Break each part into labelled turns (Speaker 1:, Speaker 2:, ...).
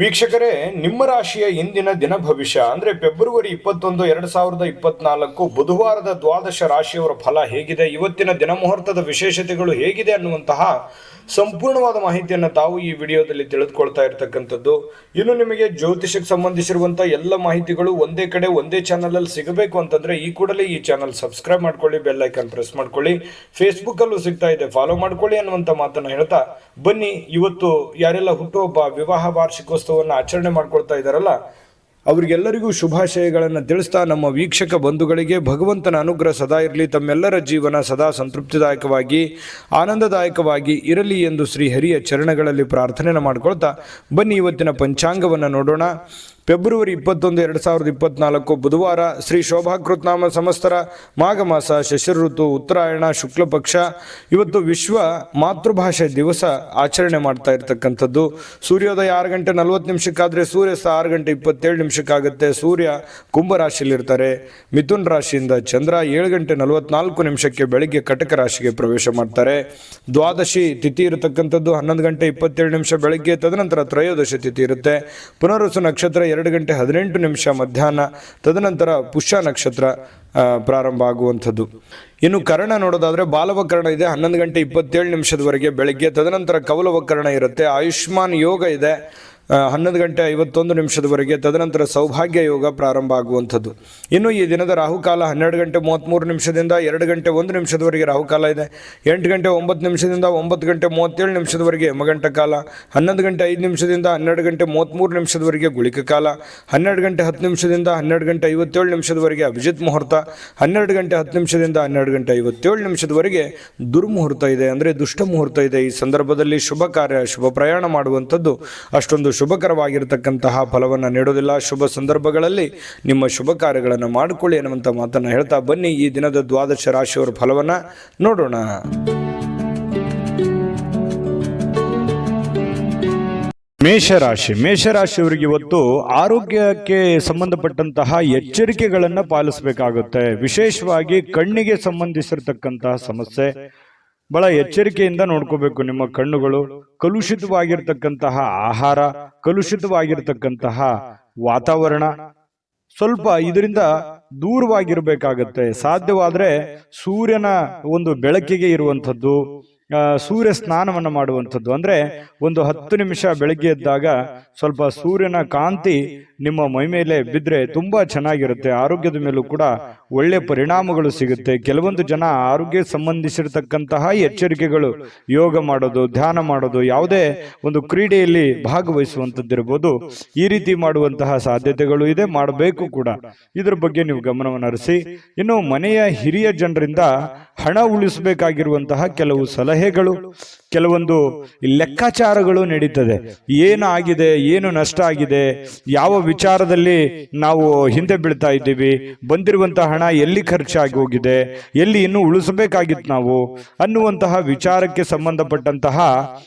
Speaker 1: ವೀಕ್ಷಕರೇ, ನಿಮ್ಮ ರಾಶಿಯ ಇಂದಿನ ದಿನ ಭವಿಷ್ಯ ಅಂದ್ರೆ ಫೆಬ್ರವರಿ 21, 2024 ಬುಧವಾರದ ದ್ವಾದಶ ರಾಶಿಯವರ ಫಲ ಹೇಗಿದೆ, ಇವತ್ತಿನ ದಿನ ಮುಹೂರ್ತದ ವಿಶೇಷತೆಗಳು ಹೇಗಿದೆ ಅನ್ನುವಂತಹ ಸಂಪೂರ್ಣವಾದ ಮಾಹಿತಿಯನ್ನು ತಾವು ಈ ವಿಡಿಯೋದಲ್ಲಿ ತಿಳಿದುಕೊಳ್ತಾ ಇರತಕ್ಕಂಥದ್ದು. ಇನ್ನು ನಿಮಗೆ ಜ್ಯೋತಿಷಕ್ಕೆ ಸಂಬಂಧಿಸಿರುವಂತಹ ಎಲ್ಲ ಮಾಹಿತಿಗಳು ಒಂದೇ ಕಡೆ ಒಂದೇ ಚಾನಲ್ ಅಲ್ಲಿ ಸಿಗಬೇಕು ಅಂತಂದ್ರೆ ಈ ಕೂಡಲೇ ಈ ಚಾನಲ್ ಸಬ್ಸ್ಕ್ರೈಬ್ ಮಾಡ್ಕೊಳ್ಳಿ, ಬೆಲ್ ಐಕಾನ್ ಪ್ರೆಸ್ ಮಾಡ್ಕೊಳ್ಳಿ, ಫೇಸ್ಬುಕ್ ಅಲ್ಲೂ ಸಿಗ್ತಾ ಇದೆ ಫಾಲೋ ಮಾಡ್ಕೊಳ್ಳಿ ಅನ್ನುವಂತ ಮಾತನ್ನ ಹೇಳ್ತಾ ಬನ್ನಿ, ಇವತ್ತು ಯಾರೆಲ್ಲ ಹುಟ್ಟುಹಬ್ಬ ವಿವಾಹ ವಾರ್ಷಿಕೋತ್ಸವವನ್ನು ಆಚರಣೆ ಮಾಡ್ಕೊಳ್ತಾ ಇದ್ದಾರಲ್ಲ ಅವರಿಗೆಲ್ಲರಿಗೂ ಶುಭಾಶಯಗಳನ್ನು ತಿಳಿಸ್ತಾ ನಮ್ಮ ವೀಕ್ಷಕ ಬಂಧುಗಳಿಗೆ ಭಗವಂತನ ಅನುಗ್ರಹ ಸದಾ ಇರಲಿ, ತಮ್ಮೆಲ್ಲರ ಜೀವನ ಸದಾ ಸಂತೃಪ್ತಿದಾಯಕವಾಗಿ ಆನಂದದಾಯಕವಾಗಿ ಇರಲಿ ಎಂದು ಶ್ರೀಹರಿಯ ಚರಣಗಳಲ್ಲಿ ಪ್ರಾರ್ಥನೆಯನ್ನು ಮಾಡ್ಕೊಳ್ತಾ ಬನ್ನಿ ಇವತ್ತಿನ ಪಂಚಾಂಗವನ್ನು ನೋಡೋಣ. ಫೆಬ್ರವರಿ 21, 2024 ಬುಧವಾರ, ಶ್ರೀ ಶೋಭಾಕೃತ್ನಾಮ ಸಂವತ್ಸರ, ಮಾಘ ಮಾಸ, ಶಶಿರ ಋತು, ಉತ್ತರಾಯಣ, ಶುಕ್ಲ ಪಕ್ಷ. ಇವತ್ತು ವಿಶ್ವ ಮಾತೃಭಾಷೆ ದಿವಸ ಆಚರಣೆ ಮಾಡ್ತಾ ಇರ್ತಕ್ಕಂಥದ್ದು. ಸೂರ್ಯೋದಯ 6 ಗಂಟೆ 40 ನಿಮಿಷಕ್ಕಾದರೆ ಸೂರ್ಯಾಸ್ತ 6 ಗಂಟೆ 27 ನಿಮಿಷಕ್ಕಾಗುತ್ತೆ. ಸೂರ್ಯ ಕುಂಭರಾಶಿಯಲ್ಲಿರ್ತಾರೆ. ಮಿಥುನ್ ರಾಶಿಯಿಂದ ಚಂದ್ರ 7 ಗಂಟೆ 44 ನಿಮಿಷಕ್ಕೆ ಬೆಳಿಗ್ಗೆ ಕಟಕ ರಾಶಿಗೆ ಪ್ರವೇಶ ಮಾಡ್ತಾರೆ. ದ್ವಾದಶಿ ತಿಥಿ ಇರತಕ್ಕಂಥದ್ದು 11 ಗಂಟೆ 27 ನಿಮಿಷ ಬೆಳಗ್ಗೆ, ತದನಂತರ ತ್ರಯೋದಶಿ ತಿಥಿ ಇರುತ್ತೆ. ಪುನರ್ವಸು ನಕ್ಷತ್ರ 2 ಗಂಟೆ 18 ನಿಮಿಷ ಮಧ್ಯಾಹ್ನ, ತದನಂತರ ಪುಷ್ಯ ನಕ್ಷತ್ರ ಪ್ರಾರಂಭ ಆಗುವಂಥದ್ದು. ಇನ್ನು ಕರ್ಣ ನೋಡೋದಾದ್ರೆ ಬಾಲವಕರ್ಣ ಇದೆ 11 ಗಂಟೆ 27 ನಿಮಿಷದವರೆಗೆ ಬೆಳಗ್ಗೆ, ತದನಂತರ ಕೌಲವಕರ್ಣ ಇರುತ್ತೆ. ಆಯುಷ್ಮಾನ್ ಯೋಗ ಇದೆ 11 ಗಂಟೆ 51 ನಿಮಿಷದವರೆಗೆ, ತದನಂತರ ಸೌಭಾಗ್ಯ ಯೋಗ ಪ್ರಾರಂಭ ಆಗುವಂಥದ್ದು. ಇನ್ನು ಈ ದಿನದ ರಾಹುಕಾಲ 12 ಗಂಟೆ 33 ನಿಮಿಷದಿಂದ 2 ಗಂಟೆ 1 ನಿಮಿಷದವರೆಗೆ ರಾಹುಕಾಲ ಇದೆ. 8 ಗಂಟೆ 9 ನಿಮಿಷದಿಂದ 9 ಗಂಟೆ 37 ನಿಮಿಷದವರೆಗೆ ಯಮಗಂಟ ಕಾಲ. 11 ಗಂಟೆ 5 ನಿಮಿಷದಿಂದ 12 ಗಂಟೆ 33 ನಿಮಿಷದವರೆಗೆ ಗುಳಿಕ ಕಾಲ. 12 ಗಂಟೆ 10 ನಿಮಿಷದಿಂದ 12 ಗಂಟೆ 57 ನಿಮಿಷದವರೆಗೆ ಅಭಿಜಿತ್ ಮುಹೂರ್ತ. 12 ಗಂಟೆ 10 ನಿಮಿಷದಿಂದ 12 ಗಂಟೆ 57 ನಿಮಿಷದವರೆಗೆ ದುರ್ಮುಹೂರ್ತ ಇದೆ, ಅಂದರೆ ದುಷ್ಟ ಮುಹೂರ್ತ ಇದೆ. ಈ ಸಂದರ್ಭದಲ್ಲಿ ಶುಭ ಕಾರ್ಯ, ಶುಭ ಪ್ರಯಾಣ ಮಾಡುವಂಥದ್ದು ಅಷ್ಟೊಂದು ಶುಭಕರವಾಗಿರತಕ್ಕಂತಹ ಫಲವನ್ನು ನೀಡೋದಿಲ್ಲ. ಶುಭ ಸಂದರ್ಭಗಳಲ್ಲಿ ನಿಮ್ಮ ಶುಭ ಕಾರ್ಯಗಳನ್ನು ಮಾಡಿಕೊಳ್ಳಿ ಅನ್ನುವಂಥ ಮಾತನ್ನು ಹೇಳ್ತಾ ಬನ್ನಿ ಈ ದಿನದ ದ್ವಾದಶ ರಾಶಿಯವರ ಫಲವನ್ನು ನೋಡೋಣ. ಮೇಷರಾಶಿಯವರಿಗೆ ಇವತ್ತು ಆರೋಗ್ಯಕ್ಕೆ ಸಂಬಂಧಪಟ್ಟಂತಹ ಎಚ್ಚರಿಕೆಗಳನ್ನು ಪಾಲಿಸಬೇಕಾಗುತ್ತೆ. ವಿಶೇಷವಾಗಿ ಕಣ್ಣಿಗೆ ಸಂಬಂಧಿಸಿರತಕ್ಕಂತಹ ಸಮಸ್ಯೆ ಬಹಳ ಎಚ್ಚರಿಕೆಯಿಂದ ನೋಡ್ಕೋಬೇಕು. ನಿಮ್ಮ ಕಣ್ಣುಗಳು ಕಲುಷಿತವಾಗಿರ್ತಕ್ಕಂತಹ ಆಹಾರ, ಕಲುಷಿತವಾಗಿರ್ತಕ್ಕಂತಹ ವಾತಾವರಣ, ಸ್ವಲ್ಪ ಇದರಿಂದ ದೂರವಾಗಿರ್ಬೇಕಾಗತ್ತೆ. ಸಾಧ್ಯವಾದ್ರೆ ಸೂರ್ಯನ ಒಂದು ಬೆಳಕಿಗೆ ಇರುವಂಥದ್ದು, ಸೂರ್ಯ ಸ್ನಾನವನ್ನು ಮಾಡುವಂಥದ್ದು. ಅಂದ್ರೆ ಒಂದು 10 ನಿಮಿಷ ಬೆಳಗ್ಗೆ ಎದ್ದಾಗ ಸ್ವಲ್ಪ ಸೂರ್ಯನ ಕಾಂತಿ ನಿಮ್ಮ ಮೈ ಮೇಲೆ ಬಿದ್ದರೆ ತುಂಬಾ ಚೆನ್ನಾಗಿರುತ್ತೆ. ಆರೋಗ್ಯದ ಮೇಲೂ ಕೂಡ ಒಳ್ಳೆ ಪರಿಣಾಮಗಳು ಸಿಗುತ್ತೆ. ಕೆಲವೊಂದು ಜನ ಆರೋಗ್ಯ ಸಂಬಂಧಿಸಿರತಕ್ಕಂತಹ ಎಚ್ಚರಿಕೆಗಳು, ಯೋಗ ಮಾಡೋದು, ಧ್ಯಾನ ಮಾಡೋದು, ಯಾವುದೇ ಒಂದು ಕ್ರೀಡೆಯಲ್ಲಿ ಭಾಗವಹಿಸುವಂಥದ್ದಿರ್ಬೋದು, ಈ ರೀತಿ ಮಾಡುವಂತಹ ಸಾಧ್ಯತೆಗಳು ಇದೆ, ಮಾಡಬೇಕು ಕೂಡ. ಇದ್ರ ಬಗ್ಗೆ ನೀವು ಗಮನವನ್ನು ಹರಿಸಿ. ಇನ್ನು ಮನೆಯ ಹಿರಿಯ ಜನರಿಂದ ಹಣ ಉಳಿಸಬೇಕಾಗಿರುವಂತಹ ಕೆಲವು ಸಲಹೆಗಳು, ಕೆಲವೊಂದು ಲೆಕ್ಕಾಚಾರಗಳು ನಡೀತದೆ. ಏನು ಆಗಿದೆ, ಏನು ನಷ್ಟ ಆಗಿದೆ, ಯಾವ ವಿಚಾರದಲ್ಲಿ ನಾವು ಹಿಂದೆ ಬೀಳ್ತಾ ಇದ್ದೀವಿ, ಬಂದಿರುವಂತಹ ಹಣ ಎಲ್ಲಿ ಖರ್ಚಾಗಿ ಹೋಗಿದೆ, ಎಲ್ಲಿ ಇನ್ನೂ ಉಳಿಸಬೇಕಾಗಿತ್ತು ನಾವು ಅನ್ನುವಂತಹ ವಿಚಾರಕ್ಕೆ ಸಂಬಂಧಪಟ್ಟಂತಹ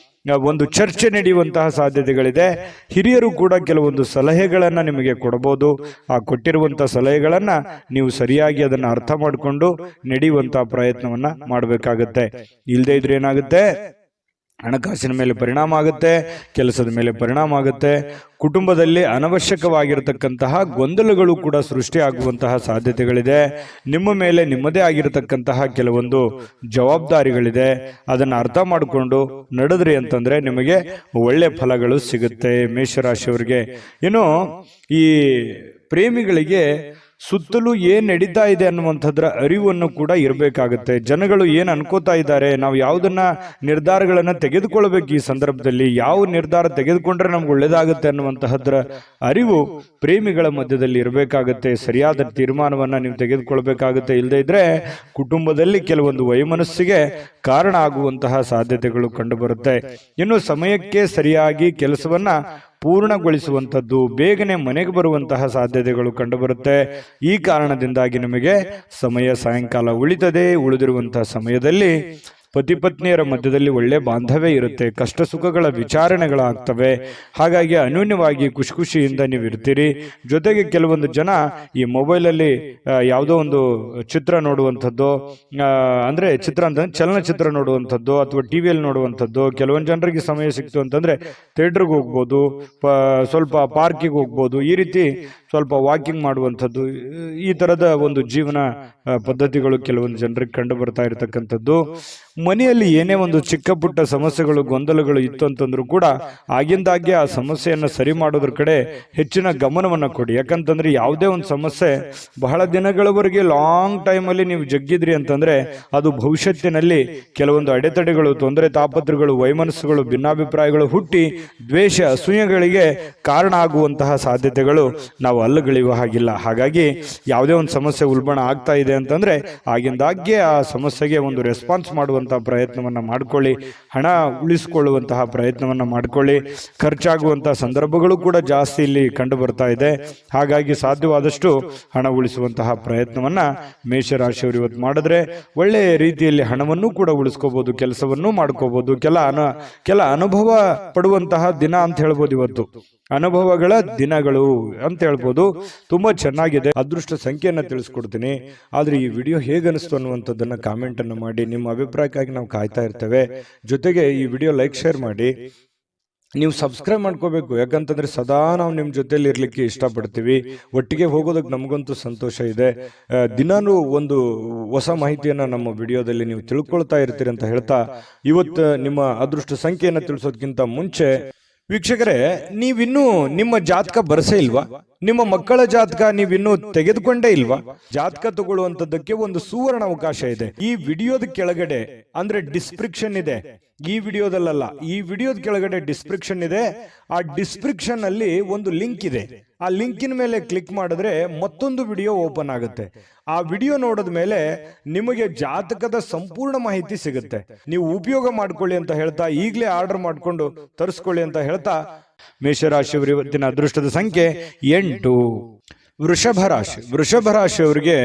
Speaker 1: ಒಂದು ಚರ್ಚೆ ನಡೆಯುವಂತಹ ಸಾಧ್ಯತೆಗಳಿದೆ. ಹಿರಿಯರು ಕೂಡ ಕೆಲವೊಂದು ಸಲಹೆಗಳನ್ನು ನಿಮಗೆ ಕೊಡಬಹುದು. ಆ ಕೊಟ್ಟಿರುವಂತಹ ಸಲಹೆಗಳನ್ನ ನೀವು ಸರಿಯಾಗಿ ಅದನ್ನು ಅರ್ಥ ಮಾಡಿಕೊಂಡು ನಡೆಯುವಂತಹ ಪ್ರಯತ್ನವನ್ನ ಮಾಡಬೇಕಾಗತ್ತೆ. ಇಲ್ಲದೆ ಇದ್ರೆ ಏನಾಗುತ್ತೆ, ಹಣಕಾಸಿನ ಮೇಲೆ ಪರಿಣಾಮ ಆಗುತ್ತೆ, ಕೆಲಸದ ಮೇಲೆ ಪರಿಣಾಮ ಆಗುತ್ತೆ. ಕುಟುಂಬದಲ್ಲಿ ಅನವಶ್ಯಕವಾಗಿರತಕ್ಕಂತಹ ಗೊಂದಲಗಳು ಕೂಡ ಸೃಷ್ಟಿಯಾಗುವಂತಹ ಸಾಧ್ಯತೆಗಳಿದೆ. ನಿಮ್ಮ ಮೇಲೆ ನಿಮ್ಮದೇ ಆಗಿರತಕ್ಕಂತಹ ಕೆಲವೊಂದು ಜವಾಬ್ದಾರಿಗಳಿದೆ. ಅದನ್ನು ಅರ್ಥ ಮಾಡಿಕೊಂಡು ನಡೆದ್ರಿ ಅಂತಂದ್ರೆ ನಿಮಗೆ ಒಳ್ಳೆ ಫಲಗಳು ಸಿಗುತ್ತೆ ಮೇಷರಾಶಿಯವರಿಗೆ. ಇನ್ನು ಈ ಪ್ರೇಮಿಗಳಿಗೆ ಸುತ್ತಲೂ ಏನ್ ನಡೀತಾ ಇದೆ ಅನ್ನುವಂಥದ್ರ ಅರಿವನ್ನು ಕೂಡ ಇರಬೇಕಾಗುತ್ತೆ. ಜನಗಳು ಏನ್ ಅನ್ಕೋತಾ ಇದ್ದಾರೆ, ನಾವು ಯಾವುದನ್ನ ನಿರ್ಧಾರಗಳನ್ನ ತೆಗೆದುಕೊಳ್ಬೇಕು, ಈ ಸಂದರ್ಭದಲ್ಲಿ ಯಾವ ನಿರ್ಧಾರ ತೆಗೆದುಕೊಂಡ್ರೆ ನಮ್ಗೆ ಒಳ್ಳೇದಾಗುತ್ತೆ ಅನ್ನುವಂತಹದ್ರ ಅರಿವು ಪ್ರೇಮಿಗಳ ಮಧ್ಯದಲ್ಲಿ ಇರಬೇಕಾಗುತ್ತೆ. ಸರಿಯಾದ ತೀರ್ಮಾನವನ್ನ ನೀವು ತೆಗೆದುಕೊಳ್ಬೇಕಾಗುತ್ತೆ. ಇಲ್ಲದೆ ಇದ್ರೆ ಕುಟುಂಬದಲ್ಲಿ ಕೆಲವೊಂದು ವೈಮನಸ್ಸಿಗೆ ಕಾರಣ ಆಗುವಂತಹ ಸಾಧ್ಯತೆಗಳು ಕಂಡುಬರುತ್ತೆ. ಇನ್ನು ಸಮಯಕ್ಕೆ ಸರಿಯಾಗಿ ಕೆಲಸವನ್ನ ಪೂರ್ಣಗೊಳಿಸುವಂಥದ್ದು, ಬೇಗನೆ ಮನೆಗೆ ಬರುವಂತಹ ಸಾಧ್ಯತೆಗಳು ಕಂಡುಬರುತ್ತೆ. ಈ ಕಾರಣದಿಂದಾಗಿ ನಿಮಗೆ ಸಮಯ ಸಾಯಂಕಾಲ ಉಳಿತದೆ. ಉಳಿದಿರುವಂತಹ ಸಮಯದಲ್ಲಿ ಪತಿ ಪತ್ನಿಯರ ಮಧ್ಯದಲ್ಲಿ ಒಳ್ಳೆ ಬಾಂಧವ್ಯ ಇರುತ್ತೆ, ಕಷ್ಟ ಸುಖಗಳ ವಿಚಾರಣೆಗಳಾಗ್ತವೆ. ಹಾಗಾಗಿ ಅನ್ಯೋನ್ಯವಾಗಿ ಖುಷಿ ಖುಷಿಯಿಂದ ನೀವು ಇರ್ತೀರಿ. ಜೊತೆಗೆ ಕೆಲವೊಂದು ಜನ ಈ ಮೊಬೈಲಲ್ಲಿ ಯಾವುದೋ ಒಂದು ಚಿತ್ರ ನೋಡುವಂಥದ್ದು, ಅಂದ್ರೆ ಚಿತ್ರ ಅಂತಂದ್ರೆ ಚಲನಚಿತ್ರ ನೋಡುವಂಥದ್ದು ಅಥವಾ ಟಿವಿಯಲ್ಲಿ ನೋಡುವಂಥದ್ದು. ಕೆಲವೊಂದು ಜನರಿಗೆ ಸಮಯ ಸಿಕ್ತು ಅಂತಂದ್ರೆ ಥಿಯೇಟರ್ಗೆ ಹೋಗ್ಬೋದು, ಸ್ವಲ್ಪ ಪಾರ್ಕಿಗೆ ಹೋಗ್ಬೋದು, ಈ ರೀತಿ ಸ್ವಲ್ಪ ವಾಕಿಂಗ್ ಮಾಡುವಂಥದ್ದು. ಈ ತರದ ಒಂದು ಜೀವನ ಪದ್ಧತಿಗಳು ಕೆಲವೊಂದು ಜನರಿಗೆ ಕಂಡು ಬರ್ತಾ ಇರತಕ್ಕಂಥದ್ದು. ಮನೆಯಲ್ಲಿ ಏನೇ ಒಂದು ಚಿಕ್ಕ ಪುಟ್ಟ ಸಮಸ್ಯೆಗಳು ಗೊಂದಲಗಳು ಇತ್ತು ಅಂತಂದ್ರೂ ಕೂಡ ಆಗಿಂದಾಗ್ಗೆ ಆ ಸಮಸ್ಯೆಯನ್ನು ಸರಿ ಮಾಡೋದ್ರ ಕಡೆ ಹೆಚ್ಚಿನ ಗಮನವನ್ನ ಕೊಡಿ. ಯಾಕಂತಂದ್ರೆ ಯಾವುದೇ ಒಂದು ಸಮಸ್ಯೆ ಬಹಳ ದಿನಗಳವರೆಗೆ ಲಾಂಗ್ ಟೈಮಲ್ಲಿ ನೀವು ಜಗ್ಗಿದ್ರಿ ಅಂತಂದ್ರೆ ಅದು ಭವಿಷ್ಯತ್ತಿನಲ್ಲಿ ಕೆಲವೊಂದು ಅಡೆತಡೆಗಳು, ತೊಂದರೆ ತಾಪತ್ರಗಳು, ವೈಮನಸ್ಸುಗಳು, ಭಿನ್ನಾಭಿಪ್ರಾಯಗಳು ಹುಟ್ಟಿ ದ್ವೇಷ ಅಸೂಯೆಗಳಿಗೆ ಕಾರಣ ಆಗುವಂತಹ ಸಾಧ್ಯತೆಗಳು ನಾವು ಅಲ್ಲಗಳೆಯುವ ಹಾಗಿಲ್ಲ. ಹಾಗಾಗಿ ಯಾವುದೇ ಒಂದು ಸಮಸ್ಯೆ ಉಲ್ಬಣ ಆಗ್ತಾ ಇದೆ ಅಂತಂದ್ರೆ ಆಗಿಂದಾಗ್ಗೆ ಆ ಸಮಸ್ಯೆಗೆ ಒಂದು ರೆಸ್ಪಾನ್ಸ್ ಮಾಡುವಂತಹ ಪ್ರಯತ್ನವನ್ನ ಮಾಡ್ಕೊಳ್ಳಿ. ಹಣ ಉಳಿಸಿಕೊಳ್ಳುವಂತಹ ಪ್ರಯತ್ನವನ್ನ ಮಾಡ್ಕೊಳ್ಳಿ. ಖರ್ಚಾಗುವಂತಹ ಸಂದರ್ಭಗಳು ಕೂಡ ಜಾಸ್ತಿ ಇಲ್ಲಿ ಕಂಡು ಬರ್ತಾ ಇದೆ. ಹಾಗಾಗಿ ಸಾಧ್ಯವಾದಷ್ಟು ಹಣ ಉಳಿಸುವಂತಹ ಪ್ರಯತ್ನವನ್ನ ಮೇಷರಾಶಿಯವರು ಇವತ್ತು ಮಾಡಿದ್ರೆ ಒಳ್ಳೆಯ ರೀತಿಯಲ್ಲಿ ಹಣವನ್ನು ಕೂಡ ಉಳಿಸ್ಕೋಬಹುದು, ಕೆಲಸವನ್ನು ಮಾಡ್ಕೋಬಹುದು. ಕೆಲ ಅನುಭವ ಪಡುವಂತಹ ದಿನ ಅಂತ ಹೇಳ್ಬೋದು. ಇವತ್ತು ಅನುಭವಗಳ ದಿನಗಳು ಅಂತ ಹೇಳ್ಬೋದು. ತುಂಬಾ ಚೆನ್ನಾಗಿದೆ. ಅದೃಷ್ಟ ಸಂಖ್ಯೆಯನ್ನ ತಿಳಿಸ್ಕೊಡ್ತೀನಿ. ಆದ್ರೆ ಈ ವಿಡಿಯೋ ಹೇಗನಿಸ್ತು ಅನ್ನುವಂಥದ್ದನ್ನ ಕಾಮೆಂಟ್ ಅನ್ನು ಮಾಡಿ. ನಿಮ್ಮ ಅಭಿಪ್ರಾಯಕ್ಕಾಗಿ ನಾವು ಕಾಯ್ತಾ ಇರ್ತೇವೆ. ಜೊತೆಗೆ ಈ ವಿಡಿಯೋ ಲೈಕ್ ಶೇರ್ ಮಾಡಿ. ನೀವು ಸಬ್ಸ್ಕ್ರೈಬ್ ಮಾಡ್ಕೋಬೇಕು. ಯಾಕಂತಂದ್ರೆ ಸದಾ ನಾವು ನಿಮ್ಮ ಜೊತೆಲಿ ಇರ್ಲಿಕ್ಕೆ ಇಷ್ಟಪಡ್ತೀವಿ. ಒಟ್ಟಿಗೆ ಹೋಗೋದಕ್ಕೆ ನಮಗಂತೂ ಸಂತೋಷ ಇದೆ. ದಿನಾನು ಒಂದು ಹೊಸ ಮಾಹಿತಿಯನ್ನ ನಮ್ಮ ವಿಡಿಯೋದಲ್ಲಿ ನೀವು ತಿಳ್ಕೊಳ್ತಾ ಇರ್ತೀರಿ ಅಂತ ಹೇಳ್ತಾ, ಇವತ್ತು ನಿಮ್ಮ ಅದೃಷ್ಟ ಸಂಖ್ಯೆಯನ್ನು ತಿಳಿಸೋದಕ್ಕಿಂತ ಮುಂಚೆ ವೀಕ್ಷಕರೇ, ನೀವಿನ್ನೂ ನಿಮ್ಮ ಜಾತಕ ಬರಸೇ ಇಲ್ವಾ? ನಿಮ್ಮ ಮಕ್ಕಳ ಜಾತಕ ನೀವಿನ್ನೂ ತೆಗೆದುಕೊಂಡೇ ಇಲ್ವಾ? ಜಾತಕ ತಗೊಳ್ಳುವಂತದ್ದಕ್ಕೆ ಒಂದು ಸುವರ್ಣ ಅವಕಾಶ ಇದೆ. ಈ ವಿಡಿಯೋದ ಕೆಳಗಡೆ ಅಂದ್ರೆ ಡಿಸ್ಕ್ರಿಪ್ಷನ್ ಇದೆ. ಈ ವಿಡಿಯೋದಲ್ಲ, ಈ ವಿಡಿಯೋದ ಕೆಳಗಡೆ ಡಿಸ್ಕ್ರಿಪ್ಷನ್ ಇದೆ. ಆ ಡಿಸ್ಕ್ರಿಪ್ಷನ್ ಅಲ್ಲಿ ಒಂದು ಲಿಂಕ್ ಇದೆ. ಆ ಲಿಂಕಿನ ಮೇಲೆ ಕ್ಲಿಕ್ ಮಾಡಿದ್ರೆ ಮತ್ತೊಂದು ವಿಡಿಯೋ ಓಪನ್ ಆಗುತ್ತೆ. ಆ ವಿಡಿಯೋ ನೋಡಿದ ಮೇಲೆ ನಿಮಗೆ ಜಾತಕದ ಸಂಪೂರ್ಣ ಮಾಹಿತಿ ಸಿಗುತ್ತೆ. ನೀವು ಉಪಯೋಗ ಮಾಡ್ಕೊಳ್ಳಿ ಅಂತ ಹೇಳ್ತಾ, ಈಗಲೇ ಆರ್ಡರ್ ಮಾಡ್ಕೊಂಡು ತರಿಸ್ಕೊಳ್ಳಿ ಅಂತ ಹೇಳ್ತಾ, ಮೇಷರಾಶಿಯವರು ಇವತ್ತಿನ ಅದೃಷ್ಟದ ಸಂಖ್ಯೆ 8. ವೃಷಭ ರಾಶಿಯವರಿಗೆ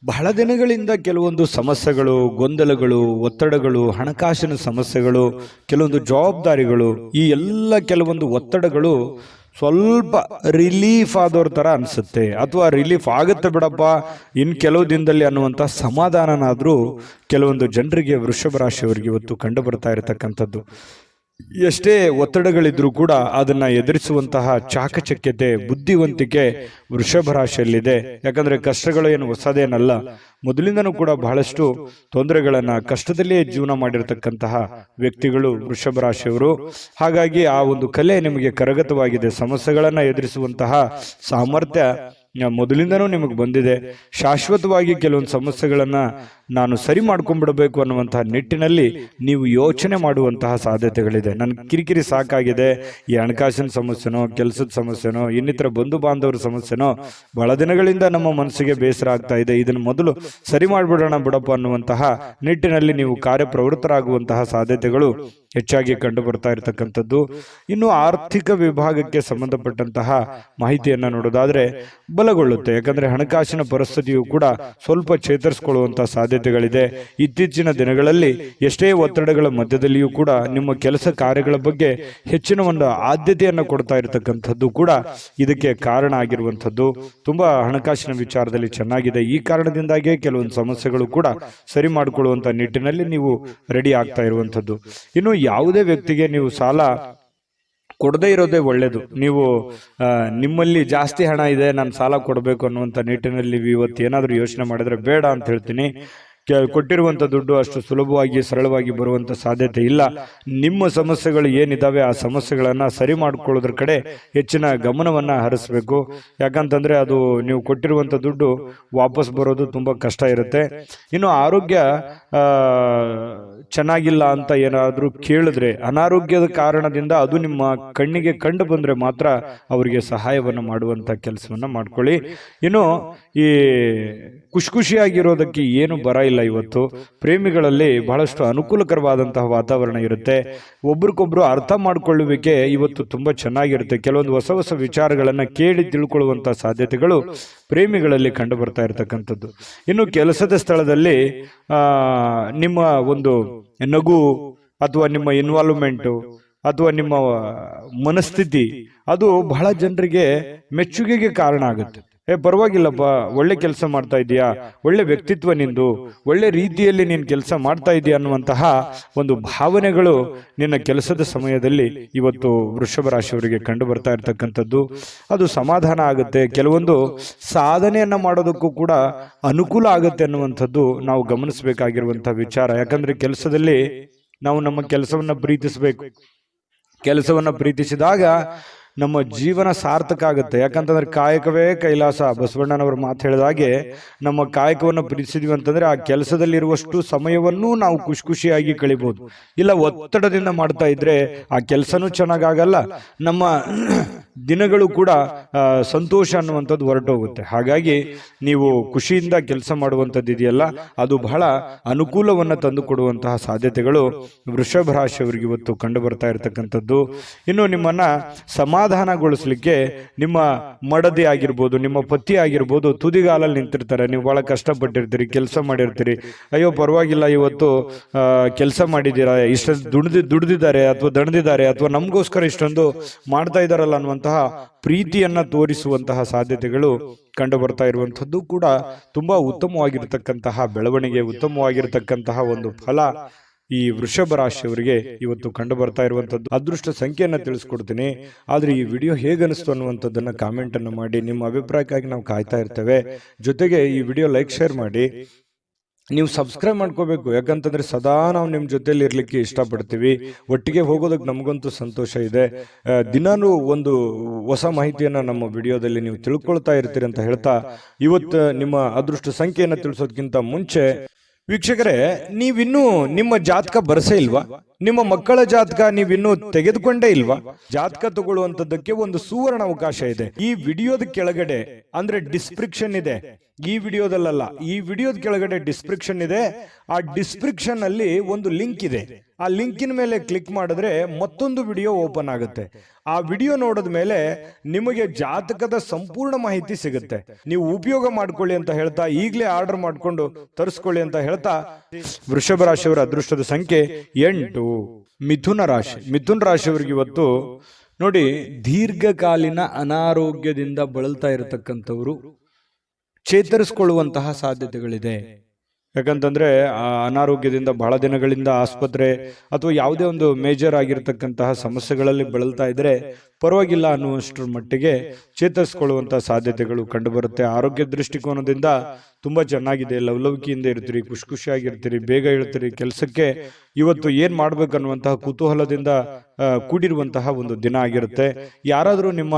Speaker 1: ಬಹಳ ದಿನಗಳಿಂದ ಕೆಲವೊಂದು ಸಮಸ್ಯೆಗಳು, ಗೊಂದಲಗಳು, ಒತ್ತಡಗಳು, ಹಣಕಾಸಿನ ಸಮಸ್ಯೆಗಳು, ಕೆಲವೊಂದು ಜವಾಬ್ದಾರಿಗಳು, ಈ ಎಲ್ಲ ಕೆಲವೊಂದು ಒತ್ತಡಗಳು ಸ್ವಲ್ಪ ರಿಲೀಫ್ ಆದವ್ರ ತರ ಅನ್ಸುತ್ತೆ. ಅಥವಾ ರಿಲೀಫ್ ಆಗುತ್ತೆ ಬಿಡಪ್ಪ ಇನ್ ಕೆಲವು ದಿನದಲ್ಲಿ ಅನ್ನುವಂಥ ಸಮಾಧಾನನಾದ್ರೂ ಕೆಲವೊಂದು ಜನರಿಗೆ, ವೃಷಭ ರಾಶಿಯವರಿಗೆ ಇವತ್ತು ಕಂಡು ಬರ್ತಾ ಇರತಕ್ಕಂಥದ್ದು. ಎಷ್ಟೇ ಒತ್ತಡಗಳಿದ್ರೂ ಕೂಡ ಅದನ್ನ ಎದುರಿಸುವಂತಹ ಚಾಕಚಕ್ಯತೆ, ಬುದ್ಧಿವಂತಿಕೆ ವೃಷಭ ರಾಶಿಯಲ್ಲಿದೆ. ಯಾಕಂದ್ರೆ ಕಷ್ಟಗಳು ಏನು ಹೊಸದೇನಲ್ಲ. ಮೊದಲಿಂದನೂ ಕೂಡ ಬಹಳಷ್ಟು ತೊಂದರೆಗಳನ್ನ, ಕಷ್ಟದಲ್ಲಿಯೇ ಜೀವನ ಮಾಡಿರ್ತಕ್ಕಂತಹ ವ್ಯಕ್ತಿಗಳು ವೃಷಭ ರಾಶಿಯವರು. ಹಾಗಾಗಿ ಆ ಒಂದು ಕಲೆ ನಿಮಗೆ ಕರಗತವಾಗಿದೆ. ಸಮಸ್ಯೆಗಳನ್ನ ಎದುರಿಸುವಂತಹ ಸಾಮರ್ಥ್ಯ ಮೊದಲಿಂದನೂ ನಿಮಗೆ ಬಂದಿದೆ. ಶಾಶ್ವತವಾಗಿ ಕೆಲವೊಂದು ಸಮಸ್ಯೆಗಳನ್ನ ನಾನು ಸರಿ ಮಾಡ್ಕೊಂಡ್ಬಿಡಬೇಕು ಅನ್ನುವಂತಹ ನಿಟ್ಟಿನಲ್ಲಿ ನೀವು ಯೋಚನೆ ಮಾಡುವಂತಹ ಸಾಧ್ಯತೆಗಳಿದೆ. ನನ್ನ ಕಿರಿಕಿರಿ ಸಾಕಾಗಿದೆ, ಈ ಹಣಕಾಸಿನ ಸಮಸ್ಯೆನೋ, ಕೆಲಸದ ಸಮಸ್ಯೆನೋ, ಇನ್ನಿತರ ಬಂಧು ಬಾಂಧವರ ಸಮಸ್ಯೆನೋ ಬಹಳ ದಿನಗಳಿಂದ ನಮ್ಮ ಮನಸ್ಸಿಗೆ ಬೇಸರ ಆಗ್ತಾ ಇದೆ, ಇದನ್ನು ಮೊದಲು ಸರಿ ಮಾಡಿಬಿಡೋಣ ಬಿಡಪ್ಪ ಅನ್ನುವಂತಹ ನಿಟ್ಟಿನಲ್ಲಿ ನೀವು ಕಾರ್ಯಪ್ರವೃತ್ತರಾಗುವಂತಹ ಸಾಧ್ಯತೆಗಳು ಹೆಚ್ಚಾಗಿ ಕಂಡು ಬರ್ತಾ ಇರತಕ್ಕಂಥದ್ದು. ಇನ್ನು ಆರ್ಥಿಕ ವಿಭಾಗಕ್ಕೆ ಸಂಬಂಧಪಟ್ಟಂತಹ ಮಾಹಿತಿಯನ್ನ ನೋಡೋದಾದ್ರೆ ಬಲಗೊಳ್ಳುತ್ತೆ. ಯಾಕಂದ್ರೆ ಹಣಕಾಸಿನ ಪರಿಸ್ಥಿತಿಯು ಕೂಡ ಸ್ವಲ್ಪ ಚೇತರಿಸಿಕೊಳ್ಳುವಂತಹ ಸಾಧ್ಯತೆಗಳಿದೆ. ಇತ್ತೀಚಿನ ದಿನಗಳಲ್ಲಿ ಎಷ್ಟೇ ಒತ್ತಡಗಳ ಮಧ್ಯದಲ್ಲಿಯೂ ಕೂಡ ನಿಮ್ಮ ಕೆಲಸ ಕಾರ್ಯಗಳ ಬಗ್ಗೆ ಹೆಚ್ಚಿನ ಒಂದು ಆದ್ಯತೆಯನ್ನು ಕೊಡ್ತಾ ಇರತಕ್ಕಂಥದ್ದು ಕೂಡ ಇದಕ್ಕೆ ಕಾರಣ ಆಗಿರುವಂಥದ್ದು. ತುಂಬಾ ಹಣಕಾಸಿನ ವಿಚಾರದಲ್ಲಿ ಚೆನ್ನಾಗಿದೆ. ಈ ಕಾರಣದಿಂದಾಗಿಯೇ ಕೆಲವೊಂದು ಸಮಸ್ಯೆಗಳು ಕೂಡ ಸರಿ ಮಾಡಿಕೊಳ್ಳುವಂತ ನಿಟ್ಟಿನಲ್ಲಿ ನೀವು ರೆಡಿ ಆಗ್ತಾ ಇರುವಂಥದ್ದು. ಇನ್ನು ಯಾವುದೇ ವ್ಯಕ್ತಿಗೆ ನೀವು ಸಾಲ ಕೊಡದೇ ಇರೋದೇ ಒಳ್ಳೇದು. ನೀವು ನಿಮ್ಮಲ್ಲಿ ಜಾಸ್ತಿ ಹಣ ಇದೆ, ನಾನು ಸಾಲ ಕೊಡಬೇಕು ಅನ್ನುವಂಥ ನಿಟ್ಟಿನಲ್ಲಿ ಇವತ್ತು ಏನಾದರೂ ಯೋಚನೆ ಮಾಡಿದ್ರೆ ಬೇಡ ಅಂತ ಹೇಳ್ತೀನಿ. ಕೊಟ್ಟಿರುವಂಥ ದುಡ್ಡು ಅಷ್ಟು ಸುಲಭವಾಗಿ ಸರಳವಾಗಿ ಬರುವಂಥ ಸಾಧ್ಯತೆ ಇಲ್ಲ. ನಿಮ್ಮ ಸಮಸ್ಯೆಗಳು ಏನಿದಾವೆ ಆ ಸಮಸ್ಯೆಗಳನ್ನು ಸರಿ ಮಾಡಿಕೊಳ್ಳೋದ್ರ ಕಡೆ ಹೆಚ್ಚಿನ ಗಮನವನ್ನು ಹರಿಸಬೇಕು. ಯಾಕಂತಂದರೆ ಅದು ನೀವು ಕೊಟ್ಟಿರುವಂಥ ದುಡ್ಡು ವಾಪಸ್ ಬರೋದು ತುಂಬ ಕಷ್ಟ ಇರುತ್ತೆ. ಇನ್ನು ಆರೋಗ್ಯ ಚೆನ್ನಾಗಿಲ್ಲ ಅಂತ ಏನಾದರೂ ಕೇಳಿದ್ರೆ, ಅನಾರೋಗ್ಯದ ಕಾರಣದಿಂದ ಅದು ನಿಮ್ಮ ಕಣ್ಣಿಗೆ ಕಂಡು ಬಂದರೆ ಮಾತ್ರ ಅವರಿಗೆ ಸಹಾಯವನ್ನು ಮಾಡುವಂಥ ಕೆಲಸವನ್ನು ಮಾಡ್ಕೊಳ್ಳಿ. ಇನ್ನು ಈ ಖುಷಿಯಾಗಿರೋದಕ್ಕೆ ಏನು ಬರ ಬರೋದಿಲ್ಲ. ಇವತ್ತು ಪ್ರೇಮಿಗಳಲ್ಲಿ ಬಹಳಷ್ಟು ಅನುಕೂಲಕರವಾದಂತಹ ವಾತಾವರಣ ಇರುತ್ತೆ. ಒಬ್ರಿಗೊಬ್ರು ಅರ್ಥ ಮಾಡಿಕೊಳ್ಳುವಿಕೆ ಇವತ್ತು ತುಂಬಾ ಚೆನ್ನಾಗಿರುತ್ತೆ. ಕೆಲವೊಂದು ಹೊಸ ಹೊಸ ವಿಚಾರಗಳನ್ನ ಕೇಳಿ ತಿಳ್ಕೊಳ್ಳುವಂತಹ ಸಾಧ್ಯತೆಗಳು ಪ್ರೇಮಿಗಳಲ್ಲಿ ಕಂಡು ಬರ್ತಾ ಇರತಕ್ಕಂಥದ್ದು. ಇನ್ನು ಕೆಲಸದ ಸ್ಥಳದಲ್ಲಿ ನಿಮ್ಮ ಒಂದು ನಗು ಅಥವಾ ನಿಮ್ಮ ಇನ್ವಾಲ್ವ್ಮೆಂಟು ಅಥವಾ ನಿಮ್ಮ ಮನಸ್ಥಿತಿ ಅದು ಬಹಳ ಜನರಿಗೆ ಮೆಚ್ಚುಗೆಗೆ ಕಾರಣ ಆಗುತ್ತೆ. ಪರವಾಗಿಲ್ಲಪ್ಪ, ಒಳ್ಳೆ ಕೆಲಸ ಮಾಡ್ತಾ ಇದೀಯಾ, ಒಳ್ಳೆ ವ್ಯಕ್ತಿತ್ವ ನಿಂದು, ಒಳ್ಳೆ ರೀತಿಯಲ್ಲಿ ನೀನು ಕೆಲಸ ಮಾಡ್ತಾ ಇದೀಯ ಅನ್ನುವಂತಹ ಒಂದು ಭಾವನೆಗಳು ನಿನ್ನ ಕೆಲಸದ ಸಮಯದಲ್ಲಿ ಇವತ್ತು ವೃಷಭ ರಾಶಿಯವರಿಗೆ ಕಂಡು ಬರ್ತಾ ಇರತಕ್ಕಂಥದ್ದು. ಅದು ಸಮಾಧಾನ ಆಗುತ್ತೆ. ಕೆಲವೊಂದು ಸಾಧನೆಯನ್ನ ಮಾಡೋದಕ್ಕೂ ಕೂಡ ಅನುಕೂಲ ಆಗುತ್ತೆ ಅನ್ನುವಂಥದ್ದು ನಾವು ಗಮನಿಸಬೇಕಾಗಿರುವಂತಹ ವಿಚಾರ. ಯಾಕಂದ್ರೆ ಕೆಲಸದಲ್ಲಿ ನಾವು ನಮ್ಮ ಕೆಲಸವನ್ನ ಪ್ರೀತಿಸಬೇಕು. ಕೆಲಸವನ್ನ ಪ್ರೀತಿಸಿದಾಗ ನಮ್ಮ ಜೀವನ ಸಾರ್ಥಕ ಆಗುತ್ತೆ. ಯಾಕಂತಂದ್ರೆ ಕಾಯಕವೇ ಕೈಲಾಸ, ಬಸವಣ್ಣನವರು ಮಾತು ಹೇಳಿದ ಹಾಗೆ ನಮ್ಮ ಕಾಯಕವನ್ನು ಪ್ರೀತಿಸಿದ್ವಿ ಅಂತಂದ್ರೆ ಆ ಕೆಲಸದಲ್ಲಿರುವಷ್ಟು ಸಮಯವನ್ನು ನಾವು ಖುಷಿಯಾಗಿ ಕಳಿಬಹುದು. ಇಲ್ಲ ಒತ್ತಡದಿಂದ ಮಾಡ್ತಾ ಇದ್ರೆ ಆ ಕೆಲಸನೂ ಚೆನ್ನಾಗಾಗಲ್ಲ, ನಮ್ಮ ದಿನಗಳು ಕೂಡ ಸಂತೋಷ ಅನ್ನುವಂಥದ್ದು ಹೊರಟೋಗುತ್ತೆ. ಹಾಗಾಗಿ ನೀವು ಖುಷಿಯಿಂದ ಕೆಲಸ ಮಾಡುವಂಥದ್ದು ಇದೆಯಲ್ಲ, ಅದು ಬಹಳ ಅನುಕೂಲವನ್ನು ತಂದು ಕೊಡುವಂತಹ ಸಾಧ್ಯತೆಗಳು ವೃಷಭ ರಾಶಿಯವರಿಗೆ ಇವತ್ತು ಕಂಡು ಬರ್ತಾ ಇರತಕ್ಕಂಥದ್ದು. ಇನ್ನು ನಿಮ್ಮನ್ನ ಸಮಾಧಾನಗೊಳಿಸ್ಲಿಕ್ಕೆ ನಿಮ್ಮ ಮಡದಿ ಆಗಿರ್ಬೋದು, ನಿಮ್ಮ ಪತಿ ಆಗಿರ್ಬೋದು ತುದಿಗಾಲಲ್ಲಿ ನಿಂತಿರ್ತಾರೆ. ನೀವು ಬಹಳ ಕಷ್ಟಪಟ್ಟಿರ್ತೀರಿ, ಕೆಲಸ ಮಾಡಿರ್ತೀರಿ, ಅಯ್ಯೋ ಪರವಾಗಿಲ್ಲ ಇವತ್ತು ಕೆಲಸ ಮಾಡಿದ್ದೀರಾ, ಇಷ್ಟೊಂದು ದುಡಿದಿದ್ದಾರೆ ಅಥವಾ ದಣದಿದ್ದಾರೆ ಅಥವಾ ನಮಗೋಸ್ಕರ ಇಷ್ಟೊಂದು ಮಾಡ್ತಾ ಇದ್ದಾರಲ್ಲ ಅನ್ನುವಂತಹ ಪ್ರೀತಿಯನ್ನ ತೋರಿಸುವಂತಹ ಸಾಧ್ಯತೆಗಳು ಕಂಡು ಬರ್ತಾ ಇರುವಂತದ್ದು ಕೂಡ ತುಂಬಾ ಉತ್ತಮವಾಗಿರತಕ್ಕಂತಹ ಬೆಳವಣಿಗೆ, ಉತ್ತಮವಾಗಿರತಕ್ಕಂತಹ ಒಂದು ಫಲ ಈ ವೃಷಭ ರಾಶಿಯವರಿಗೆ ಇವತ್ತು ಕಂಡು ಬರ್ತಾ ಇರುವಂತದ್ದು. ಅದೃಷ್ಟ ಸಂಖ್ಯೆಯನ್ನ ತಿಳಿಸ್ಕೊಡ್ತೀನಿ. ಆದ್ರೆ ಈ ವಿಡಿಯೋ ಹೇಗನಿಸ್ತು ಅನ್ನುವಂಥದ್ದನ್ನ ಕಾಮೆಂಟ್ ಅನ್ನು ಮಾಡಿ. ನಿಮ್ಮ ಅಭಿಪ್ರಾಯಕ್ಕಾಗಿ ನಾವು ಕಾಯ್ತಾ ಇರ್ತೇವೆ. ಜೊತೆಗೆ ಈ ವಿಡಿಯೋ ಲೈಕ್ ಶೇರ್ ಮಾಡಿ. ನೀವು ಸಬ್ಸ್ಕ್ರೈಬ್ ಮಾಡ್ಕೋಬೇಕು. ಯಾಕಂತಂದ್ರೆ ಸದಾ ನಾವು ನಿಮ್ಮ ಜೊತೆಲಿ ಇರ್ಲಿಕ್ಕೆ ಇಷ್ಟಪಡ್ತೀವಿ. ಒಟ್ಟಿಗೆ ಹೋಗೋದಕ್ಕೆ ನಮಗಂತೂ ಸಂತೋಷ ಇದೆ. ದಿನಾನು ಒಂದು ಹೊಸ ಮಾಹಿತಿಯನ್ನ ನಮ್ಮ ವಿಡಿಯೋದಲ್ಲಿ ನೀವು ತಿಳ್ಕೊಳ್ತಾ ಇರ್ತೀರಿ ಅಂತ ಹೇಳ್ತಾ, ಇವತ್ತು ನಿಮ್ಮ ಅದೃಷ್ಟ ಸಂಖ್ಯೆಯನ್ನು ತಿಳಿಸೋದಕ್ಕಿಂತ ಮುಂಚೆ ವೀಕ್ಷಕರೇ, ನೀವಿನ್ನೂ ನಿಮ್ಮ ಜಾತಕ ಬರಸೇ ಇಲ್ವಾ? ನಿಮ್ಮ ಮಕ್ಕಳ ಜಾತಕ ನೀವಿನ್ನೂ ತೆಗೆದುಕೊಂಡೇ ಇಲ್ವಾ? ಜಾತಕ ತಗೊಳ್ಳುವಂತದ್ದಕ್ಕೆ ಒಂದು ಸುವರ್ಣ ಅವಕಾಶ ಇದೆ. ಈ ವಿಡಿಯೋದ ಕೆಳಗಡೆ ಅಂದ್ರೆ ಡಿಸ್ಕ್ರಿಪ್ಷನ್ ಇದೆ. ಈ ವಿಡಿಯೋದಲ್ಲ, ಈ ವಿಡಿಯೋದ ಕೆಳಗಡೆ ಡಿಸ್ಕ್ರಿಪ್ಷನ್ ಇದೆ. ಆ ಡಿಸ್ಕ್ರಿಪ್ಷನ್ ಅಲ್ಲಿ ಒಂದು ಲಿಂಕ್ ಇದೆ. ಆ ಲಿಂಕಿನ ಮೇಲೆ ಕ್ಲಿಕ್ ಮಾಡಿದ್ರೆ ಮತ್ತೊಂದು ವಿಡಿಯೋ ಓಪನ್ ಆಗುತ್ತೆ. ಆ ವಿಡಿಯೋ ನೋಡಿದ ಮೇಲೆ ನಿಮಗೆ ಜಾತಕದ ಸಂಪೂರ್ಣ ಮಾಹಿತಿ ಸಿಗುತ್ತೆ. ನೀವು ಉಪಯೋಗ ಮಾಡ್ಕೊಳ್ಳಿ ಅಂತ ಹೇಳ್ತಾ, ಈಗಲೇ ಆರ್ಡರ್ ಮಾಡ್ಕೊಂಡು ತರಿಸ್ಕೊಳ್ಳಿ ಅಂತ ಹೇಳ್ತಾ, ವೃಷಭ ರಾಶಿಯವರ ಅದೃಷ್ಟದ ಸಂಖ್ಯೆ 8. ಮಿಥುನ ರಾಶಿ. ಮಿಥುನ ರಾಶಿಯವರಿಗೆ ಇವತ್ತು ನೋಡಿ, ದೀರ್ಘಕಾಲೀನ ಅನಾರೋಗ್ಯದಿಂದ ಬಳಲ್ತಾ ಇರತಕ್ಕಂಥವ್ರು ಚೇತರಿಸಿಕೊಳ್ಳುವಂತಹ ಸಾಧ್ಯತೆಗಳಿದೆ. ಯಾಕಂತಂದ್ರೆ ಆ ಅನಾರೋಗ್ಯದಿಂದ ಬಹಳ ದಿನಗಳಿಂದ ಆಸ್ಪತ್ರೆ ಅಥವಾ ಯಾವುದೇ ಒಂದು ಮೇಜರ್ ಆಗಿರತಕ್ಕಂತಹ ಸಮಸ್ಯೆಗಳಲ್ಲಿ ಬಳಲ್ತಾ ಇದ್ರೆ ಪರವಾಗಿಲ್ಲ ಅನ್ನುವಷ್ಟರ ಮಟ್ಟಿಗೆ ಚೇತರಿಸಿಕೊಳ್ಳುವಂತಹ ಸಾಧ್ಯತೆಗಳು ಕಂಡು ಬರುತ್ತೆ. ಆರೋಗ್ಯ ದೃಷ್ಟಿಕೋನದಿಂದ ತುಂಬಾ ಚೆನ್ನಾಗಿದೆ. ಲವಲವಿಕೆಯಿಂದ ಇರ್ತೀರಿ, ಖುಷಿಯಾಗಿರ್ತೀರಿ, ಬೇಗ ಹೇಳ್ತೀರಿ. ಕೆಲಸಕ್ಕೆ ಇವತ್ತು ಏನ್ ಮಾಡ್ಬೇಕನ್ನುವಂತಹ ಕುತೂಹಲದಿಂದ ಕೂಡಿರುವಂತಹ ಒಂದು ದಿನ ಆಗಿರುತ್ತೆ. ಯಾರಾದರೂ ನಿಮ್ಮ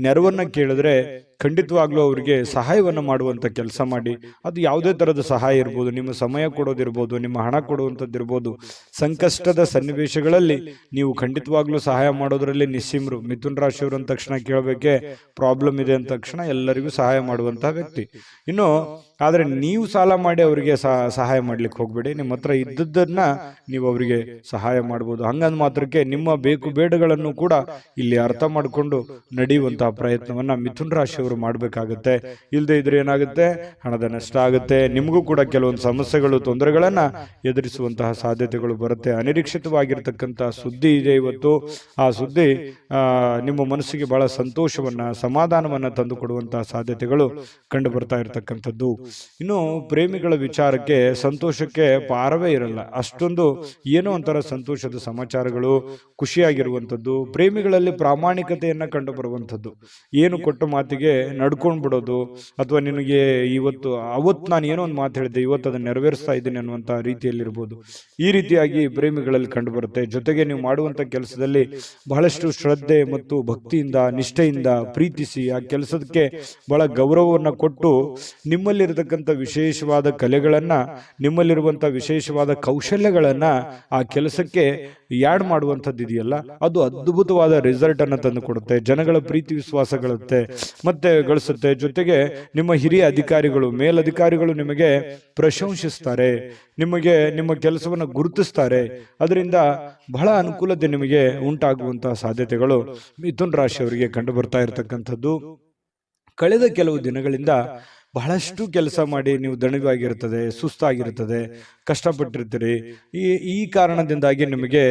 Speaker 1: ನೆರವನ್ನ ಕೇಳಿದ್ರೆ ಖಂಡಿತವಾಗ್ಲೂ ಅವರಿಗೆ ಸಹಾಯವನ್ನ ಮಾಡುವಂತ ಕೆಲಸ ಮಾಡಿ. ಅದು ಯಾವುದೇ ತರದ ಸಹಾಯ ಇರ್ಬೋದು, ನಿಮ್ಮ ಸಮಯ ಕೊಡೋದಿರ್ಬೋದು, ನಿಮ್ಮ ಹಣ ಕೊಡುವಂಥದ್ದಿರ್ಬೋದು. ಸಂಕಷ್ಟದ ಸನ್ನಿವೇಶಗಳಲ್ಲಿ ನೀವು ಖಂಡಿತವಾಗ್ಲೂ ಸಹಾಯ ಮಾಡೋದ್ರಲ್ಲಿ ನಿಸ್ಸೀಮರು. ಮಿಥುನ ರಾಶಿಯವರು ಅಂದ ತಕ್ಷಣ ಕೇಳಬೇಕೆ, ಪ್ರಾಬ್ಲಮ್ ಇದೆ ಅಂದ ತಕ್ಷಣ ಎಲ್ಲರಿಗೂ ಸಹಾಯ ಮಾಡುವಂತಹ ವ್ಯಕ್ತಿ. ಇನ್ನು ಆದ್ರೆ ನೀವು ಸಾಲ ಮಾಡಿ ಅವರಿಗೆ ಸಹಾಯ ಮಾಡ್ಲಿಕ್ಕೆ ಹೋಗ್ಬೇಡಿ. ನಿಮ್ಮ ಹತ್ರ ಇದ್ದದ್ದನ್ನ ನೀವು ಅವರಿಗೆ ಸಹಾಯ ಮಾಡ್ಬೋದು. ಹಂಗಂದ ಮಾತ್ರಕ್ಕೆ ನಿಮ್ಮ ಬೇಕು ಬೇಡಗಳನ್ನು ಕೂಡ ಇಲ್ಲಿ ಅರ್ಥ ಮಾಡಿಕೊಂಡು ನಡೆಯುವಂತಹ ಪ್ರಯತ್ನವನ್ನ ಮಿಥುನ ರಾಶಿಯವರು ಮಾಡಬೇಕಾಗುತ್ತೆ. ಇಲ್ಲದೆ ಇದ್ರೆ ಏನಾಗುತ್ತೆ, ಹಣದ ನಷ್ಟ ಆಗುತ್ತೆ. ನಿಮಗೂ ಕೂಡ ಕೆಲವೊಂದು ಸಮಸ್ಯೆಗಳು, ತೊಂದರೆಗಳನ್ನ ಎದುರಿಸುವಂತಹ ಸಾಧ್ಯತೆಗಳು ಬರುತ್ತೆ. ಅನಿರೀಕ್ಷಿತವಾಗಿರ್ತಕ್ಕಂತಹ ಸುದ್ದಿ ಇದೆ ಇವತ್ತು. ಆ ಸುದ್ದಿ ನಿಮ್ಮ ಮನಸ್ಸಿಗೆ ಬಹಳ ಸಂತೋಷವನ್ನ, ಸಮಾಧಾನವನ್ನ ತಂದು ಕೊಡುವಂತಹ ಸಾಧ್ಯತೆಗಳು ಕಂಡು ಬರ್ತಾ ಇರತಕ್ಕಂಥದ್ದು. ಇನ್ನು ಪ್ರೇಮಿಗಳ ವಿಚಾರಕ್ಕೆ ಸಂತೋಷಕ್ಕೆ ಪಾರವೇ ಇರಲ್ಲ. ಅಷ್ಟೊಂದು ಏನೋ ಒಂಥರ ಸಂತೋಷದ ಸಮಾಚಾರಗಳು, ಖುಷಿಯಾಗಿರುವಂಥದ್ದು. ಪ್ರೇಮಿಗಳಲ್ಲಿ ಪ್ರಾಮಾಣಿಕತೆಯನ್ನ ಕಂಡು ಬರುವಂಥದ್ದು. ಏನು ಕೊಟ್ಟ ಮಾತಿಗೆ ನಡ್ಕೊಂಡ್ ಬಿಡೋದು, ಅಥವಾ ನಿನಗೆ ಅವತ್ತು ನಾನು ಏನೋ ಒಂದು ಮಾತು ಹೇಳಿದೆ, ಇವತ್ತು ಅದನ್ನು ನೆರವೇರಿಸ್ತಾ ಇದ್ದೀನಿ ಅನ್ನುವಂತಹ ರೀತಿಯಲ್ಲಿರ್ಬೋದು. ಈ ರೀತಿಯಾಗಿ ಪ್ರೇಮಿಗಳಲ್ಲಿ ಕಂಡು ಬರುತ್ತೆ. ಜೊತೆಗೆ ನೀವು ಮಾಡುವಂತ ಕೆಲಸದಲ್ಲಿ ಬಹಳಷ್ಟು ಶ್ರದ್ಧೆ ಮತ್ತು ಭಕ್ತಿಯಿಂದ, ನಿಷ್ಠೆಯಿಂದ ಪ್ರೀತಿಸಿ ಆ ಕೆಲಸಕ್ಕೆ ಬಹಳ ಗೌರವವನ್ನು ಕೊಟ್ಟು ನಿಮ್ಮಲ್ಲಿರತಕ್ಕಂಥ ನಿಮ್ಮಲ್ಲಿರತಕ್ಕಂಥ ವಿಶೇಷವಾದ ಕಲೆಗಳನ್ನ, ನಿಮ್ಮಲ್ಲಿರುವಂಥ ವಿಶೇಷವಾದ ಕೌಶಲ್ಯಗಳನ್ನ ಆ ಕೆಲಸಕ್ಕೆ ಯಾಡ್ ಮಾಡುವಂಥದ್ದು ಇದೆಯಲ್ಲ, ಅದು ಅದ್ಭುತವಾದ ರಿಸಲ್ಟ್ ಅನ್ನು ತಂದು ಕೊಡುತ್ತೆ, ಜನಗಳ ಪ್ರೀತಿ ವಿಶ್ವಾಸ ಮತ್ತೆ ಗಳಿಸುತ್ತೆ. ಜೊತೆಗೆ ನಿಮ್ಮ ಹಿರಿಯ ಅಧಿಕಾರಿಗಳು, ಮೇಲಧಿಕಾರಿಗಳು ನಿಮಗೆ ಪ್ರಶಂಸಿಸ್ತಾರೆ, ನಿಮಗೆ ನಿಮ್ಮ ಕೆಲಸವನ್ನು ಗುರುತಿಸ್ತಾರೆ. ಅದರಿಂದ ಬಹಳ ಅನುಕೂಲತೆ ನಿಮಗೆ ಉಂಟಾಗುವಂತಹ ಸಾಧ್ಯತೆಗಳು ಮಿಥುನ ರಾಶಿಯವರಿಗೆ ಕಂಡು ಬರ್ತಾ ಇರತಕ್ಕಂಥದ್ದು. ಕಳೆದ ಕೆಲವು ದಿನಗಳಿಂದ ಬಹಳಷ್ಟು ಕೆಲಸ ಮಾಡಿ ನೀವು ದಣಿವಾಗಿರುತ್ತದೆ, ಸುಸ್ತಾಗಿರುತ್ತದೆ, ಕಷ್ಟಪಟ್ಟಿರ್ತೀರಿ. ಈ ಕಾರಣದಿಂದಾಗಿ ನಿಮಗೆ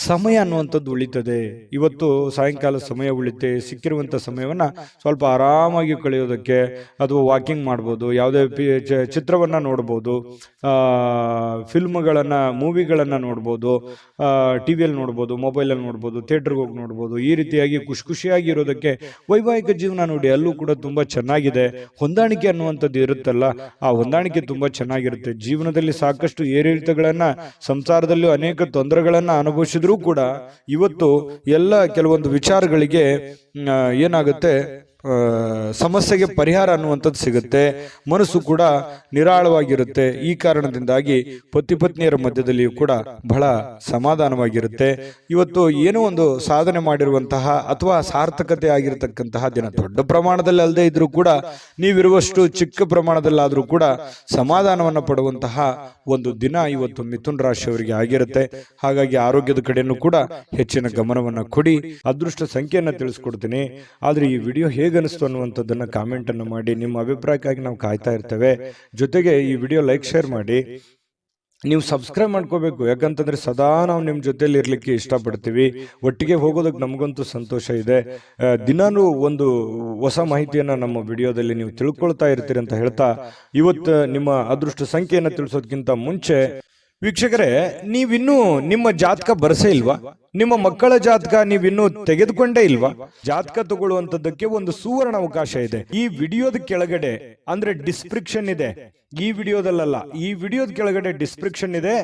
Speaker 1: ಸಮಯ ಅನ್ನುವಂಥದ್ದು ಉಳಿತದೆ. ಇವತ್ತು ಸಾಯಂಕಾಲ ಸಮಯ ಉಳಿತೆ, ಸಿಕ್ಕಿರುವಂಥ ಸಮಯವನ್ನ ಸ್ವಲ್ಪ ಆರಾಮಾಗಿ ಕಳೆಯೋದಕ್ಕೆ, ಅಥವಾ ವಾಕಿಂಗ್ ಮಾಡ್ಬೋದು, ಯಾವುದೇ ಚಿತ್ರವನ್ನ ನೋಡ್ಬೋದು, ಫಿಲ್ಮ್ಗಳನ್ನ, ಮೂವಿಗಳನ್ನ ನೋಡ್ಬೋದು, ಟಿವಿಯಲ್ಲಿ ನೋಡ್ಬೋದು, ಮೊಬೈಲಲ್ಲಿ ನೋಡ್ಬೋದು, ಥಿಯೇಟರ್ಗೆ ಹೋಗಿ ನೋಡ್ಬೋದು. ಈ ರೀತಿಯಾಗಿ ಖುಷಿಯಾಗಿ ಇರೋದಕ್ಕೆ ವೈವಾಹಿಕ ಜೀವನ ನೋಡಿ, ಅಲ್ಲೂ ಕೂಡ ತುಂಬಾ ಚೆನ್ನಾಗಿದೆ. ಹೊಂದಾಣಿಕೆ ಅನ್ನುವಂಥದ್ದು ಇರುತ್ತಲ್ಲ, ಆ ಹೊಂದಾಣಿಕೆ ತುಂಬಾ ಚೆನ್ನಾಗಿರುತ್ತೆ. ಜೀವನದಲ್ಲಿ ಸಾಕಷ್ಟು ಏರಿಳಿತಗಳನ್ನ, ಸಂಸಾರದಲ್ಲೂ ಅನೇಕ ತೊಂದರೆಗಳನ್ನ ಅನುಭವಿಸಿದ್ರೂ ಕೂಡ ಇವತ್ತು ಎಲ್ಲ ಕೆಲವೊಂದು ವಿಚಾರಗಳಿಗೆ ಏನಾಗುತ್ತೆ, ಸಮಸ್ಯೆಗೆ ಪರಿಹಾರ ಅನ್ನುವಂಥದ್ದು ಸಿಗುತ್ತೆ. ಮನಸ್ಸು ಕೂಡ ನಿರಾಳವಾಗಿರುತ್ತೆ. ಈ ಕಾರಣದಿಂದಾಗಿ ಪತಿ ಪತ್ನಿಯರ ಮಧ್ಯದಲ್ಲಿಯೂ ಕೂಡ ಬಹಳ ಸಮಾಧಾನವಾಗಿರುತ್ತೆ. ಇವತ್ತು ಏನೋ ಒಂದು ಸಾಧನೆ ಮಾಡಿರುವಂತಹ ಅಥವಾ ಸಾರ್ಥಕತೆ ಆಗಿರತಕ್ಕಂತಹ ದಿನ, ದೊಡ್ಡ ಪ್ರಮಾಣದಲ್ಲಿ ಅಲ್ಲದೆ ಇದ್ರೂ ಕೂಡ ನೀವಿರುವಷ್ಟು ಚಿಕ್ಕ ಪ್ರಮಾಣದಲ್ಲಾದ್ರೂ ಕೂಡ ಸಮಾಧಾನವನ್ನು ಪಡುವಂತಹ ಒಂದು ದಿನ ಇವತ್ತು ಮಿಥುನ ರಾಶಿಯವರಿಗೆ ಆಗಿರುತ್ತೆ. ಹಾಗಾಗಿ ಆರೋಗ್ಯದ ಕಡೆಯೂ ಕೂಡ ಹೆಚ್ಚಿನ ಗಮನವನ್ನು ಕೊಡಿ. ಅದೃಷ್ಟ ಸಂಖ್ಯೆಯನ್ನು ತಿಳಿಸ್ಕೊಡ್ತೀನಿ. ಆದ್ರೆ ಈ ವಿಡಿಯೋ ಹೇಗೆ ಅನಿಸ್ತು ಅನ್ನುವಂಥದ್ದನ್ನ ಕಾಮೆಂಟ್ ಅನ್ನು ಮಾಡಿ. ನಿಮ್ಮ ಅಭಿಪ್ರಾಯಕ್ಕಾಗಿ ನಾವು ಕಾಯ್ತಾ ಇರ್ತೇವೆ. ಜೊತೆಗೆ ಈ ವಿಡಿಯೋ ಲೈಕ್, ಶೇರ್ ಮಾಡಿ. ನೀವು ಸಬ್ಸ್ಕ್ರೈಬ್ ಮಾಡ್ಕೋಬೇಕು, ಯಾಕಂತಂದ್ರೆ ಸದಾ ನಾವು ನಿಮ್ಮ ಜೊತೆಲಿ ಇರ್ಲಿಕ್ಕೆ ಇಷ್ಟಪಡ್ತೀವಿ. ಒಟ್ಟಿಗೆ ಹೋಗೋದಕ್ಕೆ ನಮಗಂತೂ ಸಂತೋಷ ಇದೆ. ದಿನಾನೂ ಒಂದು ಹೊಸ ಮಾಹಿತಿಯನ್ನ ನಮ್ಮ ವಿಡಿಯೋದಲ್ಲಿ ನೀವು ತಿಳ್ಕೊಳ್ತಾ ಇರ್ತೀರಿ ಅಂತ ಹೇಳ್ತಾ, ಇವತ್ತು ನಿಮ್ಮ ಅದೃಷ್ಟ ಸಂಖ್ಯೆಯನ್ನು ತಿಳಿಸೋದಕ್ಕಿಂತ ಮುಂಚೆ ವೀಕ್ಷಕರೇ, ನೀವಿನ್ನೂ ನಿಮ್ಮ ಜಾತಕ ಬರಸೇ ಇಲ್ವಾ? ನಿಮ್ಮ ಮಕ್ಕಳ ಜಾತಕ ನೀವಿನ್ನೂ ತೆಗೆದುಕೊಂಡೇ ಇಲ್ವಾ? ಜಾತಕ ತಗೊಳ್ಳುವಂತದ್ದಕ್ಕೆ ಒಂದು ಸುವರ್ಣ ಅವಕಾಶ ಇದೆ. ಈ ವಿಡಿಯೋದ ಕೆಳಗಡೆ, ಅಂದ್ರೆ ಡಿಸ್ಕ್ರಿಪ್ಷನ್ ಇದೆ, ಈ ವಿಡಿಯೋದಲ್ಲ, ಈ ವಿಡಿಯೋದ ಕೆಳಗಡೆ ಡಿಸ್ಕ್ರಿಪ್ಷನ್ ಇದೆ.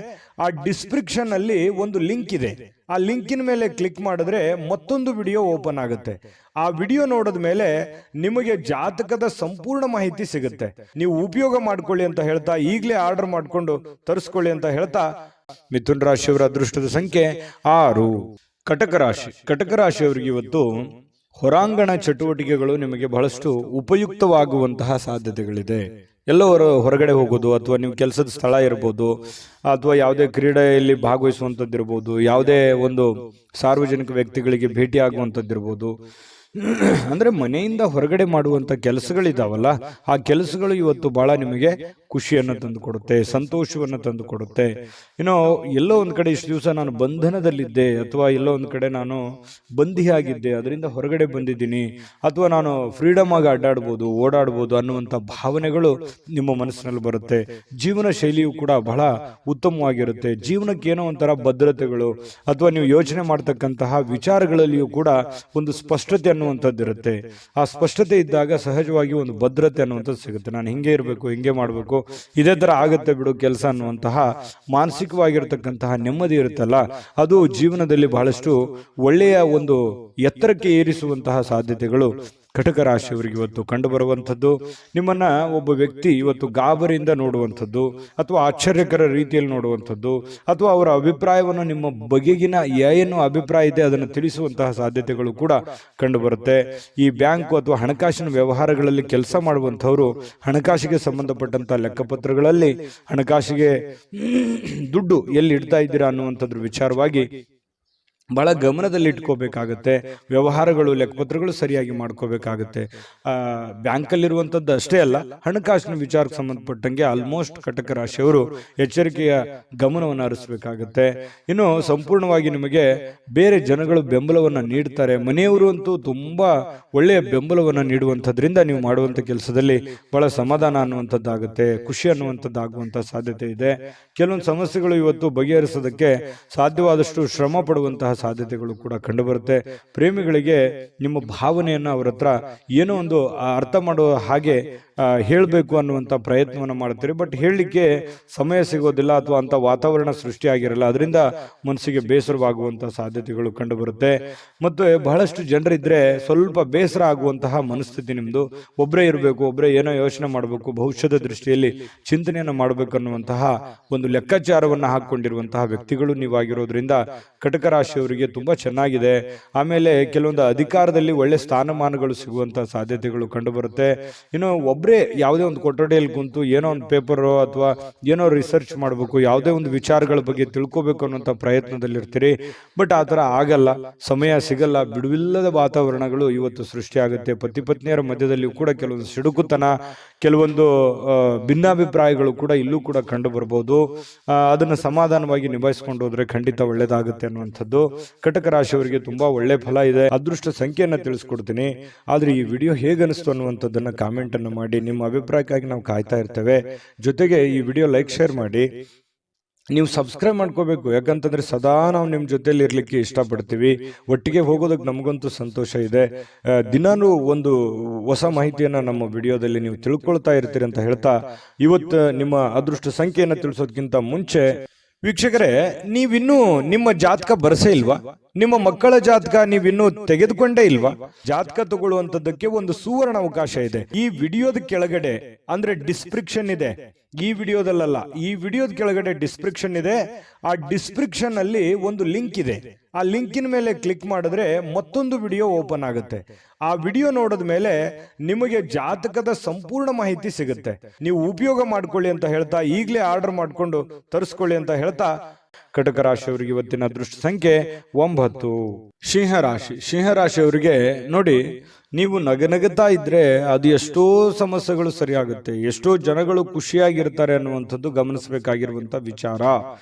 Speaker 1: ಆ ಡಿಸ್ಕ್ರಿಪ್ಷನ್ ಅಲ್ಲಿ ಒಂದು ಲಿಂಕ್ ಇದೆ. ಆ ಲಿಂಕಿನ ಮೇಲೆ ಕ್ಲಿಕ್ ಮಾಡಿದ್ರೆ ಮತ್ತೊಂದು ವಿಡಿಯೋ ಓಪನ್ ಆಗುತ್ತೆ. ಆ ವಿಡಿಯೋ ನೋಡಿದ ಮೇಲೆ ನಿಮಗೆ ಜಾತಕದ ಸಂಪೂರ್ಣ ಮಾಹಿತಿ ಸಿಗುತ್ತೆ. ನೀವು ಉಪಯೋಗ ಮಾಡ್ಕೊಳ್ಳಿ ಅಂತ ಹೇಳ್ತಾ, ಈಗಲೇ ಆರ್ಡರ್ ಮಾಡ್ಕೊಂಡು ತರಿಸ್ಕೊಳ್ಳಿ ಅಂತ ಹೇಳ್ತಾ, ಮಿಥುನ ರಾಶಿಯವರ ಅದೃಷ್ಟದ ಸಂಖ್ಯೆ 6. ಕಟಕ ರಾಶಿ. ಕಟಕ ರಾಶಿಯವರಿಗೆ ಇವತ್ತು ಹೊರಾಂಗಣ ಚಟುವಟಿಕೆಗಳು ನಿಮಗೆ ಬಹಳಷ್ಟು ಉಪಯುಕ್ತವಾಗುವಂತಹ ಸಾಧ್ಯತೆಗಳಿದೆ. ಎಲ್ಲವರು ಹೊರಗಡೆ ಹೋಗೋದು, ಅಥವಾ ನೀವು ಕೆಲಸದ ಸ್ಥಳ ಇರ್ಬೋದು, ಅಥವಾ ಯಾವುದೇ ಕ್ರೀಡೆಯಲ್ಲಿ ಭಾಗವಹಿಸುವಂಥದ್ದಿರ್ಬೋದು, ಯಾವುದೇ ಒಂದು ಸಾರ್ವಜನಿಕ ವ್ಯಕ್ತಿಗಳಿಗೆ ಭೇಟಿ ಆಗುವಂಥದ್ದಿರ್ಬೋದು, ಅಂದ್ರೆ ಮನೆಯಿಂದ ಹೊರಗಡೆ ಮಾಡುವಂತ ಕೆಲಸಗಳಿದಾವಲ್ಲ, ಆ ಕೆಲಸಗಳು ಇವತ್ತು ಬಹಳ ನಿಮಗೆ ಖುಷಿಯನ್ನು ತಂದು ಕೊಡುತ್ತೆ, ಸಂತೋಷವನ್ನು ತಂದು ಕೊಡುತ್ತೆ. ಎಲ್ಲೋ ಒಂದ್ ಕಡೆ ಇಷ್ಟು ದಿವಸ ನಾನು ಬಂಧನದಲ್ಲಿದ್ದೆ, ಅಥವಾ ಎಲ್ಲೋ ಒಂದ್ ಕಡೆ ನಾನು ಬಂಧಿಯಾಗಿದ್ದೆ, ಅದರಿಂದ ಹೊರಗಡೆ ಬಂದಿದ್ದೀನಿ, ಅಥವಾ ನಾನು ಫ್ರೀಡಮ್ ಆಗಿ ಅಡ್ಡಾಡ್ಬೋದು, ಓಡಾಡ್ಬೋದು ಅನ್ನುವಂಥ ಭಾವನೆಗಳು ನಿಮ್ಮ ಮನಸ್ಸಿನಲ್ಲಿ ಬರುತ್ತೆ. ಜೀವನ ಶೈಲಿಯು ಕೂಡ ಬಹಳ ಉತ್ತಮವಾಗಿರುತ್ತೆ. ಜೀವನಕ್ಕೆ ಏನೋ ಒಂಥರ ಭದ್ರತೆಗಳು, ಅಥವಾ ನೀವು ಯೋಚನೆ ಮಾಡ್ತಕ್ಕಂತಹ ವಿಚಾರಗಳಲ್ಲಿಯೂ ಕೂಡ ಒಂದು ಸ್ಪಷ್ಟತೆ ಅನ್ನುವಂಥದ್ದಿರುತ್ತೆ. ಆ ಸ್ಪಷ್ಟತೆ ಇದ್ದಾಗ ಸಹಜವಾಗಿ ಒಂದು ಭದ್ರತೆ ಅನ್ನುವಂಥದ್ದು ಸಿಗುತ್ತೆ. ನಾನು ಹಿಂಗೆ ಇರಬೇಕು, ಹಿಂಗೆ ಮಾಡಬೇಕು, ಇದೇ ತರ ಆಗುತ್ತೆ ಬಿಡು ಕೆಲಸ ಅನ್ನುವಂತಹ ಮಾನಸಿಕವಾಗಿರ್ತಕ್ಕಂತಹ ನೆಮ್ಮದಿ ಇರುತ್ತಲ್ಲ, ಅದು ಜೀವನದಲ್ಲಿ ಬಹಳಷ್ಟು ಒಳ್ಳೆಯ ಒಂದು ಎತ್ತರಕ್ಕೆ ಏರಿಸುವಂತಹ ಸಾಧ್ಯತೆಗಳು ಕಟಕ ರಾಶಿಯವರಿಗೆ ಇವತ್ತು ಕಂಡು ಬರುವಂಥದ್ದು. ನಿಮ್ಮನ್ನ ಒಬ್ಬ ವ್ಯಕ್ತಿ ಇವತ್ತು ಗಾಬರಿಯಿಂದ ನೋಡುವಂಥದ್ದು, ಅಥವಾ ಆಶ್ಚರ್ಯಕರ ರೀತಿಯಲ್ಲಿ ನೋಡುವಂಥದ್ದು, ಅಥವಾ ಅವರ ಅಭಿಪ್ರಾಯವನ್ನು ನಿಮ್ಮ ಬಗೆಗಿನ ಏನು ಅಭಿಪ್ರಾಯ ಇದೆ ಅದನ್ನು ತಿಳಿಸುವಂತಹ ಸಾಧ್ಯತೆಗಳು ಕೂಡ ಕಂಡು ಬರುತ್ತೆ. ಈ ಬ್ಯಾಂಕು ಅಥವಾ ಹಣಕಾಸಿನ ವ್ಯವಹಾರಗಳಲ್ಲಿ ಕೆಲಸ ಮಾಡುವಂಥವರು ಹಣಕಾಸಿಗೆ ಸಂಬಂಧಪಟ್ಟಂತಹ ಲೆಕ್ಕಪತ್ರಗಳಲ್ಲಿ ಹಣಕಾಸಿಗೆ ದುಡ್ಡು ಎಲ್ಲಿ ಇಡ್ತಾ ಇದ್ದೀರಾ ಅನ್ನುವಂಥದ್ರ ವಿಚಾರವಾಗಿ ಬಹಳ ಗಮನದಲ್ಲಿ ಇಟ್ಕೋಬೇಕಾಗತ್ತೆ. ವ್ಯವಹಾರಗಳು, ಲೆಕ್ಕಪತ್ರಗಳು ಸರಿಯಾಗಿ ಮಾಡ್ಕೋಬೇಕಾಗತ್ತೆ. ಬ್ಯಾಂಕಲ್ಲಿರುವಂಥದ್ದು ಅಷ್ಟೇ ಅಲ್ಲ, ಹಣಕಾಸಿನ ವಿಚಾರಕ್ಕೆ ಸಂಬಂಧಪಟ್ಟಂಗೆ ಆಲ್ಮೋಸ್ಟ್ ಕಟಕ ರಾಶಿಯವರು ಎಚ್ಚರಿಕೆಯ ಗಮನವನ್ನು ಹರಿಸಬೇಕಾಗತ್ತೆ. ಇನ್ನು ಸಂಪೂರ್ಣವಾಗಿ ನಿಮಗೆ ಬೇರೆ ಜನಗಳು ಬೆಂಬಲವನ್ನು ನೀಡ್ತಾರೆ. ಮನೆಯವರು ಅಂತೂ ತುಂಬಾ ಒಳ್ಳೆಯ ಬೆಂಬಲವನ್ನು ನೀಡುವಂಥದ್ರಿಂದ ನೀವು ಮಾಡುವಂಥ ಕೆಲಸದಲ್ಲಿ ಬಹಳ ಸಮಾಧಾನ ಅನ್ನುವಂಥದ್ದಾಗುತ್ತೆ, ಖುಷಿ ಅನ್ನುವಂಥದ್ದಾಗುವಂಥ ಸಾಧ್ಯತೆ ಇದೆ. ಕೆಲವೊಂದು ಸಮಸ್ಯೆಗಳು ಇವತ್ತು ಬಗೆಹರಿಸೋದಕ್ಕೆ ಸಾಧ್ಯವಾದಷ್ಟು ಶ್ರಮ ಪಡುವಂತಹ ಸಾಧ್ಯತೆಗಳು ಕೂಡ ಕಂಡುಬರುತ್ತೆ. ಪ್ರೇಮಿಗಳಿಗೆ ನಿಮ್ಮ ಭಾವನೆಯನ್ನು ಅವರ ಹತ್ರ ಏನೋ ಒಂದು ಅರ್ಥ ಮಾಡುವ ಹಾಗೆ ಹೇಳಬೇಕು ಅನ್ನುವಂಥ ಪ್ರಯತ್ನವನ್ನು ಮಾಡ್ತೀರಿ. ಬಟ್ ಹೇಳಲಿಕ್ಕೆ ಸಮಯ ಸಿಗೋದಿಲ್ಲ ಅಥವಾ ಅಂತ ವಾತಾವರಣ ಸೃಷ್ಟಿಯಾಗಿರಲ್ಲ. ಅದರಿಂದ ಮನಸ್ಸಿಗೆ ಬೇಸರವಾಗುವಂತಹ ಸಾಧ್ಯತೆಗಳು ಕಂಡು ಬರುತ್ತೆ. ಮತ್ತು ಬಹಳಷ್ಟು ಜನರಿದ್ರೆ ಸ್ವಲ್ಪ ಬೇಸರ ಆಗುವಂತಹ ಮನಸ್ಥಿತಿ ನಿಮ್ದು. ಒಬ್ಬರೇ ಇರಬೇಕು, ಒಬ್ಬರೇ ಏನೋ ಯೋಚನೆ ಮಾಡಬೇಕು, ಭವಿಷ್ಯದ ದೃಷ್ಟಿಯಲ್ಲಿ ಚಿಂತನೆಯನ್ನು ಮಾಡಬೇಕು ಅನ್ನುವಂತಹ ಒಂದು ಲೆಕ್ಕಾಚಾರವನ್ನು ಹಾಕೊಂಡಿರುವಂತಹ ವ್ಯಕ್ತಿಗಳು ನೀವಾಗಿರೋದ್ರಿಂದ ಕಟಕ ರಾಶಿಯವರಿಗೆ ತುಂಬಾ ಚೆನ್ನಾಗಿದೆ. ಆಮೇಲೆ ಕೆಲವೊಂದು ಅಧಿಕಾರದಲ್ಲಿ ಒಳ್ಳೆ ಸ್ಥಾನಮಾನಗಳು ಸಿಗುವಂತಹ ಸಾಧ್ಯತೆಗಳು ಕಂಡು ಬರುತ್ತೆ. ಇನ್ನು ಒಬ್ಬರೇ ಯಾವುದೇ ಒಂದು ಕೊಠಡಿಯಲ್ಲಿ ಕುಂತು ಏನೋ ಒಂದು ಪೇಪರ್ ಅಥವಾ ಏನೋ ರಿಸರ್ಚ್ ಮಾಡಬೇಕು, ಯಾವುದೇ ಒಂದು ವಿಚಾರಗಳ ಬಗ್ಗೆ ತಿಳ್ಕೋಬೇಕು ಅನ್ನುವಂಥ ಪ್ರಯತ್ನದಲ್ಲಿರ್ತೀರಿ. ಬಟ್ ಆ ಥರ ಆಗಲ್ಲ, ಸಮಯ ಸಿಗಲ್ಲ. ಬಿಡುವಿಲ್ಲದ ವಾತಾವರಣಗಳು ಇವತ್ತು ಸೃಷ್ಟಿಯಾಗುತ್ತೆ. ಪತಿ ಪತ್ನಿಯರ ಮಧ್ಯದಲ್ಲಿ ಕೂಡ ಕೆಲವೊಂದು ಸಿಡುಕುತನ, ಕೆಲವೊಂದು ಭಿನ್ನಾಭಿಪ್ರಾಯಗಳು ಕೂಡ ಇಲ್ಲೂ ಕೂಡ ಕಂಡು ಬರ್ಬೋದು. ಅದನ್ನು ಸಮಾಧಾನವಾಗಿ ನಿಭಾಯಿಸ್ಕೊಂಡು ಹೋದ್ರೆ ಖಂಡಿತ ಒಳ್ಳೇದಾಗುತ್ತೆ ಅನ್ನುವಂಥದ್ದು. ಕಟಕ ರಾಶಿಯವರಿಗೆ ತುಂಬಾ ಒಳ್ಳೆ ಫಲ ಇದೆ. ಅದೃಷ್ಟ ಸಂಖ್ಯೆಯನ್ನು ತಿಳಿಸ್ಕೊಡ್ತೀನಿ. ಆದ್ರೆ ಈ ವಿಡಿಯೋ ಹೇಗನಿಸ್ತು ಅನ್ನುವಂಥದ್ದನ್ನ ಕಾಮೆಂಟ್ ಅನ್ನು ಮಾಡಿ. ನಿಮ್ಮ ಅಭಿಪ್ರಾಯಕ್ಕಾಗಿ ನಾವು ಕಾಯ್ತಾ ಇರ್ತೇವೆ. ಜೊತೆಗೆ ಈ ವಿಡಿಯೋ ಲೈಕ್ ಶೇರ್ ಮಾಡಿ. ನೀವು ಸಬ್ಸ್ಕ್ರೈಬ್ ಮಾಡ್ಕೋಬೇಕು, ಯಾಕಂತಂದ್ರೆ ಸದಾ ನಾವು ನಿಮ್ಮ ಜೊತೆಲಿ ಇರ್ಲಿಕ್ಕೆ ಇಷ್ಟಪಡ್ತೀವಿ. ಒಟ್ಟಿಗೆ ಹೋಗೋದಕ್ಕೆ ನಮಗಂತೂ ಸಂತೋಷ ಇದೆ. ದಿನಾನು ಒಂದು ಹೊಸ ಮಾಹಿತಿಯನ್ನ ನಮ್ಮ ವಿಡಿಯೋದಲ್ಲಿ ನೀವು ತಿಳ್ಕೊಳ್ತಾ ಇರ್ತೀರಿ ಅಂತ ಹೇಳ್ತಾ, ಇವತ್ತು ನಿಮ್ಮ ಅದೃಷ್ಟ ಸಂಖ್ಯೆಯನ್ನು ತಿಳಿಸೋದಕ್ಕಿಂತ ಮುಂಚೆ ವೀಕ್ಷಕರೇ, ನೀವಿನ್ನೂ ನಿಮ್ಮ ಜಾತಕ ಬರಸೇ ಇಲ್ವಾ? ನಿಮ್ಮ ಮಕ್ಕಳ ಜಾತಕ ನೀವಿನ್ನೂ ತೆಗೆದುಕೊಂಡೇ ಇಲ್ವಾ? ಜಾತಕ ತಗೊಳ್ಳುವಂತದ್ದಕ್ಕೆ ಒಂದು ಸುವರ್ಣ ಅವಕಾಶ ಇದೆ. ಈ ವಿಡಿಯೋದ ಕೆಳಗಡೆ ಅಂದ್ರೆ ಡಿಸ್ಕ್ರಿಪ್ಷನ್ ಇದೆ. ಈ ವಿಡಿಯೋದಲ್ಲ, ಈ ವಿಡಿಯೋದ ಕೆಳಗಡೆ ಡಿಸ್ಕ್ರಿಪ್ಷನ್ ಇದೆ. ಆ ಡಿಸ್ಕ್ರಿಪ್ಷನ್ ಅಲ್ಲಿ ಒಂದು ಲಿಂಕ್ ಇದೆ. ಆ ಲಿಂಕಿನ ಮೇಲೆ ಕ್ಲಿಕ್ ಮಾಡಿದ್ರೆ ಮತ್ತೊಂದು ವಿಡಿಯೋ ಓಪನ್ ಆಗುತ್ತೆ. ಆ ವಿಡಿಯೋ ನೋಡಿದ ಮೇಲೆ ನಿಮಗೆ ಜಾತಕದ ಸಂಪೂರ್ಣ ಮಾಹಿತಿ ಸಿಗುತ್ತೆ. ನೀವು ಉಪಯೋಗ ಮಾಡ್ಕೊಳ್ಳಿ ಅಂತ ಹೇಳ್ತಾ, ಈಗಲೇ ಆರ್ಡರ್ ಮಾಡ್ಕೊಂಡು ತರಿಸ್ಕೊಳ್ಳಿ ಅಂತ ಹೇಳ್ತಾ, ಕಟಕ ರಾಶಿಯವರಿಗೆ ಇವತ್ತಿನ ಅದೃಷ್ಟ ಸಂಖ್ಯೆ 9. ಸಿಂಹರಾಶಿ. ಸಿಂಹರಾಶಿಯವರಿಗೆ ನೋಡಿ, ನೀವು ನಗನಗುತ್ತಾ ಇದ್ರೆ ಅದು ಎಷ್ಟೋ ಸಮಸ್ಯೆಗಳು ಸರಿಯಾಗುತ್ತೆ, ಎಷ್ಟೋ ಜನಗಳು ಖುಷಿಯಾಗಿರ್ತಾರೆ ಅನ್ನುವಂಥದ್ದು ಗಮನಿಸಬೇಕಾಗಿರುವಂತ ವಿಚಾರ.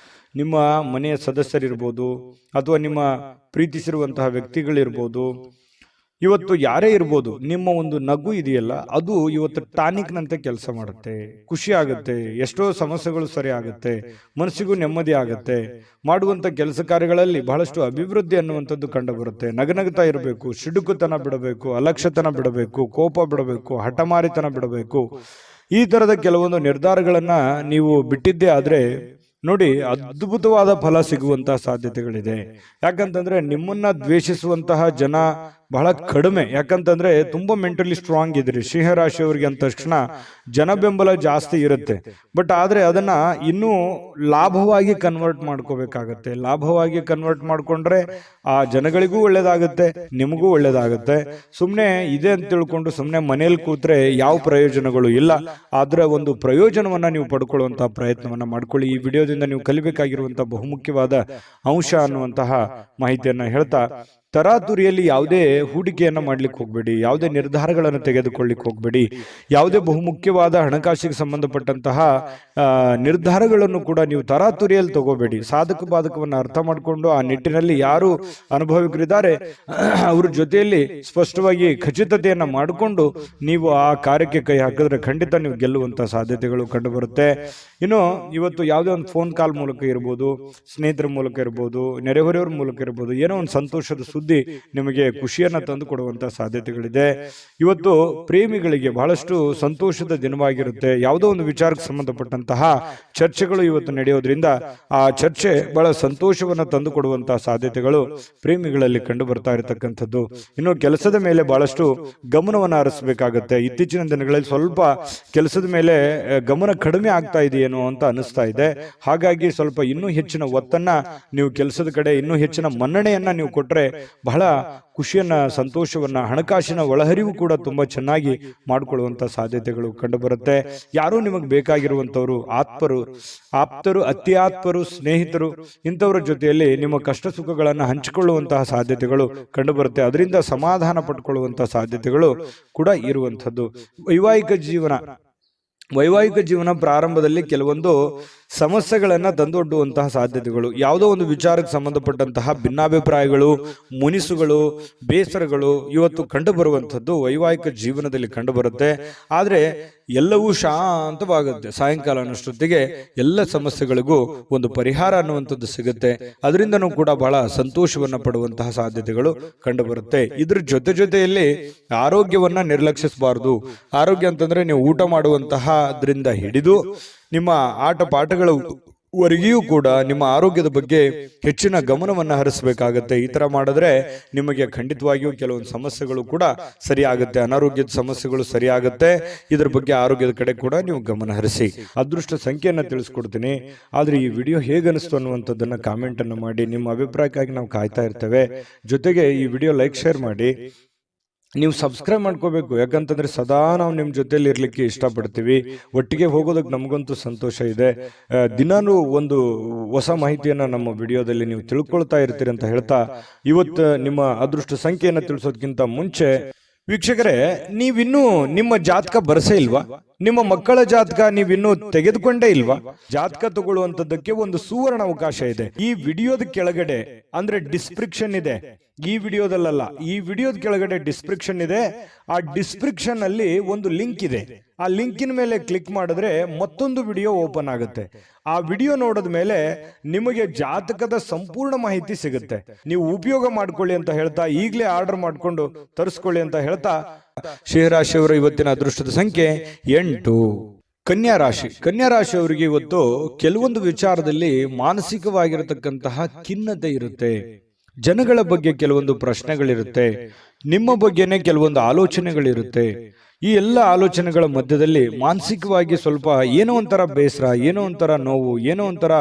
Speaker 1: ನಿಮ್ಮ ಮನೆಯ ಸದಸ್ಯರಿರ್ಬೋದು ಅಥವಾ ನಿಮ್ಮ ಪ್ರೀತಿಸಿರುವಂತಹ ವ್ಯಕ್ತಿಗಳಿರ್ಬೋದು, ಇವತ್ತು ಯಾರೇ ಇರ್ಬೋದು, ನಿಮ್ಮ ಒಂದು ನಗು ಇದೆಯಲ್ಲ ಅದು ಇವತ್ತು ಟಾನಿಕ್ ನಂತೆ ಕೆಲಸ ಮಾಡುತ್ತೆ. ಖುಷಿ ಆಗುತ್ತೆ, ಎಷ್ಟೋ ಸಮಸ್ಯೆಗಳು ಸರಿ ಆಗುತ್ತೆ, ಮನಸ್ಸಿಗೂ ನೆಮ್ಮದಿ ಆಗುತ್ತೆ. ಮಾಡುವಂತ ಕೆಲಸ ಕಾರ್ಯಗಳಲ್ಲಿ ಬಹಳಷ್ಟು ಅಭಿವೃದ್ಧಿ ಅನ್ನುವಂಥದ್ದು ಕಂಡು ಬರುತ್ತೆ. ನಗನಗ್ತಾ ಇರಬೇಕು, ಸಿಡುಕುತನ ಬಿಡಬೇಕು, ಅಲಕ್ಷ್ಯತನ ಬಿಡಬೇಕು, ಕೋಪ ಬಿಡಬೇಕು, ಹಠಮಾರಿತನ ಬಿಡಬೇಕು. ಈ ತರದ ಕೆಲವೊಂದು ನಿರ್ಧಾರಗಳನ್ನ ನೀವು ಬಿಟ್ಟಿದ್ದೇ ಆದ್ರೆ ನೋಡಿ, ಅದ್ಭುತವಾದ ಫಲ ಸಿಗುವಂತಹ ಸಾಧ್ಯತೆಗಳಿದೆ. ಯಾಕಂತಂದ್ರೆ ನಿಮ್ಮನ್ನ ದ್ವೇಷಿಸುವಂತಹ ಜನ ಬಹಳ ಕಡಿಮೆ. ಯಾಕಂತಂದ್ರೆ ತುಂಬಾ ಮೆಂಟಲಿ ಸ್ಟ್ರಾಂಗ್ ಇದ್ರಿ ಸಿಂಹರಾಶಿಯವರಿಗೆ ಅಂದ ತಕ್ಷಣ ಜನ ಬೆಂಬಲ ಜಾಸ್ತಿ ಇರುತ್ತೆ. ಬಟ್ ಆದ್ರೆ ಅದನ್ನ ಇನ್ನೂ ಲಾಭವಾಗಿ ಕನ್ವರ್ಟ್ ಮಾಡ್ಕೋಬೇಕಾಗತ್ತೆ. ಲಾಭವಾಗಿ ಕನ್ವರ್ಟ್ ಮಾಡ್ಕೊಂಡ್ರೆ ಆ ಜನಗಳಿಗೂ ಒಳ್ಳೇದಾಗುತ್ತೆ, ನಿಮಗೂ ಒಳ್ಳೇದಾಗುತ್ತೆ. ಸುಮ್ನೆ ಇದೆ ಅಂತ ತಿಳ್ಕೊಂಡು ಸುಮ್ನೆ ಮನೇಲಿ ಕೂತ್ರೆ ಯಾವ ಪ್ರಯೋಜನಗಳು ಇಲ್ಲ. ಆದ್ರೆ ಒಂದು ಪ್ರಯೋಜನವನ್ನ ನೀವು ಪಡ್ಕೊಳ್ಳುವಂತಹ ಪ್ರಯತ್ನವನ್ನ ಮಾಡ್ಕೊಳ್ಳಿ. ಈ ವಿಡಿಯೋದಿಂದ ನೀವು ಕಲಿಬೇಕಾಗಿರುವಂತಹ ಬಹುಮುಖ್ಯವಾದ ಅಂಶ ಅನ್ನುವಂತಹ ಮಾಹಿತಿಯನ್ನ ಹೇಳ್ತಾ, ತರಾತುರಿಯಲ್ಲಿ ಯಾವುದೇ ಹೂಡಿಕೆಯನ್ನ ಮಾಡ್ಲಿಕ್ಕೆ ಹೋಗ್ಬೇಡಿ, ಯಾವುದೇ ನಿರ್ಧಾರಗಳನ್ನು ತೆಗೆದುಕೊಳ್ಳಿಕ್ಕೆ ಹೋಗ್ಬೇಡಿ. ಯಾವುದೇ ಬಹುಮುಖ್ಯವಾದ ಹಣಕಾಸಿಗೆ ಸಂಬಂಧಪಟ್ಟಂತಹ ನಿರ್ಧಾರಗಳನ್ನು ಕೂಡ ನೀವು ತರಾತುರಿಯಲ್ಲಿ ತಗೋಬೇಡಿ. ಸಾಧಕ ಬಾಧಕವನ್ನು ಅರ್ಥ ಮಾಡಿಕೊಂಡು ಆ ನಿಟ್ಟಿನಲ್ಲಿ ಯಾರು ಅನುಭವಿಕರಿದ್ದಾರೆ ಅವ್ರ ಜೊತೆಯಲ್ಲಿ ಸ್ಪಷ್ಟವಾಗಿ ಖಚಿತತೆಯನ್ನ ಮಾಡಿಕೊಂಡು ನೀವು ಆ ಕಾರ್ಯಕ್ಕೆ ಕೈ ಹಾಕಿದ್ರೆ ಖಂಡಿತ ನೀವು ಗೆಲ್ಲುವಂತ ಸಾಧ್ಯತೆಗಳು ಕಂಡು ಬರುತ್ತೆ. ಇನ್ನು ಇವತ್ತು ಯಾವುದೇ ಒಂದು ಫೋನ್ ಕಾಲ್ ಮೂಲಕ ಇರ್ಬೋದು, ಸ್ನೇಹಿತರ ಮೂಲಕ ಇರ್ಬೋದು, ನೆರೆಹೊರೆಯವರ ಮೂಲಕ ಇರ್ಬೋದು, ಏನೋ ಒಂದು ಸಂತೋಷದ ಸುದ್ದಿ ನಿಮಗೆ ಖುಷಿಯನ್ನ ತಂದು ಕೊಡುವಂತಹ ಸಾಧ್ಯತೆಗಳಿದೆ. ಇವತ್ತು ಪ್ರೇಮಿಗಳಿಗೆ ಬಹಳಷ್ಟು ಸಂತೋಷದ ದಿನವಾಗಿರುತ್ತೆ. ಯಾವುದೋ ಒಂದು ವಿಚಾರಕ್ಕೆ ಸಂಬಂಧಪಟ್ಟಂತಹ ಚರ್ಚೆಗಳು ಇವತ್ತು ನಡೆಯೋದ್ರಿಂದ ಆ ಚರ್ಚೆ ಬಹಳ ಸಂತೋಷವನ್ನ ತಂದು ಕೊಡುವಂತಹ ಸಾಧ್ಯತೆಗಳು ಪ್ರೇಮಿಗಳಲ್ಲಿ ಕಂಡು ಬರ್ತಾ ಇರತಕ್ಕಂಥದ್ದು. ಇನ್ನು ಕೆಲಸದ ಮೇಲೆ ಬಹಳಷ್ಟು ಗಮನವನ್ನು ಹರಿಸಬೇಕಾಗತ್ತೆ. ಇತ್ತೀಚಿನ ದಿನಗಳಲ್ಲಿ ಸ್ವಲ್ಪ ಕೆಲಸದ ಮೇಲೆ ಗಮನ ಕಡಿಮೆ ಆಗ್ತಾ ಇದೆಯೇನೋ ಅಂತ ಅನಿಸ್ತಾ ಇದೆ. ಹಾಗಾಗಿ ಸ್ವಲ್ಪ ಇನ್ನೂ ಹೆಚ್ಚಿನ ಒತ್ತನ್ನ ನೀವು ಕೆಲಸದ ಕಡೆ, ಇನ್ನೂ ಹೆಚ್ಚಿನ ಮನ್ನಣೆಯನ್ನ ನೀವು ಕೊಟ್ರೆ ಬಹಳ ಖುಷಿಯನ್ನ, ಸಂತೋಷವನ್ನ, ಹಣಕಾಸಿನ ಒಳಹರಿವು ಕೂಡ ತುಂಬಾ ಚೆನ್ನಾಗಿ ಮಾಡಿಕೊಳ್ಳುವಂತ ಸಾಧ್ಯತೆಗಳು ಕಂಡು ಬರುತ್ತೆ. ಯಾರು ನಿಮಗೆ ಬೇಕಾಗಿರುವಂತವರು, ಆಪ್ತರು, ಅತ್ಯಾತ್ಮರು, ಸ್ನೇಹಿತರು, ಇಂಥವರ ಜೊತೆಯಲ್ಲಿ ನಿಮ್ಮ ಕಷ್ಟ ಸುಖಗಳನ್ನು ಹಂಚಿಕೊಳ್ಳುವಂತಹ ಸಾಧ್ಯತೆಗಳು ಕಂಡು ಬರುತ್ತೆ. ಅದರಿಂದ ಸಮಾಧಾನ ಪಡ್ಕೊಳ್ಳುವಂತಹ ಸಾಧ್ಯತೆಗಳು ಕೂಡ ಇರುವಂತದ್ದು. ವೈವಾಹಿಕ ಜೀವನ ವೈವಾಹಿಕ ಜೀವನ ಪ್ರಾರಂಭದಲ್ಲಿ ಕೆಲವೊಂದು ಸಮಸ್ಯೆಗಳನ್ನ ತಂದೊಡ್ಡುವಂತಹ ಸಾಧ್ಯತೆಗಳು, ಯಾವುದೋ ಒಂದು ವಿಚಾರಕ್ಕೆ ಸಂಬಂಧಪಟ್ಟಂತಹ ಭಿನ್ನಾಭಿಪ್ರಾಯಗಳು, ಮುನಿಸುಗಳು, ಬೇಸರಗಳು ಇವತ್ತು ಕಂಡು ಬರುವಂಥದ್ದು ವೈವಾಹಿಕ ಜೀವನದಲ್ಲಿ ಕಂಡು ಬರುತ್ತೆ. ಆದ್ರೆ ಎಲ್ಲವೂ ಶಾಂತವಾಗುತ್ತೆ. ಸಾಯಂಕಾಲ ಅನ್ನೋಷ್ಟೊತ್ತಿಗೆ ಎಲ್ಲ ಸಮಸ್ಯೆಗಳಿಗೂ ಒಂದು ಪರಿಹಾರ ಅನ್ನುವಂಥದ್ದು ಸಿಗುತ್ತೆ. ಅದರಿಂದನೂ ಕೂಡ ಬಹಳ ಸಂತೋಷವನ್ನ ಪಡುವಂತಹ ಸಾಧ್ಯತೆಗಳು ಕಂಡು ಬರುತ್ತೆ. ಇದ್ರ ಜೊತೆಯಲ್ಲಿ ಆರೋಗ್ಯವನ್ನ ನಿರ್ಲಕ್ಷಿಸಬಾರದು. ಆರೋಗ್ಯ ಅಂತಂದ್ರೆ ನೀವು ಊಟ ಮಾಡುವಂತಹ ಅದರಿಂದ ಹಿಡಿದು ನಿಮ್ಮ ಆಟ ಪಾಠಗಳವರೆಗೂ ಕೂಡ ನಿಮ್ಮ ಆರೋಗ್ಯದ ಬಗ್ಗೆ ಹೆಚ್ಚಿನ ಗಮನವನ್ನು ಹರಿಸಬೇಕಾಗತ್ತೆ. ಈ ತರ ಮಾಡಿದ್ರೆ ನಿಮಗೆ ಖಂಡಿತವಾಗಿಯೂ ಕೆಲವೊಂದು ಸಮಸ್ಯೆಗಳು ಕೂಡ ಸರಿಯಾಗುತ್ತೆ, ಅನಾರೋಗ್ಯದ ಸಮಸ್ಯೆಗಳು ಸರಿಯಾಗುತ್ತೆ. ಇದ್ರ ಬಗ್ಗೆ ಆರೋಗ್ಯದ ಕಡೆ ಕೂಡ ನೀವು ಗಮನ ಹರಿಸಿ. ಅದೃಷ್ಟ ಸಂಖ್ಯೆಯನ್ನ ತಿಳಿಸ್ಕೊಡ್ತೀನಿ. ಆದ್ರೆ ಈ ವಿಡಿಯೋ ಹೇಗನಿಸ್ತು ಅನ್ನುವಂಥದ್ದನ್ನ ಕಾಮೆಂಟ್ ಅನ್ನು ಮಾಡಿ. ನಿಮ್ಮ ಅಭಿಪ್ರಾಯಕ್ಕಾಗಿ ನಾವು ಕಾಯ್ತಾ ಇರ್ತೇವೆ. ಜೊತೆಗೆ ಈ ವಿಡಿಯೋ ಲೈಕ್ ಶೇರ್ ಮಾಡಿ. ನೀವು ಸಬ್ಸ್ಕ್ರೈಬ್ ಮಾಡ್ಕೋಬೇಕು, ಯಾಕಂತಂದ್ರೆ ಸದಾ ನಾವು ನಿಮ್ಮ ಜೊತೆಲಿ ಇರ್ಲಿಕ್ಕೆ ಇಷ್ಟಪಡ್ತೀವಿ. ಒಟ್ಟಿಗೆ ಹೋಗೋದಕ್ಕೆ ನಮಗಂತೂ ಸಂತೋಷ ಇದೆ. ದಿನಾನು ಒಂದು ಹೊಸ ಮಾಹಿತಿಯನ್ನ ನಮ್ಮ ವಿಡಿಯೋದಲ್ಲಿ ನೀವು ತಿಳ್ಕೊಳ್ತಾ ಇರ್ತೀರಿ ಅಂತ ಹೇಳ್ತಾ, ಇವತ್ತು ನಿಮ್ಮ ಅದೃಷ್ಟ ಸಂಖ್ಯೆಯನ್ನು ತಿಳಿಸೋದಕ್ಕಿಂತ ಮುಂಚೆ ವೀಕ್ಷಕರೇ, ನೀವಿನ್ನೂ ನಿಮ್ಮ ಜಾತಕ ಬರಸೇ ಇಲ್ವಾ? ನಿಮ್ಮ ಮಕ್ಕಳ ಜಾತಕ ನೀವಿನ್ನೂ ತೆಗೆದುಕೊಂಡೇ ಇಲ್ವಾ? ಜಾತಕ ತಗೊಳ್ಳುವಂತದ್ದಕ್ಕೆ ಒಂದು ಸುವರ್ಣ ಅವಕಾಶ ಇದೆ. ಈ ವಿಡಿಯೋದ ಕೆಳಗಡೆ ಅಂದ್ರೆ ಡಿಸ್ಕ್ರಿಪ್ಷನ್ ಇದೆ. ಈ ವಿಡಿಯೋದಲ್ಲ, ಈ ವಿಡಿಯೋದ ಕೆಳಗಡೆ ಡಿಸ್ಕ್ರಿಪ್ಷನ್ ಇದೆ. ಆ ಡಿಸ್ಕ್ರಿಪ್ಷನ್ ಅಲ್ಲಿ ಒಂದು ಲಿಂಕ್ ಇದೆ. ಆ ಲಿಂಕಿನ ಮೇಲೆ ಕ್ಲಿಕ್ ಮಾಡಿದ್ರೆ ಮತ್ತೊಂದು ವಿಡಿಯೋ ಓಪನ್ ಆಗುತ್ತೆ. ಆ ವಿಡಿಯೋ ನೋಡಿದ ಮೇಲೆ ನಿಮಗೆ ಜಾತಕದ ಸಂಪೂರ್ಣ ಮಾಹಿತಿ ಸಿಗುತ್ತೆ. ನೀವು ಉಪಯೋಗ ಮಾಡ್ಕೊಳ್ಳಿ ಅಂತ ಹೇಳ್ತಾ, ಈಗಲೇ ಆರ್ಡರ್ ಮಾಡ್ಕೊಂಡು ತರಿಸ್ಕೊಳ್ಳಿ ಅಂತ ಹೇಳ್ತಾ, ಸಿಂಹರಾಶಿಯವರ ಇವತ್ತಿನ ಅದೃಷ್ಟದ ಸಂಖ್ಯೆ 8. ಕನ್ಯಾ ರಾಶಿ. ಕನ್ಯಾ ರಾಶಿಯವರಿಗೆ ಇವತ್ತು ಕೆಲವೊಂದು ವಿಚಾರದಲ್ಲಿ ಮಾನಸಿಕವಾಗಿರತಕ್ಕಂತಹ ಖಿನ್ನತೆ ಇರುತ್ತೆ. ಜನಗಳ ಬಗ್ಗೆ ಕೆಲವೊಂದು ಪ್ರಶ್ನೆಗಳಿರುತ್ತೆ. ನಿಮ್ಮ ಬಗ್ಗೆನೇ ಕೆಲವೊಂದು ಆಲೋಚನೆಗಳಿರುತ್ತೆ. ಈ ಎಲ್ಲ ಆಲೋಚನೆಗಳ ಮಧ್ಯದಲ್ಲಿ ಮಾನಸಿಕವಾಗಿ ಸ್ವಲ್ಪ ಏನೋ ಒಂಥರ ಬೇಸರ, ಏನೋ ಒಂಥರ ನೋವು, ಏನೋ ಒಂಥರ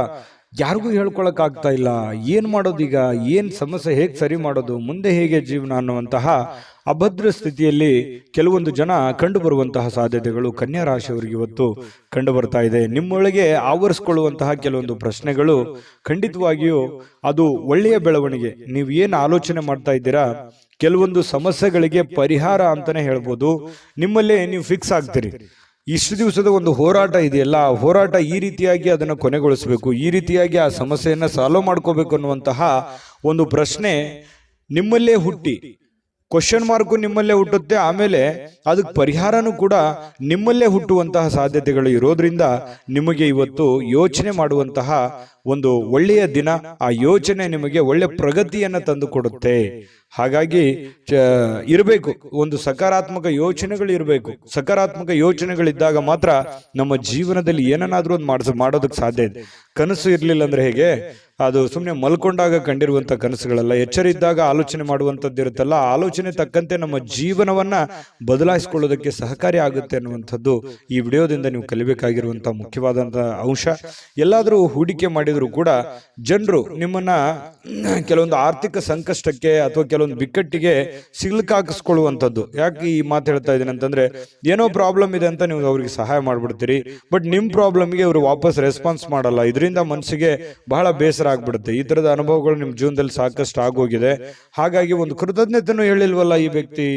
Speaker 1: ಯಾರಿಗೂ ಹೇಳ್ಕೊಳಕ್ ಆಗ್ತಾ ಇಲ್ಲ. ಏನ್ ಮಾಡೋದೀಗ, ಏನ್ ಸಮಸ್ಯೆ, ಹೇಗೆ ಸರಿ ಮಾಡೋದು, ಮುಂದೆ ಹೇಗೆ ಜೀವನ ಅನ್ನುವಂತಹ ಅಭದ್ರ ಸ್ಥಿತಿಯಲ್ಲಿ ಕೆಲವೊಂದು ಜನ ಕಂಡು ಬರುವಂತಹ ಸಾಧ್ಯತೆಗಳು ಕನ್ಯಾ ರಾಶಿಯವರಿಗೆ ಇವತ್ತು ಕಂಡು ಬರ್ತಾ ಇದೆ. ನಿಮ್ಮೊಳಗೆ ಆವರಿಸಿಕೊಳ್ಳುವಂತಹ ಕೆಲವೊಂದು ಪ್ರಶ್ನೆಗಳು ಖಂಡಿತವಾಗಿಯೂ ಅದು ಒಳ್ಳೆಯ ಬೆಳವಣಿಗೆ. ನೀವು ಏನು ಆಲೋಚನೆ ಮಾಡ್ತಾ ಇದ್ದೀರಾ, ಕೆಲವೊಂದು ಸಮಸ್ಯೆಗಳಿಗೆ ಪರಿಹಾರ ಅಂತಾನೆ ಹೇಳ್ಬೋದು. ನಿಮ್ಮಲ್ಲೇ ನೀವು ಫಿಕ್ಸ್ ಆಗ್ತೀರಿ. ಇಷ್ಟು ದಿವಸದ ಒಂದು ಹೋರಾಟ ಇದೆಯಲ್ಲ, ಆ ಹೋರಾಟ ಈ ರೀತಿಯಾಗಿ ಅದನ್ನು ಕೊನೆಗೊಳಿಸಬೇಕು, ಈ ರೀತಿಯಾಗಿ ಆ ಸಮಸ್ಯೆಯನ್ನ ಸಾಲ್ವ್ ಮಾಡ್ಕೋಬೇಕು ಅನ್ನುವಂತಹ ಒಂದು ಪ್ರಶ್ನೆ ನಿಮ್ಮಲ್ಲೇ ಹುಟ್ಟಿ, ಕ್ವಶನ್ ಮಾರ್ಕು ನಿಮ್ಮಲ್ಲೇ ಹುಟ್ಟುತ್ತೆ. ಆಮೇಲೆ ಅದಕ್ಕೆ ಪರಿಹಾರನೂ ಕೂಡ ನಿಮ್ಮಲ್ಲೇ ಹುಟ್ಟುವಂತಹ ಸಾಧ್ಯತೆಗಳು ಇರೋದ್ರಿಂದ ನಿಮಗೆ ಇವತ್ತು ಯೋಚನೆ ಮಾಡುವಂತಹ ಒಂದು ಒಳ್ಳೆಯ ದಿನ. ಆ ಯೋಚನೆ ನಿಮಗೆ ಒಳ್ಳೆ ಪ್ರಗತಿಯನ್ನ ತಂದು ಕೊಡುತ್ತೆ. ಹಾಗಾಗಿ ಇರಬೇಕು, ಒಂದು ಸಕಾರಾತ್ಮಕ ಯೋಚನೆಗಳು ಇರಬೇಕು. ಸಕಾರಾತ್ಮಕ ಯೋಚನೆಗಳಿದ್ದಾಗ ಮಾತ್ರ ನಮ್ಮ ಜೀವನದಲ್ಲಿ ಏನನ್ನಾದ್ರೂ ಒಂದು ಮಾಡೋದಕ್ಕೆ ಸಾಧ್ಯ ಇದೆ. ಕನಸು ಇರ್ಲಿಲ್ಲ ಅಂದ್ರೆ ಹೇಗೆ, ಅದು ಸುಮ್ಮನೆ ಮಲ್ಕೊಂಡಾಗ ಕಂಡಿರುವಂತ ಕನಸುಗಳಲ್ಲ. ಎಚ್ಚರ ಇದ್ದಾಗ ಆಲೋಚನೆ ಮಾಡುವಂತದ್ದು ಇರುತ್ತಲ್ಲ, ಆಲೋಚನೆ ತಕ್ಕಂತೆ ನಮ್ಮ ಜೀವನವನ್ನ ಬದಲಾಯಿಸಿಕೊಳ್ಳೋದಕ್ಕೆ ಸಹಕಾರಿ ಆಗುತ್ತೆ ಅನ್ನುವಂಥದ್ದು ಈ ವಿಡಿಯೋದಿಂದ ನೀವು ಕಲಿಬೇಕಾಗಿರುವಂತಹ ಮುಖ್ಯವಾದಂತಹ ಅಂಶ. ಎಲ್ಲಾದ್ರೂ ಹೂಡಿಕೆ ಮಾಡಿದ್ರು ಕೂಡ ಜನರು ನಿಮ್ಮನ್ನ ಕೆಲವೊಂದು ಆರ್ಥಿಕ ಸಂಕಷ್ಟಕ್ಕೆ ಅಥವಾ ಕೆಲವೊಂದು ಬಿಕ್ಕಟ್ಟಿಗೆ ಸಿಲುಕಾಕಿಸ್ಕೊಳ್ಳುವಂಥದ್ದು. ಯಾಕೆ ಈ ಮಾತು ಹೇಳ್ತಾ ಇದ್ದೀನಿ ಅಂತಂದ್ರೆ, ಏನೋ ಪ್ರಾಬ್ಲಮ್ ಇದೆ ಅಂತ ನೀವು ಅವ್ರಿಗೆ ಸಹಾಯ ಮಾಡ್ಬಿಡ್ತೀರಿ, ಬಟ್ ನಿಮ್ ಪ್ರಾಬ್ಲಮ್ಗೆ ಅವರು ವಾಪಸ್ ರೆಸ್ಪಾನ್ಸ್ ಮಾಡಲ್ಲ. ಇದರಿಂದ ಮನಸ್ಸಿಗೆ ಬಹಳ ಬೇಸರ ಆಗ್ಬಿಡುತ್ತೆ. ಈ ತರದ ಅನುಭವಗಳು ನಿಮ್ ಜೀವನದಲ್ಲಿ ಸಾಕಷ್ಟು ಆಗೋಗಿದೆ. ಹಾಗಾಗಿ ಒಂದು ಕೃತಜ್ಞತೆನೂ ಹೇಳಿಲ್ವಲ್ಲ ಈ ವ್ಯಕ್ತಿ,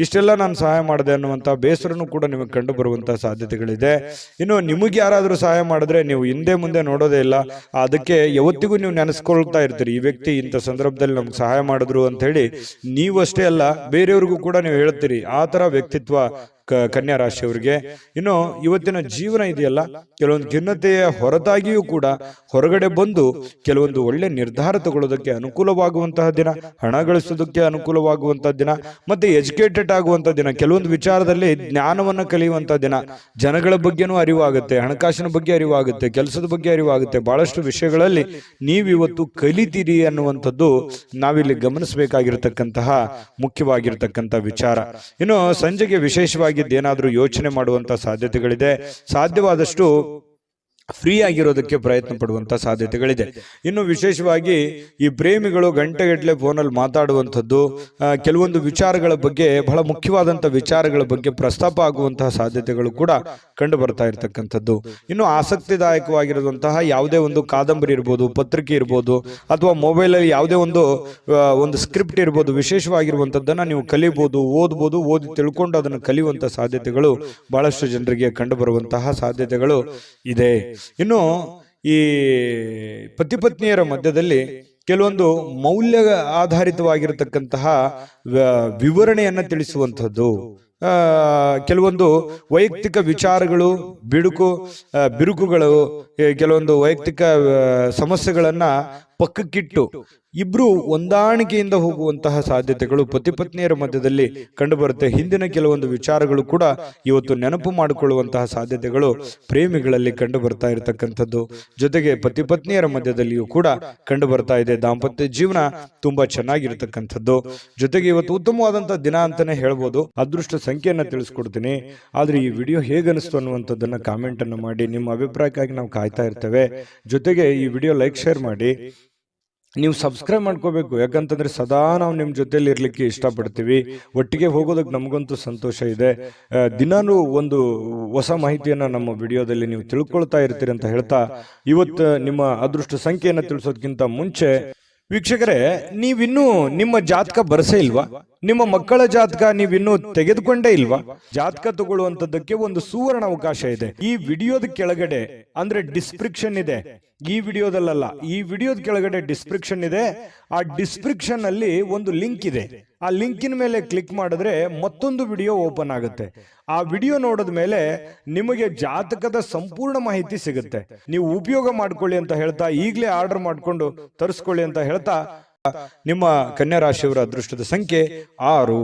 Speaker 1: ಇಷ್ಟೆಲ್ಲ ನಾನು ಸಹಾಯ ಮಾಡಿದೆ ಅನ್ನುವಂತ ಬೇಸರನು ಕೂಡ ನಿಮಗೆ ಕಂಡು ಬರುವಂತಹ ಸಾಧ್ಯತೆಗಳಿದೆ. ಇನ್ನು ನಿಮಗೆ ಯಾರಾದ್ರೂ ಸಹಾಯ ಮಾಡಿದ್ರೆ ನೀವು ಹಿಂದೆ ಮುಂದೆ ನೋಡೋದೇ ಇಲ್ಲ. ಅದಕ್ಕೆ ಯಾವತ್ತಿಗೂ ನೀವು ನೆನೆಸ್ಕೊಳ್ತಾ ಇರ್ತೀರಿ, ಈ ವ್ಯಕ್ತಿ ಇಂಥ ಸಂದರ್ಭದಲ್ಲಿ ನಮ್ಗೆ ಸಹಾಯ ಮಾಡಿದ್ರು ಅಂತ ಹೇಳಿ. ನೀವಷ್ಟೇ ಅಲ್ಲ, ಬೇರೆಯವ್ರಿಗೂ ಕೂಡ ನೀವು ಹೇಳ್ತೀರಿ. ಆ ತರ ವ್ಯಕ್ತಿತ್ವ ಕನ್ಯಾ ರಾಶಿಯವರಿಗೆ. ಇನ್ನು ಇವತ್ತಿನ ಜೀವನ ಇದೆಯಲ್ಲ, ಕೆಲವೊಂದು ಖಿನ್ನತೆಯ ಹೊರತಾಗಿಯೂ ಕೂಡ ಹೊರಗಡೆ ಬಂದು ಕೆಲವೊಂದು ಒಳ್ಳೆ ನಿರ್ಧಾರ ತಗೊಳ್ಳೋದಕ್ಕೆ ಅನುಕೂಲವಾಗುವಂತಹ ದಿನ, ಹಣ ಗಳಿಸೋದಕ್ಕೆ ಅನುಕೂಲವಾಗುವಂತಹ ದಿನ, ಮತ್ತೆ ಎಜುಕೇಟೆಡ್ ಆಗುವಂತಹ ದಿನ, ಕೆಲವೊಂದು ವಿಚಾರದಲ್ಲಿ ಜ್ಞಾನವನ್ನ ಕಲಿಯುವಂತಹ ದಿನ. ಜನಗಳ ಬಗ್ಗೆನೂ ಅರಿವಾಗುತ್ತೆ, ಹಣಕಾಸಿನ ಬಗ್ಗೆ ಅರಿವಾಗುತ್ತೆ, ಕೆಲಸದ ಬಗ್ಗೆ ಅರಿವಾಗುತ್ತೆ. ಬಹಳಷ್ಟು ವಿಷಯಗಳಲ್ಲಿ ನೀವಿವತ್ತು ಕಲಿತೀರಿ ಅನ್ನುವಂಥದ್ದು ನಾವಿಲ್ಲಿ ಗಮನಿಸಬೇಕಾಗಿರತಕ್ಕಂತಹ ಮುಖ್ಯವಾಗಿರತಕ್ಕಂಥ ವಿಚಾರ. ಇನ್ನು ಸಂಜೆಗೆ ವಿಶೇಷವಾಗಿ ಏನಾದ್ರೂ ಯೋಚನೆ ಮಾಡುವಂತ ಸಾಧ್ಯತೆಗಳಿದೆ. ಸಾಧ್ಯವಾದಷ್ಟು ಫ್ರೀ ಆಗಿರೋದಕ್ಕೆ ಪ್ರಯತ್ನ ಪಡುವಂತ ಸಾಧ್ಯತೆಗಳಿದೆ. ಇನ್ನು ವಿಶೇಷವಾಗಿ ಈ ಪ್ರೇಮಿಗಳು ಗಂಟೆಗಟ್ಟಲೆ ಫೋನಲ್ಲಿ ಮಾತಾಡುವಂಥದ್ದು, ಕೆಲವೊಂದು ವಿಚಾರಗಳ ಬಗ್ಗೆ, ಬಹಳ ಮುಖ್ಯವಾದಂಥ ವಿಚಾರಗಳ ಬಗ್ಗೆ ಪ್ರಸ್ತಾಪ ಆಗುವಂತಹ ಸಾಧ್ಯತೆಗಳು ಕೂಡ ಕಂಡು ಬರ್ತಾ ಇರತಕ್ಕಂಥದ್ದು. ಇನ್ನು ಆಸಕ್ತಿದಾಯಕವಾಗಿರುವಂತಹ ಯಾವುದೇ ಒಂದು ಕಾದಂಬರಿ ಇರ್ಬೋದು, ಪತ್ರಿಕೆ ಇರ್ಬೋದು, ಅಥವಾ ಮೊಬೈಲಲ್ಲಿ ಯಾವುದೇ ಒಂದು ಸ್ಕ್ರಿಪ್ಟ್ ಇರ್ಬೋದು, ವಿಶೇಷವಾಗಿರುವಂಥದ್ದನ್ನು ನೀವು ಕಲಿಬಹುದು, ಓದ್ಬೋದು, ಓದಿ ತಿಳ್ಕೊಂಡು ಅದನ್ನು ಕಲಿಯುವಂಥ ಸಾಧ್ಯತೆಗಳು ಬಹಳಷ್ಟು ಜನರಿಗೆ ಕಂಡು ಬರುವಂತಹ ಸಾಧ್ಯತೆಗಳು ಇದೆ. ಇನ್ನು ಈ ಪತಿ ಪತ್ನಿಯರ ಮಧ್ಯದಲ್ಲಿ ಕೆಲವೊಂದು ಮೌಲ್ಯ ಆಧಾರಿತವಾಗಿರತಕ್ಕಂತಹ ವಿವರಣೆಯನ್ನ ತಿಳಿಸುವಂಥದ್ದು, ಕೆಲವೊಂದು ವೈಯಕ್ತಿಕ ವಿಚಾರಗಳು, ಬಿರುಕುಗಳು, ಕೆಲವೊಂದು ವೈಯಕ್ತಿಕ ಸಮಸ್ಯೆಗಳನ್ನ ಪಕ್ಕಕ್ಕಿಟ್ಟು ಇಬ್ರು ಹೊಂದಾಣಿಕೆಯಿಂದ ಹೋಗುವಂತಹ ಸಾಧ್ಯತೆಗಳು ಪತಿ ಪತ್ನಿಯರ ಮಧ್ಯದಲ್ಲಿ ಕಂಡುಬರುತ್ತೆ. ಹಿಂದಿನ ಕೆಲವೊಂದು ವಿಚಾರಗಳು ಕೂಡ ಇವತ್ತು ನೆನಪು ಮಾಡಿಕೊಳ್ಳುವಂತಹ ಸಾಧ್ಯತೆಗಳು ಪ್ರೇಮಿಗಳಲ್ಲಿ ಕಂಡು ಬರ್ತಾ ಇರತಕ್ಕಂಥದ್ದು. ಜೊತೆಗೆ ಪತಿ ಪತ್ನಿಯರ ಮಧ್ಯದಲ್ಲಿಯೂ ಕೂಡ ಕಂಡು ಬರ್ತಾ ಇದೆ. ದಾಂಪತ್ಯ ಜೀವನ ತುಂಬಾ ಚೆನ್ನಾಗಿರ್ತಕ್ಕಂಥದ್ದು. ಜೊತೆಗೆ ಇವತ್ತು ಉತ್ತಮವಾದಂತಹ ದಿನ ಅಂತಾನೆ ಹೇಳ್ಬೋದು. ಅದೃಷ್ಟ ಸಂಖ್ಯೆಯನ್ನ ತಿಳಿಸ್ಕೊಡ್ತೀನಿ. ಆದ್ರೆ ಈ ವಿಡಿಯೋ ಹೇಗನಿಸ್ತು ಅನ್ನುವಂಥದ್ದನ್ನ ಕಾಮೆಂಟ್ ಅನ್ನು ಮಾಡಿ. ನಿಮ್ಮ ಅಭಿಪ್ರಾಯಕ್ಕಾಗಿ ನಾವು ಕಾಯ್ತಾ ಇರ್ತೇವೆ. ಜೊತೆಗೆ ಈ ವಿಡಿಯೋ ಲೈಕ್, ಶೇರ್ ಮಾಡಿ. ನೀವು ಸಬ್ಸ್ಕ್ರೈಬ್ ಮಾಡ್ಕೋಬೇಕು, ಯಾಕಂತಂದ್ರೆ ಸದಾ ನಾವು ನಿಮ್ಮ ಜೊತೆಲಿ ಇರ್ಲಿಕ್ಕೆ ಇಷ್ಟಪಡ್ತೀವಿ. ಒಟ್ಟಿಗೆ ಹೋಗೋದಕ್ಕೆ ನಮಗಂತೂ ಸಂತೋಷ ಇದೆ. ದಿನಾನು ಒಂದು ಹೊಸ ಮಾಹಿತಿಯನ್ನ ನಮ್ಮ ವಿಡಿಯೋದಲ್ಲಿ ನೀವು ತಿಳ್ಕೊಳ್ತಾ ಇರ್ತೀರಿ ಅಂತ ಹೇಳ್ತಾ, ಇವತ್ತು ನಿಮ್ಮ ಅದೃಷ್ಟ ಸಂಖ್ಯೆಯನ್ನು ತಿಳಿಸೋದಕ್ಕಿಂತ ಮುಂಚೆ ವೀಕ್ಷಕರೇ, ನೀವಿನ್ನೂ ನಿಮ್ಮ ಜಾತಕ ಬರಸೇ ಇಲ್ವಾ? ನಿಮ್ಮ ಮಕ್ಕಳ ಜಾತಕ ನೀವಿನ್ನೂ ತೆಗೆದುಕೊಂಡೇ ಇಲ್ವಾ? ಜಾತಕ ತಗೊಳ್ಳುವಂತದ್ದಕ್ಕೆ ಒಂದು ಸುವರ್ಣ ಅವಕಾಶ ಇದೆ. ಈ ವಿಡಿಯೋದ ಕೆಳಗಡೆ, ಅಂದ್ರೆ ಡಿಸ್ಕ್ರಿಪ್ಷನ್ ಇದೆ, ಈ ವಿಡಿಯೋದಲ್ಲ, ಈ ವಿಡಿಯೋದ ಕೆಳಗಡೆ ಡಿಸ್ಕ್ರಿಪ್ಷನ್ ಇದೆ. ಆ ಡಿಸ್ಕ್ರಿಪ್ಷನ್ ಅಲ್ಲಿ ಒಂದು ಲಿಂಕ್ ಇದೆ. ಆ ಲಿಂಕಿನ ಮೇಲೆ ಕ್ಲಿಕ್ ಮಾಡಿದ್ರೆ ಮತ್ತೊಂದು ವಿಡಿಯೋ ಓಪನ್ ಆಗುತ್ತೆ. ಆ ವಿಡಿಯೋ ನೋಡಿದ ಮೇಲೆ ನಿಮಗೆ ಜಾತಕದ ಸಂಪೂರ್ಣ ಮಾಹಿತಿ ಸಿಗುತ್ತೆ. ನೀವು ಉಪಯೋಗ ಮಾಡ್ಕೊಳ್ಳಿ ಅಂತ ಹೇಳ್ತಾ, ಈಗಲೇ ಆರ್ಡರ್ ಮಾಡ್ಕೊಂಡು ತರಿಸ್ಕೊಳ್ಳಿ ಅಂತ ಹೇಳ್ತಾ, ನಿಮ್ಮ ಕನ್ಯಾ ರಾಶಿಯವರ ಅದೃಷ್ಟದ ಸಂಖ್ಯೆ 6.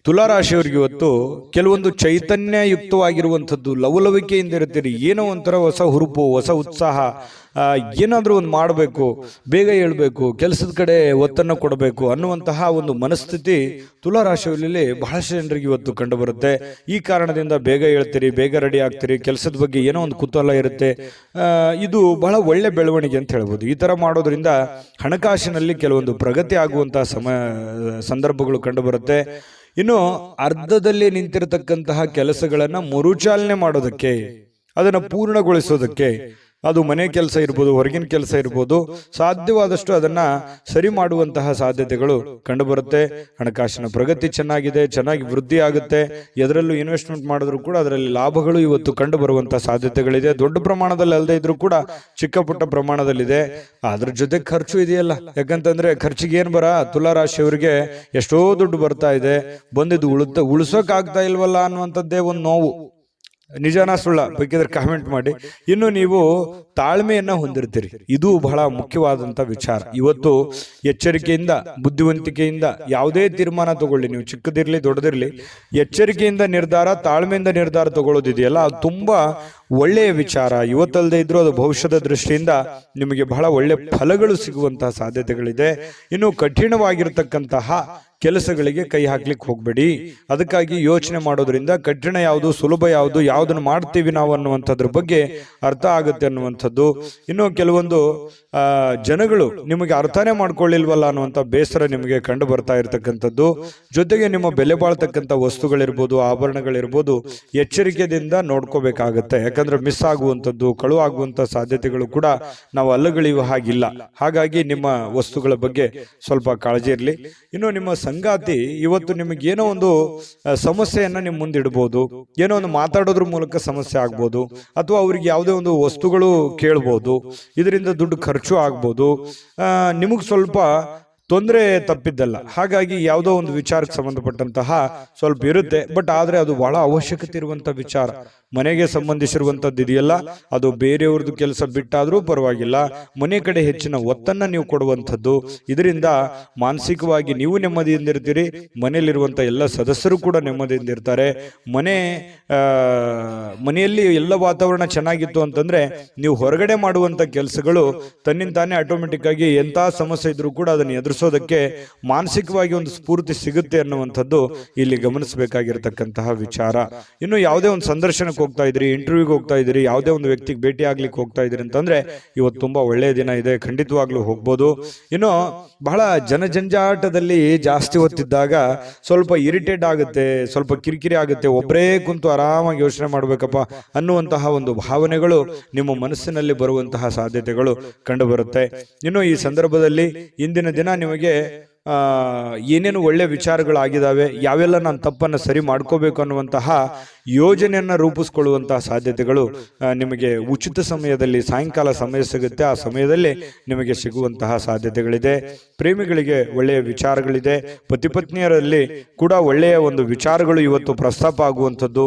Speaker 1: ತುಲಾರಾಶಿಯವರಿಗೆ ಇವತ್ತು ಕೆಲವೊಂದು ಚೈತನ್ಯಯುಕ್ತವಾಗಿರುವಂಥದ್ದು, ಲವಲವಿಕೆಯಿಂದ ಇರ್ತೀರಿ. ಏನೋ ಒಂಥರ ಹೊಸ ಹುರುಪು, ಹೊಸ ಉತ್ಸಾಹ, ಏನಾದರೂ ಒಂದು ಮಾಡಬೇಕು, ಬೇಗ ಹೇಳ್ಬೇಕು, ಕೆಲಸದ ಕಡೆ ಒತ್ತನ್ನು ಕೊಡಬೇಕು ಅನ್ನುವಂತಹ ಒಂದು ಮನಸ್ಥಿತಿ ತುಲಾರಾಶಿಯಲ್ಲಿ ಬಹಳಷ್ಟು ಜನರಿಗೆ ಇವತ್ತು ಕಂಡು ಬರುತ್ತೆ. ಈ ಕಾರಣದಿಂದ ಬೇಗ ಹೇಳ್ತೀರಿ, ಬೇಗ ರೆಡಿ ಆಗ್ತೀರಿ, ಕೆಲಸದ ಬಗ್ಗೆ ಏನೋ ಒಂದು ಕುತೂಹಲ ಇರುತ್ತೆ. ಇದು ಬಹಳ ಒಳ್ಳೆ ಬೆಳವಣಿಗೆ ಅಂತ ಹೇಳ್ಬೋದು. ಈ ತರ ಮಾಡೋದ್ರಿಂದ ಹಣಕಾಸಿನಲ್ಲಿ ಕೆಲವೊಂದು ಪ್ರಗತಿ ಆಗುವಂತಹ ಸಂದರ್ಭಗಳು ಕಂಡು ಬರುತ್ತೆ. ಇನ್ನು ಅರ್ಧದಲ್ಲಿ ನಿಂತಿರತಕ್ಕಂತಹ ಕೆಲಸಗಳನ್ನ ಮರುಚಾಲನೆ ಮಾಡೋದಕ್ಕೆ, ಅದನ್ನ ಪೂರ್ಣಗೊಳಿಸೋದಕ್ಕೆ, ಅದು ಮನೆ ಕೆಲಸ ಇರ್ಬೋದು, ಹೊರಗಿನ ಕೆಲಸ ಇರ್ಬೋದು, ಸಾಧ್ಯವಾದಷ್ಟು ಅದನ್ನ ಸರಿ ಮಾಡುವಂತಹ ಸಾಧ್ಯತೆಗಳು ಕಂಡು ಬರುತ್ತೆ. ಹಣಕಾಸಿನ ಪ್ರಗತಿ ಚೆನ್ನಾಗಿದೆ, ಚೆನ್ನಾಗಿ ವೃದ್ಧಿ ಆಗುತ್ತೆ. ಎದರಲ್ಲೂ ಇನ್ವೆಸ್ಟ್ಮೆಂಟ್ ಮಾಡಿದ್ರು ಕೂಡ ಅದರಲ್ಲಿ ಲಾಭಗಳು ಇವತ್ತು ಕಂಡು ಬರುವಂತಹ ಸಾಧ್ಯತೆಗಳಿದೆ. ದೊಡ್ಡ ಪ್ರಮಾಣದಲ್ಲಿ ಅಲ್ಲದೆ ಇದ್ರೂ ಕೂಡ ಚಿಕ್ಕ ಪುಟ್ಟ ಪ್ರಮಾಣದಲ್ಲಿದೆ. ಅದ್ರ ಜೊತೆ ಖರ್ಚು ಇದೆಯಲ್ಲ, ಯಾಕಂತಂದ್ರೆ ಖರ್ಚಿಗೆ ಏನ್ ತುಲಾರಾಶಿಯವರಿಗೆ ಎಷ್ಟೋ ದುಡ್ಡು ಬರ್ತಾ ಇದೆ, ಬಂದಿದ್ದು ಉಳಿಸೋಕ್ ಆಗ್ತಾ ಇಲ್ವಲ್ಲ ಅನ್ನುವಂಥದ್ದೇ ಒಂದು ನೋವು. ನಿಜಾನ ಸುಳ್ಳ ಬೇಕಿದ್ರೆ ಕಾಮೆಂಟ್ ಮಾಡಿ. ಇನ್ನು ನೀವು ತಾಳ್ಮೆಯನ್ನ ಹೊಂದಿರ್ತೀರಿ, ಇದು ಬಹಳ ಮುಖ್ಯವಾದಂತ ವಿಚಾರ. ಇವತ್ತು ಎಚ್ಚರಿಕೆಯಿಂದ, ಬುದ್ಧಿವಂತಿಕೆಯಿಂದ ಯಾವುದೇ ತೀರ್ಮಾನ ತಗೊಳ್ಳಿ, ನೀವು ಚಿಕ್ಕದಿರ್ಲಿ ದೊಡ್ಡದಿರ್ಲಿ, ಎಚ್ಚರಿಕೆಯಿಂದ ನಿರ್ಧಾರ, ತಾಳ್ಮೆಯಿಂದ ನಿರ್ಧಾರ ತಗೊಳ್ಳೋದಿದೆಯಲ್ಲ, ಅದು ತುಂಬಾ ಒಳ್ಳೆಯ ವಿಚಾರ. ಇವತ್ತಲ್ಲದೆ ಇದ್ರೂ ಅದು ಭವಿಷ್ಯದ ದೃಷ್ಟಿಯಿಂದ ನಿಮಗೆ ಬಹಳ ಒಳ್ಳೆ ಫಲಗಳು ಸಿಗುವಂತಹ ಸಾಧ್ಯತೆಗಳಿದೆ. ಇನ್ನು ಕಠಿಣವಾಗಿರ್ತಕ್ಕಂತಹ ಕೆಲಸಗಳಿಗೆ ಕೈ ಹಾಕ್ಲಿಕ್ಕೆ ಹೋಗ್ಬೇಡಿ. ಅದಕ್ಕಾಗಿ ಯೋಚನೆ ಮಾಡೋದ್ರಿಂದ ಕಠಿಣ ಯಾವುದು, ಸುಲಭ ಯಾವುದು, ಯಾವುದನ್ನು ಮಾಡ್ತೀವಿ ನಾವು ಅನ್ನುವಂಥದ್ರ ಬಗ್ಗೆ ಅರ್ಥ ಆಗುತ್ತೆ ಅನ್ನುವಂಥದ್ದು. ಇನ್ನು ಕೆಲವೊಂದು ಜನಗಳು ನಿಮಗೆ ಅರ್ಥನೇ ಮಾಡ್ಕೊಳ್ಳಿಲ್ವಲ್ಲ ಅನ್ನುವಂಥ ಬೇಸರ ನಿಮಗೆ ಕಂಡು ಬರ್ತಾ ಇರತಕ್ಕಂಥದ್ದು. ಜೊತೆಗೆ ನಿಮ್ಮ ಬೆಲೆ ಬಾಳ್ತಕ್ಕಂಥ ವಸ್ತುಗಳಿರ್ಬೋದು, ಆಭರಣಗಳಿರ್ಬೋದು, ಎಚ್ಚರಿಕೆಯಿಂದ ನೋಡ್ಕೋಬೇಕಾಗತ್ತೆ. ಯಾಕಂದ್ರೆ ಮಿಸ್ ಆಗುವಂಥದ್ದು, ಕಳು ಆಗುವಂಥ ಸಾಧ್ಯತೆಗಳು ಕೂಡ ನಾವು ಅಲ್ಲಗಳಿಯುವ ಹಾಗಿಲ್ಲ. ಹಾಗಾಗಿ ನಿಮ್ಮ ವಸ್ತುಗಳ ಬಗ್ಗೆ ಸ್ವಲ್ಪ ಕಾಳಜಿ ಇರಲಿ. ಇನ್ನು ನಿಮ್ಮ ಸಂಗಾತಿ ಇವತ್ತು ನಿಮಗೆ ಏನೋ ಒಂದು ಸಮಸ್ಯೆಯನ್ನ ನಿಮ್ಮ ಮುಂದೆ ಇಡಬಹುದು, ಏನೋ ಒಂದು ಮಾತಾಡೋದ್ರ ಮೂಲಕ ಸಮಸ್ಯೆ ಆಗ್ಬೋದು, ಅಥವಾ ಅವ್ರಿಗೆ ಯಾವುದೇ ಒಂದು ವಸ್ತುಗಳು ಕೇಳ್ಬೋದು, ಇದರಿಂದ ದುಡ್ಡು ಖರ್ಚು ಆಗ್ಬೋದು, ನಿಮಗೆ ಸ್ವಲ್ಪ ತೊಂದರೆ ತಪ್ಪಿದ್ದಲ್ಲ. ಹಾಗಾಗಿ ಯಾವುದೋ ಒಂದು ವಿಚಾರಕ್ಕೆ ಸಂಬಂಧಪಟ್ಟಂತಹ ಸ್ವಲ್ಪ ಇರುತ್ತೆ, ಬಟ್ ಆದ್ರೆ ಅದು ಬಹಳ ಅವಶ್ಯಕತೆ ಇರುವಂತ ವಿಚಾರ. ಮನೆಗೆ ಸಂಬಂಧಿಸಿರುವಂತದ್ದು ಇದೆಯಲ್ಲ, ಅದು ಬೇರೆಯವ್ರದ್ದು ಕೆಲಸ ಬಿಟ್ಟಾದ್ರೂ ಪರವಾಗಿಲ್ಲ, ಮನೆ ಕಡೆ ಹೆಚ್ಚಿನ ಒತ್ತನ್ನ ನೀವು ಕೊಡುವಂಥದ್ದು. ಇದರಿಂದ ಮಾನಸಿಕವಾಗಿ ನೀವು ನೆಮ್ಮದಿಯಿಂದ ಇರ್ತೀರಿ, ಮನೆಯಲ್ಲಿರುವಂತ ಎಲ್ಲ ಸದಸ್ಯರು ಕೂಡ ನೆಮ್ಮದಿಯಿಂದ ಇರ್ತಾರೆ. ಮನೆಯಲ್ಲಿ ಎಲ್ಲ ವಾತಾವರಣ ಚೆನ್ನಾಗಿತ್ತು ಅಂತಂದ್ರೆ ನೀವು ಹೊರಗಡೆ ಮಾಡುವಂತ ಕೆಲಸಗಳು ತನ್ನಿಂದ ತಾನೇ ಆಟೋಮೆಟಿಕ್ ಆಗಿ ಎಂತ ಸಮಸ್ಯೆ ಇದ್ರೂ ಕೂಡ ಅದನ್ನು ಎದುರಿಸ ನಡೆಸೋದಕ್ಕೆ ಮಾನಸಿಕವಾಗಿ ಒಂದು ಸ್ಫೂರ್ತಿ ಸಿಗುತ್ತೆ ಅನ್ನುವಂಥದ್ದು ಇಲ್ಲಿ ಗಮನಿಸಬೇಕಾಗಿರತಕ್ಕಂತಹ ವಿಚಾರ. ಇನ್ನು ಯಾವುದೇ ಒಂದು ಸಂದರ್ಶನಕ್ಕೆ ಹೋಗ್ತಾ ಇದ್ರಿ, ಇಂಟರ್ವ್ಯೂಗೆ ಹೋಗ್ತಾ ಇದ್ರಿ, ಯಾವುದೇ ಒಂದು ವ್ಯಕ್ತಿಗೆ ಭೇಟಿ ಆಗ್ಲಿಕ್ಕೆ ಹೋಗ್ತಾ ಇದ್ರಿ ಅಂತಂದ್ರೆ ಇವತ್ತು ತುಂಬಾ ಒಳ್ಳೆಯ ದಿನ ಇದೆ, ಖಂಡಿತವಾಗ್ಲೂ ಹೋಗ್ಬೋದು. ಇನ್ನು ಬಹಳ ಜನಜಂಜಾಟದಲ್ಲಿ ಜಾಸ್ತಿ ಹೊತ್ತಿದ್ದಾಗ ಸ್ವಲ್ಪ ಇರಿಟೇಟ್ ಆಗುತ್ತೆ, ಸ್ವಲ್ಪ ಕಿರಿಕಿರಿ ಆಗುತ್ತೆ, ಒಬ್ಬರೇ ಕುಂತು ಆರಾಮಾಗಿ ಯೋಚನೆ ಮಾಡ್ಬೇಕಪ್ಪ ಅನ್ನುವಂತಹ ಒಂದು ಭಾವನೆಗಳು ನಿಮ್ಮ ಮನಸ್ಸಿನಲ್ಲಿ ಬರುವಂತಹ ಸಾಧ್ಯತೆಗಳು ಕಂಡು ಬರುತ್ತೆ. ಇನ್ನು ಈ ಸಂದರ್ಭದಲ್ಲಿ ಇಂದಿನ ದಿನ ನಿಮಗೆ ಏನೇನು ಒಳ್ಳೆ ವಿಚಾರಗಳಾಗಿದ್ದಾವೆ, ಯಾವೆಲ್ಲ ನಾನು ತಪ್ಪನ್ನು ಸರಿ ಮಾಡ್ಕೋಬೇಕು ಅನ್ನುವಂತಹ ಯೋಜನೆಯನ್ನ ರೂಪಿಸ್ಕೊಳ್ಳುವಂತಹ ಸಾಧ್ಯತೆಗಳು ನಿಮಗೆ ಉಚಿತ ಸಮಯದಲ್ಲಿ ಸಾಯಂಕಾಲ ಸಮಯ ಸಿಗುತ್ತೆ, ಆ ಸಮಯದಲ್ಲಿ ನಿಮಗೆ ಸಿಗುವಂತಹ ಸಾಧ್ಯತೆಗಳಿದೆ. ಪ್ರೇಮಿಗಳಿಗೆ ಒಳ್ಳೆಯ ವಿಚಾರಗಳಿದೆ, ಪತಿ ಪತ್ನಿಯರಲ್ಲಿ ಕೂಡ ಒಳ್ಳೆಯ ಒಂದು ವಿಚಾರಗಳು ಇವತ್ತು ಪ್ರಸ್ತಾಪ ಆಗುವಂಥದ್ದು.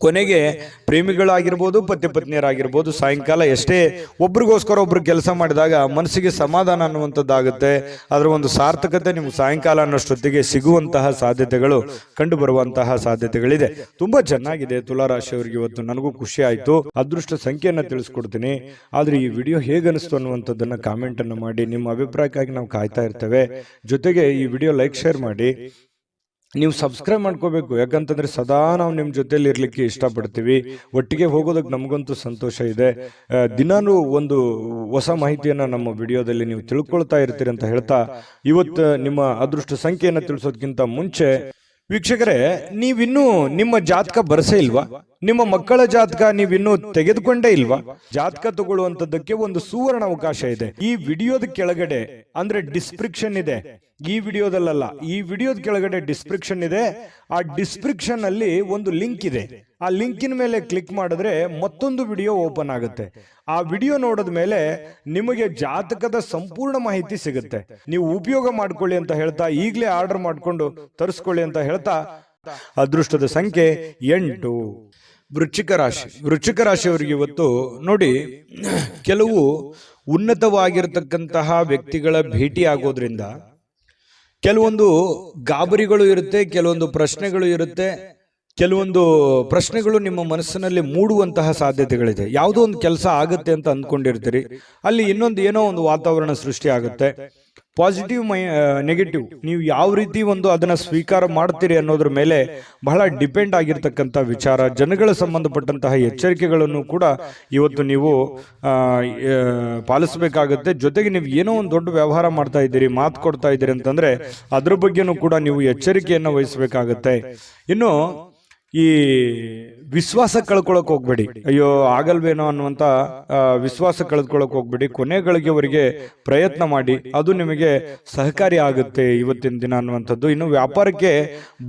Speaker 1: ಕೊನೆಗೆ ಪ್ರೇಮಿಗಳಾಗಿರ್ಬೋದು, ಪತಿ ಪತ್ನಿಯರಾಗಿರ್ಬೋದು, ಸಾಯಂಕಾಲ ಎಷ್ಟೇ ಒಬ್ರಿಗೋಸ್ಕರ ಒಬ್ರು ಕೆಲಸ ಮಾಡಿದಾಗ ಮನಸ್ಸಿಗೆ ಸಮಾಧಾನ ಅನ್ನುವಂಥದ್ದಾಗುತ್ತೆ. ಅದರ ಒಂದು ಸಾರ್ಥಕತೆ ನಿಮ್ಗೆ ಸಾಯಂಕಾಲ ಅನ್ನೋಷ್ಟೊತ್ತಿಗೆ ಸಿಗುವಂತಹ ಸಾಧ್ಯತೆಗಳು ಕಂಡು ಬರುವಂತಹ ಸಾಧ್ಯತೆಗಳಿದೆ. ತುಂಬಾ ಚೆನ್ನಾಗಿದೆ ತುಲಾರಾಶಿಯವರಿಗೆ ಇವತ್ತು. ನನಗೂ ಖುಷಿ ಆಯ್ತು. ಅದೃಷ್ಟ ಸಂಖ್ಯೆಯನ್ನ ತಿಳಿಸ್ಕೊಡ್ತೀನಿ. ಆದ್ರೆ ಈ ವಿಡಿಯೋ ಹೇಗನಿಸ್ತು ಅನ್ನುವಂಥದ್ದನ್ನ ಕಾಮೆಂಟ್ ಅನ್ನು ಮಾಡಿ. ನಿಮ್ಮ ಅಭಿಪ್ರಾಯಕ್ಕಾಗಿ ನಾವು ಕಾಯ್ತಾ ಇರ್ತೇವೆ. ಜೊತೆಗೆ ಈ ವಿಡಿಯೋ ಲೈಕ್ ಶೇರ್ ಮಾಡಿ. ನೀವು ಸಬ್ಸ್ಕ್ರೈಬ್ ಮಾಡ್ಕೋಬೇಕು, ಯಾಕಂತಂದ್ರೆ ಸದಾ ನಾವು ನಿಮ್ಮ ಜೊತೆಲಿ ಇರ್ಲಿಕ್ಕೆ ಇಷ್ಟಪಡ್ತೀವಿ. ಒಟ್ಟಿಗೆ ಹೋಗೋದಕ್ಕೆ ನಮಗಂತೂ ಸಂತೋಷ ಇದೆ. ದಿನಾನು ಒಂದು ಹೊಸ ಮಾಹಿತಿಯನ್ನ ನಮ್ಮ ವಿಡಿಯೋದಲ್ಲಿ ನೀವು ತಿಳ್ಕೊಳ್ತಾ ಇರ್ತೀರಿ ಅಂತ ಹೇಳ್ತಾ, ಇವತ್ತು ನಿಮ್ಮ ಅದೃಷ್ಟ ಸಂಖ್ಯೆಯನ್ನು ತಿಳಿಸೋದಕ್ಕಿಂತ ಮುಂಚೆ ವೀಕ್ಷಕರೇ, ನೀವಿನ್ನೂ ನಿಮ್ಮ ಜಾತಕ ಬರಸೇ ಇಲ್ವಾ? ನಿಮ್ಮ ಮಕ್ಕಳ ಜಾತಕ ನೀವಿನ್ನೂ ತೆಗೆದುಕೊಂಡೇ ಇಲ್ವಾ? ಜಾತಕ ತಗೊಳ್ಳುವಂತದ್ದಕ್ಕೆ ಒಂದು ಸುವರ್ಣ ಅವಕಾಶ ಇದೆ. ಈ ವಿಡಿಯೋದ ಕೆಳಗಡೆ ಅಂದ್ರೆ ಡಿಸ್ಕ್ರಿಪ್ಷನ್ ಇದೆ, ಈ ವಿಡಿಯೋದಲ್ಲ, ಈ ವಿಡಿಯೋದ ಕೆಳಗಡೆ ಡಿಸ್ಕ್ರಿಪ್ಷನ್ ಇದೆ. ಆ ಡಿಸ್ಕ್ರಿಪ್ಷನ್ ಅಲ್ಲಿ ಒಂದು ಲಿಂಕ್ ಇದೆ. ಆ ಲಿಂಕಿನ ಮೇಲೆ ಕ್ಲಿಕ್ ಮಾಡಿದ್ರೆ ಮತ್ತೊಂದು ವಿಡಿಯೋ ಓಪನ್ ಆಗುತ್ತೆ. ಆ ವಿಡಿಯೋ ನೋಡಿದ ಮೇಲೆ ನಿಮಗೆ ಜಾತಕದ ಸಂಪೂರ್ಣ ಮಾಹಿತಿ ಸಿಗುತ್ತೆ. ನೀವು ಉಪಯೋಗ ಮಾಡ್ಕೊಳ್ಳಿ ಅಂತ ಹೇಳ್ತಾ, ಈಗಲೇ ಆರ್ಡರ್ ಮಾಡ್ಕೊಂಡು ತರಿಸ್ಕೊಳ್ಳಿ ಅಂತ ಹೇಳ್ತಾ, ಅದೃಷ್ಟದ ಸಂಖ್ಯೆ 8. ವೃಶ್ಚಿಕ ರಾಶಿ. ವೃಶ್ಚಿಕ ರಾಶಿಯವರಿಗೆ ಇವತ್ತು ನೋಡಿ, ಕೆಲವು ಉನ್ನತವಾಗಿರ್ತಕ್ಕಂತಹ ವ್ಯಕ್ತಿಗಳ ಭೇಟಿ ಆಗೋದ್ರಿಂದ ಕೆಲವೊಂದು ಗಾಬರಿಗಳು ಇರುತ್ತೆ, ಕೆಲವೊಂದು ಪ್ರಶ್ನೆಗಳು ಇರುತ್ತೆ, ಕೆಲವೊಂದು ಪ್ರಶ್ನೆಗಳು ನಿಮ್ಮ ಮನಸ್ಸಿನಲ್ಲಿ ಮೂಡುವಂತಹ ಸಾಧ್ಯತೆಗಳಿದೆ. ಯಾವುದೋ ಒಂದು ಕೆಲಸ ಆಗುತ್ತೆ ಅಂತ ಅಂದ್ಕೊಂಡಿರ್ತೀರಿ, ಅಲ್ಲಿ ಇನ್ನೊಂದು ಏನೋ ಒಂದು ವಾತಾವರಣ ಸೃಷ್ಟಿ ಆಗುತ್ತೆ. ಪಾಸಿಟಿವ್ ನೆಗೆಟಿವ್ ನೀವು ಯಾವ ರೀತಿ ಒಂದು ಅದನ್ನ ಸ್ವೀಕಾರ ಮಾಡ್ತೀರಿ ಅನ್ನೋದ್ರ ಮೇಲೆ ಬಹಳ ಡಿಪೆಂಡ್ ಆಗಿರ್ತಕ್ಕಂಥ ವಿಚಾರ. ಜನಗಳ ಸಂಬಂಧಪಟ್ಟಂತಹ ಎಚ್ಚರಿಕೆಗಳನ್ನು ಕೂಡ ಇವತ್ತು ನೀವು ಪಾಲಿಸಬೇಕಾಗುತ್ತೆ. ಜೊತೆಗೆ ನೀವು ಏನೋ ಒಂದು ದೊಡ್ಡ ವ್ಯವಹಾರ ಮಾಡ್ತಾ ಇದ್ದೀರಿ, ಮಾತು ಕೊಡ್ತಾ ಇದ್ದೀರಿ ಅಂತಂದ್ರೆ ಅದ್ರ ಬಗ್ಗೆನೂ ಕೂಡ ನೀವು ಎಚ್ಚರಿಕೆಯನ್ನು ವಹಿಸಬೇಕಾಗತ್ತೆ. ಇನ್ನು ಈ ವಿಶ್ವಾಸ ಕಳ್ಕೊಳಕ್ ಹೋಗ್ಬೇಡಿ. ಅಯ್ಯೋ ಆಗಲ್ವೇನೋ ಅನ್ನುವಂತ ವಿಶ್ವಾಸ ಕಳೆದುಕೊಳ್ಳಕ್ ಹೋಗ್ಬೇಡಿ. ಕೊನೆಗಳಿಗೆವರೆಗೆ ಪ್ರಯತ್ನ ಮಾಡಿ, ಅದು ನಿಮಗೆ ಸಹಕಾರಿ ಆಗುತ್ತೆ ಇವತ್ತಿನ ದಿನ ಅನ್ನುವಂಥದ್ದು. ಇನ್ನು ವ್ಯಾಪಾರಕ್ಕೆ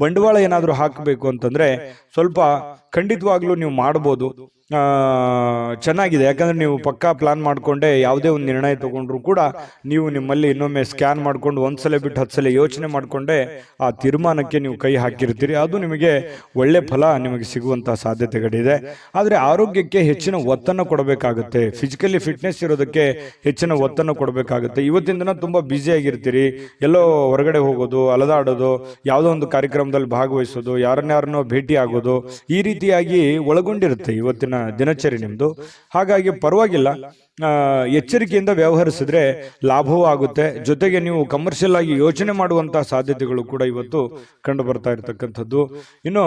Speaker 1: ಬಂಡವಾಳ ಏನಾದರೂ ಹಾಕಬೇಕು ಅಂತಂದ್ರೆ ಸ್ವಲ್ಪ ಖಂಡಿತವಾಗ್ಲೂ ನೀವು ಮಾಡ್ಬೋದು. ಚೆನ್ನಾಗಿದೆ, ಯಾಕಂದ್ರೆ ನೀವು ಪಕ್ಕಾ ಪ್ಲಾನ್ ಮಾಡ್ಕೊಂಡೆ ಯಾವುದೇ ಒಂದು ನಿರ್ಣಯ ತಗೊಂಡ್ರು ಕೂಡ ನೀವು ನಿಮ್ಮಲ್ಲಿ ಇನ್ನೊಮ್ಮೆ ಸ್ಕ್ಯಾನ್ ಮಾಡ್ಕೊಂಡು ಒಂದ್ಸಲ ಬಿಟ್ಟು 10 ಸಲ ಯೋಚನೆ ಮಾಡ್ಕೊಂಡೆ ಆ ತೀರ್ಮಾನಕ್ಕೆ ನೀವು ಕೈ ಹಾಕಿರ್ತೀರಿ. ಅದು ನಿಮಗೆ ಒಳ್ಳೆ ಫಲ ನಿಮಗೆ ಸಿಗುವಂತಹ ಸಾಧ್ಯತೆಗಳಿದೆ. ಆದರೆ ಆರೋಗ್ಯಕ್ಕೆ ಹೆಚ್ಚಿನ ಒತ್ತನ್ನು ಕೊಡಬೇಕಾಗುತ್ತೆ. ಫಿಸಿಕಲಿ ಫಿಟ್ನೆಸ್ ಇರೋದಕ್ಕೆ ಹೆಚ್ಚಿನ ಒತ್ತನ್ನು ಕೊಡಬೇಕಾಗುತ್ತೆ. ಇವತ್ತಿನ ದಿನ ತುಂಬಾ ಬ್ಯುಸಿ ಆಗಿರ್ತೀರಿ, ಎಲ್ಲೋ ಹೊರಗಡೆ ಹೋಗೋದು, ಅಲದಾಡೋದು, ಯಾವುದೋ ಒಂದು ಕಾರ್ಯಕ್ರಮದಲ್ಲಿ ಭಾಗವಹಿಸೋದು, ಯಾರನ್ನಾರನ್ನೋ ಭೇಟಿ ಆಗೋದು, ಈ ರೀತಿಯಾಗಿ ಒಳಗೊಂಡಿರುತ್ತೆ ಇವತ್ತಿನ ದಿನಚರಿ ನಿಮ್ದು. ಹಾಗಾಗಿ ಪರವಾಗಿಲ್ಲ, ಎಚ್ಚರಿಕೆಯಿಂದ ವ್ಯವಹರಿಸಿದ್ರೆ ಲಾಭವೂ ಆಗುತ್ತೆ. ಜೊತೆಗೆ ನೀವು ಕಮರ್ಷಿಯಲ್ ಆಗಿ ಯೋಚನೆ ಮಾಡುವಂತಹ ಸಾಧ್ಯತೆಗಳು ಕೂಡ ಇವತ್ತು ಕಂಡು ಬರ್ತಾ ಇರತಕ್ಕಂಥದ್ದು. ಇನ್ನು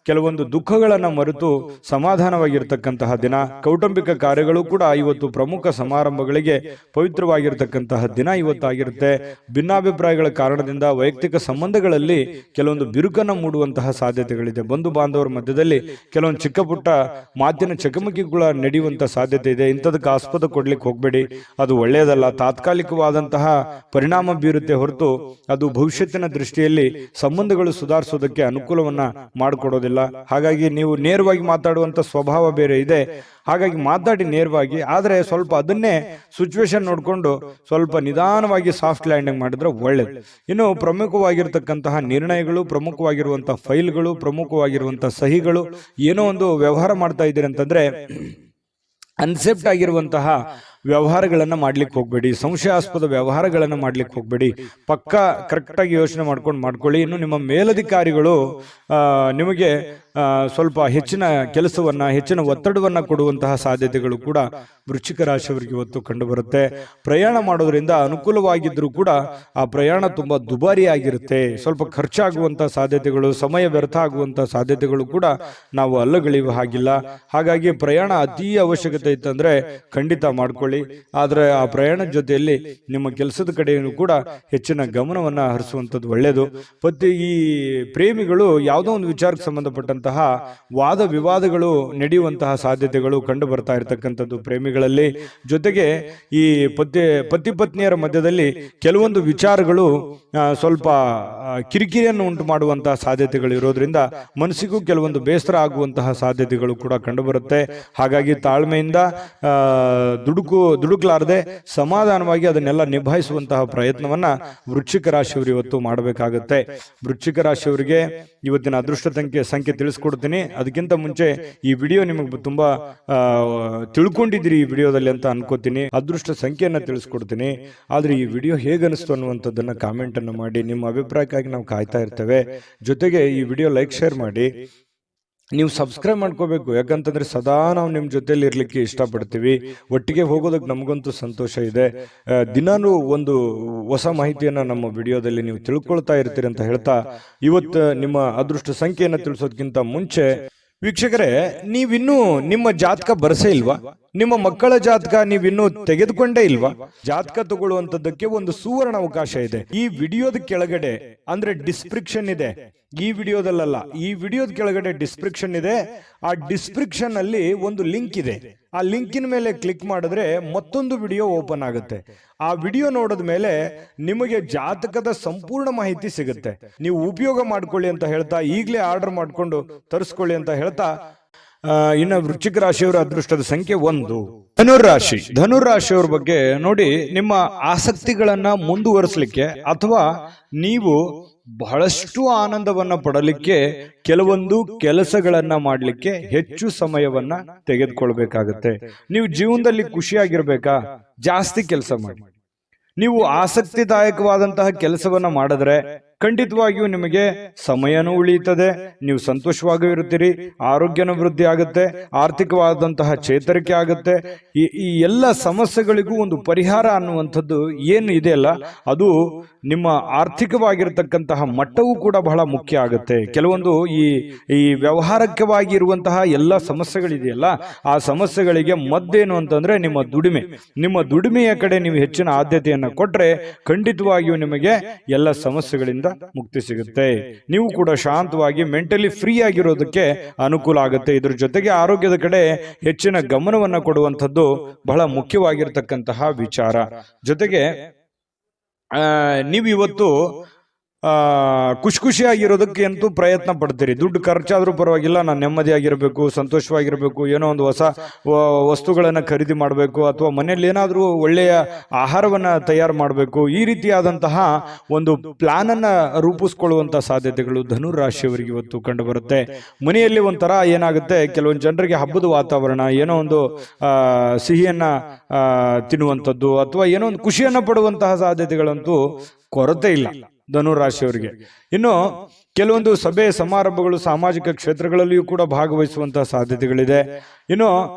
Speaker 1: ಕೆಲವೊಂದು ದುಃಖಗಳನ್ನ ಮರೆತು ಸಮಾಧಾನವಾಗಿರ್ತಕ್ಕಂತಹ ದಿನ. ಕೌಟುಂಬಿಕ ಕಾರ್ಯಗಳು ಕೂಡ ಇವತ್ತು ಪ್ರಮುಖ ಸಮಾರಂಭಗಳಿಗೆ ಪವಿತ್ರವಾಗಿರ್ತಕ್ಕಂತಹ ದಿನ ಇವತ್ತಾಗಿರುತ್ತೆ. ಭಿನ್ನಾಭಿಪ್ರಾಯಗಳ ಕಾರಣದಿಂದ ವೈಯಕ್ತಿಕ ಸಂಬಂಧಗಳಲ್ಲಿ ಕೆಲವೊಂದು ಬಿರುಕನ್ನು ಮೂಡುವಂತಹ ಸಾಧ್ಯತೆಗಳಿದೆ. ಬಂಧು ಬಾಂಧವರ ಮಧ್ಯದಲ್ಲಿ ಕೆಲವೊಂದು ಚಿಕ್ಕ ಪುಟ್ಟ ಮಾತಿನ ಚಕಮಕಿಗಳ ನಡೆಯುವಂತಹ ಸಾಧ್ಯತೆ ಇದೆ. ಇಂಥದಕ್ಕೆ ಆಸ್ಪದ ಕೊಡ್ಲಿಕ್ಕೆ ಹೋಗ್ಬೇಡಿ, ಅದು ಒಳ್ಳೆಯದಲ್ಲ. ತಾತ್ಕಾಲಿಕವಾದಂತಹ ಪರಿಣಾಮ ಬೀರುತ್ತೆ ಹೊರತು ಅದು ಭವಿಷ್ಯತ್ತಿನ ದೃಷ್ಟಿಯಲ್ಲಿ ಸಂಬಂಧಗಳು ಸುಧಾರಿಸೋದಕ್ಕೆ ಅನುಕೂಲವನ್ನ ಮಾಡಿಕೊಡೋದಿಲ್ಲ. ಹಾಗಾಗಿ ನೀವು ನೇರವಾಗಿ ಮಾತಾಡುವಂತ ಸ್ವಭಾವ ಬೇರೆ ಇದೆ, ಹಾಗಾಗಿ ಮಾತಾಡಿ ನೇರವಾಗಿ. ಆದರೆ ಸ್ವಲ್ಪ ಅದನ್ನೇ ಸಿಚುವೇಶನ್ ನೋಡಿಕೊಂಡು ಸ್ವಲ್ಪ ನಿಧಾನವಾಗಿ ಸಾಫ್ಟ್ ಲ್ಯಾಂಡಿಂಗ್ ಮಾಡಿದ್ರೆ ಒಳ್ಳೇದು. ಇನ್ನು ಪ್ರಮುಖವಾಗಿರ್ತಕ್ಕಂತಹ ನಿರ್ಣಯಗಳು, ಪ್ರಮುಖವಾಗಿರುವಂತಹ ಫೈಲ್ಗಳು, ಪ್ರಮುಖವಾಗಿರುವಂತಹ ಸಹಿಗಳು, ಏನೋ ಒಂದು ವ್ಯವಹಾರ ಮಾಡ್ತಾ ಇದ್ದೀರಿ ಅಂತಂದ್ರೆ ಅನ್ಸೆಪ್ಟ್ ಆಗಿರುವಂತಹ ವ್ಯವಹಾರಗಳನ್ನು ಮಾಡ್ಲಿಕ್ಕೆ ಹೋಗ್ಬೇಡಿ. ಸಂಶಯಾಸ್ಪದ ವ್ಯವಹಾರಗಳನ್ನು ಮಾಡ್ಲಿಕ್ಕೆ ಹೋಗ್ಬೇಡಿ. ಪಕ್ಕ ಕರೆಕ್ಟಾಗಿ ಯೋಚನೆ ಮಾಡ್ಕೊಳ್ಳಿ. ಇನ್ನು ನಿಮ್ಮ ಮೇಲಧಿಕಾರಿಗಳು ನಿಮಗೆ ಸ್ವಲ್ಪ ಹೆಚ್ಚಿನ ಕೆಲಸವನ್ನ, ಹೆಚ್ಚಿನ ಒತ್ತಡವನ್ನ ಕೊಡುವಂತಹ ಸಾಧ್ಯತೆಗಳು ಕೂಡ ವೃಶ್ಚಿಕ ರಾಶಿಯವರಿಗೆ ಇವತ್ತು ಕಂಡು ಬರುತ್ತೆ. ಪ್ರಯಾಣ ಮಾಡೋದ್ರಿಂದ ಅನುಕೂಲವಾಗಿದ್ರೂ ಕೂಡ ಆ ಪ್ರಯಾಣ ತುಂಬಾ ದುಬಾರಿ ಆಗಿರುತ್ತೆ. ಸ್ವಲ್ಪ ಖರ್ಚಾಗುವಂತಹ ಸಾಧ್ಯತೆಗಳು, ಸಮಯ ವ್ಯರ್ಥ ಆಗುವಂತಹ ಸಾಧ್ಯತೆಗಳು ಕೂಡ ನಾವು ಅಲ್ಲಗಳೆಯುವ ಹಾಗಿಲ್ಲ. ಹಾಗಾಗಿ ಪ್ರಯಾಣ ಅತಿ ಅವಶ್ಯಕತೆ ಇತ್ತಂದ್ರೆ ಖಂಡಿತ ಮಾಡ್ಕೊಳ್ಳಿ. ಆದ್ರೆ ಆ ಪ್ರಯಾಣದ ಜೊತೆಯಲ್ಲಿ ನಿಮ್ಮ ಕೆಲಸದ ಕಡೆಯೂ ಕೂಡ ಹೆಚ್ಚಿನ ಗಮನವನ್ನ ಹರಿಸುವಂಥದ್ದು ಒಳ್ಳೆಯದು. ಈ ಪ್ರೇಮಿಗಳು ಯಾವುದೋ ಒಂದು ವಿಚಾರಕ್ಕೆ ಸಂಬಂಧಪಟ್ಟಂತಹ ವಾದ ವಿವಾದಗಳು ನಡೆಯುವಂತಹ ಸಾಧ್ಯತೆಗಳು ಕಂಡು ಬರ್ತಾ ಇರತಕ್ಕಂಥದ್ದು ಪ್ರೇಮಿಗಳಲ್ಲಿ. ಜೊತೆಗೆ ಈ ಪತಿ ಪತ್ನಿಯರ ಮಧ್ಯದಲ್ಲಿ ಕೆಲವೊಂದು ವಿಚಾರಗಳು ಸ್ವಲ್ಪ ಕಿರಿಕಿರಿಯನ್ನು ಉಂಟು ಮಾಡುವಂತಹ ಸಾಧ್ಯತೆಗಳು ಇರೋದ್ರಿಂದ ಮನಸ್ಸಿಗೂ ಕೆಲವೊಂದು ಬೇಸರ ಆಗುವಂತಹ ಸಾಧ್ಯತೆಗಳು ಕೂಡ ಕಂಡುಬರುತ್ತೆ. ಹಾಗಾಗಿ ತಾಳ್ಮೆಯಿಂದ ದುಡುಕ್ಲಾರದೆ ಸಮಾಧಾನವಾಗಿ ಅದನ್ನೆಲ್ಲ ನಿಭಾಯಿಸುವಂತಹ ಪ್ರಯತ್ನವನ್ನ ವೃಶ್ಚಿಕ ರಾಶಿಯವರು ಇವತ್ತು ಮಾಡಬೇಕಾಗುತ್ತೆ. ವೃಶ್ಚಿಕ ರಾಶಿಯವರಿಗೆ ಇವತ್ತಿನ ಅದೃಷ್ಟ ಸಂಖ್ಯೆ ತಿಳಿಸ್ಕೊಡ್ತೀನಿ. ಅದಕ್ಕಿಂತ ಮುಂಚೆ ಈ ವಿಡಿಯೋ ನಿಮಗೆ ತುಂಬಾ ತಿಳ್ಕೊಂಡಿದ್ದೀರಿ ಈ ವಿಡಿಯೋದಲ್ಲಿ ಅಂತ ಅನ್ಕೋತೀನಿ. ಅದೃಷ್ಟ ಸಂಖ್ಯೆಯನ್ನ ತಿಳಿಸ್ಕೊಡ್ತೀನಿ. ಆದ್ರೆ ಈ ವಿಡಿಯೋ ಹೇಗನಿಸ್ತು ಅನ್ನುವಂಥದ್ದನ್ನ ಕಾಮೆಂಟ್ ಅನ್ನು ಮಾಡಿ. ನಿಮ್ಮ ಅಭಿಪ್ರಾಯಕ್ಕಾಗಿ ನಾವು ಕಾಯ್ತಾ ಇರ್ತೇವೆ. ಜೊತೆಗೆ ಈ ವಿಡಿಯೋ ಲೈಕ್, ಶೇರ್ ಮಾಡಿ. ನೀವು ಸಬ್ಸ್ಕ್ರೈಬ್ ಮಾಡ್ಕೋಬೇಕು. ಯಾಕಂತಂದ್ರೆ ಸದಾ ನಾವು ನಿಮ್ಮ ಜೊತೆಲಿ ಇರ್ಲಿಕ್ಕೆ ಇಷ್ಟಪಡ್ತೀವಿ. ಒಟ್ಟಿಗೆ ಹೋಗೋದಕ್ಕೆ ನಮಗಂತೂ ಸಂತೋಷ ಇದೆ. ದಿನಾನು ಒಂದು ಹೊಸ ಮಾಹಿತಿಯನ್ನ ನಮ್ಮ ವಿಡಿಯೋದಲ್ಲಿ ನೀವು ತಿಳ್ಕೊಳ್ತಾ ಇರ್ತೀರಿ ಅಂತ ಹೇಳ್ತಾ, ಇವತ್ತು ನಿಮ್ಮ ಅದೃಷ್ಟ ಸಂಖ್ಯೆಯನ್ನು ತಿಳಿಸೋದಕ್ಕಿಂತ ಮುಂಚೆ ವೀಕ್ಷಕರೇ, ನೀವಿನ್ನೂ ನಿಮ್ಮ ಜಾತಕ ಬರಸೇ ಇಲ್ವಾ? ನಿಮ್ಮ ಮಕ್ಕಳ ಜಾತಕ ನೀವಿನ್ನೂ ತೆಗೆದುಕೊಂಡೇ ಇಲ್ವಾ? ಜಾತಕ ತಗೊಳ್ಳುವಂತದ್ದಕ್ಕೆ ಒಂದು ಸುವರ್ಣ ಅವಕಾಶ ಇದೆ. ಈ ವಿಡಿಯೋದ ಕೆಳಗಡೆ ಅಂದ್ರೆ ಡಿಸ್ಕ್ರಿಪ್ಷನ್ ಇದೆ. ಈ ವಿಡಿಯೋದಲ್ಲ, ಈ ವಿಡಿಯೋದ ಕೆಳಗಡೆ ಡಿಸ್ಕ್ರಿಪ್ಷನ್ ಇದೆ. ಆ ಡಿಸ್ಕ್ರಿಪ್ಷನ್ ಅಲ್ಲಿ ಒಂದು ಲಿಂಕ್ ಇದೆ. ಆ ಲಿಂಕಿನ ಮೇಲೆ ಕ್ಲಿಕ್ ಮಾಡಿದ್ರೆ ಮತ್ತೊಂದು ವಿಡಿಯೋ ಓಪನ್ ಆಗುತ್ತೆ. ಆ ವಿಡಿಯೋ ನೋಡಿದ ಮೇಲೆ ನಿಮಗೆ ಜಾತಕದ ಸಂಪೂರ್ಣ ಮಾಹಿತಿ ಸಿಗುತ್ತೆ. ನೀವು ಉಪಯೋಗ ಮಾಡ್ಕೊಳ್ಳಿ ಅಂತ ಹೇಳ್ತಾ, ಈಗಲೇ ಆರ್ಡರ್ ಮಾಡ್ಕೊಂಡು ತರಿಸ್ಕೊಳ್ಳಿ ಅಂತ ಹೇಳ್ತಾ, ಇನ್ನು ವೃಶ್ಚಿಕ ರಾಶಿಯವರ ಅದೃಷ್ಟದ ಸಂಖ್ಯೆ 1. ಧನುರಾಶಿ. ಧನುರಾಶಿಯವರ ಬಗ್ಗೆ ನೋಡಿ, ನಿಮ್ಮ ಆಸಕ್ತಿಗಳನ್ನ ಮುಂದುವರಿಸಲಿಕ್ಕೆ ಅಥವಾ ನೀವು ಬಹಳಷ್ಟು ಆನಂದವನ್ನ ಪಡಲಿಕ್ಕೆ ಕೆಲವೊಂದು ಕೆಲಸಗಳನ್ನ ಮಾಡಲಿಕ್ಕೆ ಹೆಚ್ಚು ಸಮಯವನ್ನ ತೆಗೆದುಕೊಳ್ಬೇಕಾಗತ್ತೆ. ನೀವು ಜೀವನದಲ್ಲಿ ಖುಷಿಯಾಗಿರ್ಬೇಕಾ? ಜಾಸ್ತಿ ಕೆಲಸ ಮಾಡಿ. ನೀವು ಆಸಕ್ತಿದಾಯಕವಾದಂತಹ ಕೆಲಸವನ್ನ ಮಾಡಿದ್ರೆ ಖಂಡಿತವಾಗಿಯೂ ನಿಮಗೆ ಸಮಯನೂ ಉಳಿಯುತ್ತದೆ, ನೀವು ಸಂತೋಷವಾಗಿಯೂ ಇರುತ್ತೀರಿ, ಆರೋಗ್ಯನೂ ವೃದ್ಧಿ ಆಗುತ್ತೆ, ಆರ್ಥಿಕವಾದಂತಹ ಚೇತರಿಕೆ ಆಗುತ್ತೆ. ಈ ಎಲ್ಲ ಸಮಸ್ಯೆಗಳಿಗೂ ಒಂದು ಪರಿಹಾರ ಅನ್ನುವಂಥದ್ದು ಏನು ಇದೆಯಲ್ಲ, ಅದು ನಿಮ್ಮ ಆರ್ಥಿಕವಾಗಿರತಕ್ಕಂತಹ ಮಟ್ಟವೂ ಕೂಡ ಬಹಳ ಮುಖ್ಯ ಆಗುತ್ತೆ. ಕೆಲವೊಂದು ಈ ವ್ಯವಹಾರಕವಾಗಿ ಇರುವಂತಹ ಎಲ್ಲ ಸಮಸ್ಯೆಗಳಿದೆಯಲ್ಲ, ಆ ಸಮಸ್ಯೆಗಳಿಗೆ ಮದ್ದೇನು ಅಂತಂದ್ರೆ ನಿಮ್ಮ ದುಡಿಮೆಯ ಕಡೆ ನೀವು ಹೆಚ್ಚಿನ ಆದ್ಯತೆಯನ್ನು ಕೊಟ್ರೆ ಖಂಡಿತವಾಗಿಯೂ ನಿಮಗೆ ಎಲ್ಲ ಸಮಸ್ಯೆಗಳಿಂದ ಮುಕ್ತಿ ಸಿಗುತ್ತೆ. ನೀವು ಕೂಡ ಶಾಂತವಾಗಿ ಮೆಂಟಲಿ ಫ್ರೀ ಆಗಿರೋದಕ್ಕೆ ಅನುಕೂಲ ಆಗುತ್ತೆ. ಇದ್ರ ಜೊತೆಗೆ ಆರೋಗ್ಯದ ಕಡೆ ಹೆಚ್ಚಿನ ಗಮನವನ್ನ ಕೊಡುವಂಥದ್ದು ಬಹಳ ಮುಖ್ಯವಾಗಿರ್ತಕ್ಕಂತಹ ವಿಚಾರ. ಜೊತೆಗೆ ನೀವು ಇವತ್ತು ಖುಷಿಯಾಗಿರೋದಕ್ಕೆ ಅಂತೂ ಪ್ರಯತ್ನ ಪಡ್ತೀರಿ. ದುಡ್ಡು ಖರ್ಚಾದ್ರೂ ಪರವಾಗಿಲ್ಲ, ನಾನು ನೆಮ್ಮದಿಯಾಗಿರ್ಬೇಕು, ಸಂತೋಷವಾಗಿರ್ಬೇಕು, ಏನೋ ಒಂದು ಹೊಸ ವಸ್ತುಗಳನ್ನ ಖರೀದಿ ಮಾಡಬೇಕು, ಅಥವಾ ಮನೆಯಲ್ಲಿ ಏನಾದ್ರೂ ಒಳ್ಳೆಯ ಆಹಾರವನ್ನ ತಯಾರು ಮಾಡಬೇಕು. ಈ ರೀತಿಯಾದಂತಹ ಒಂದು ಪ್ಲಾನ್ ಅನ್ನ ರೂಪಿಸ್ಕೊಳ್ಳುವಂತಹ ಸಾಧ್ಯತೆಗಳು ಧನುರಾಶಿಯವರಿಗೆ ಇವತ್ತು ಕಂಡು ಬರುತ್ತೆ. ಮನೆಯಲ್ಲಿ ಒಂಥರ ಏನಾಗುತ್ತೆ, ಕೆಲವೊಂದು ಜನರಿಗೆ ಹಬ್ಬದ ವಾತಾವರಣ, ಏನೋ ಒಂದು ಸಿಹಿಯನ್ನ ತಿನ್ನುವಂಥದ್ದು ಅಥವಾ ಏನೋ ಒಂದು ಖುಷಿಯನ್ನ ಪಡುವಂತಹ ಸಾಧ್ಯತೆಗಳಂತೂ ಕೊರತೆ ಇಲ್ಲ ಧನುರಾಶಿಯವರಿಗೆ. ಇನ್ನು ಕೆಲವೊಂದು ಸಭೆ ಸಮಾರಂಭಗಳು, ಸಾಮಾಜಿಕ ಕ್ಷೇತ್ರಗಳಲ್ಲಿಯೂ ಕೂಡ ಭಾಗವಹಿಸುವಂತಹ ಸಾಧ್ಯತೆಗಳಿದೆ. ಇನ್ನು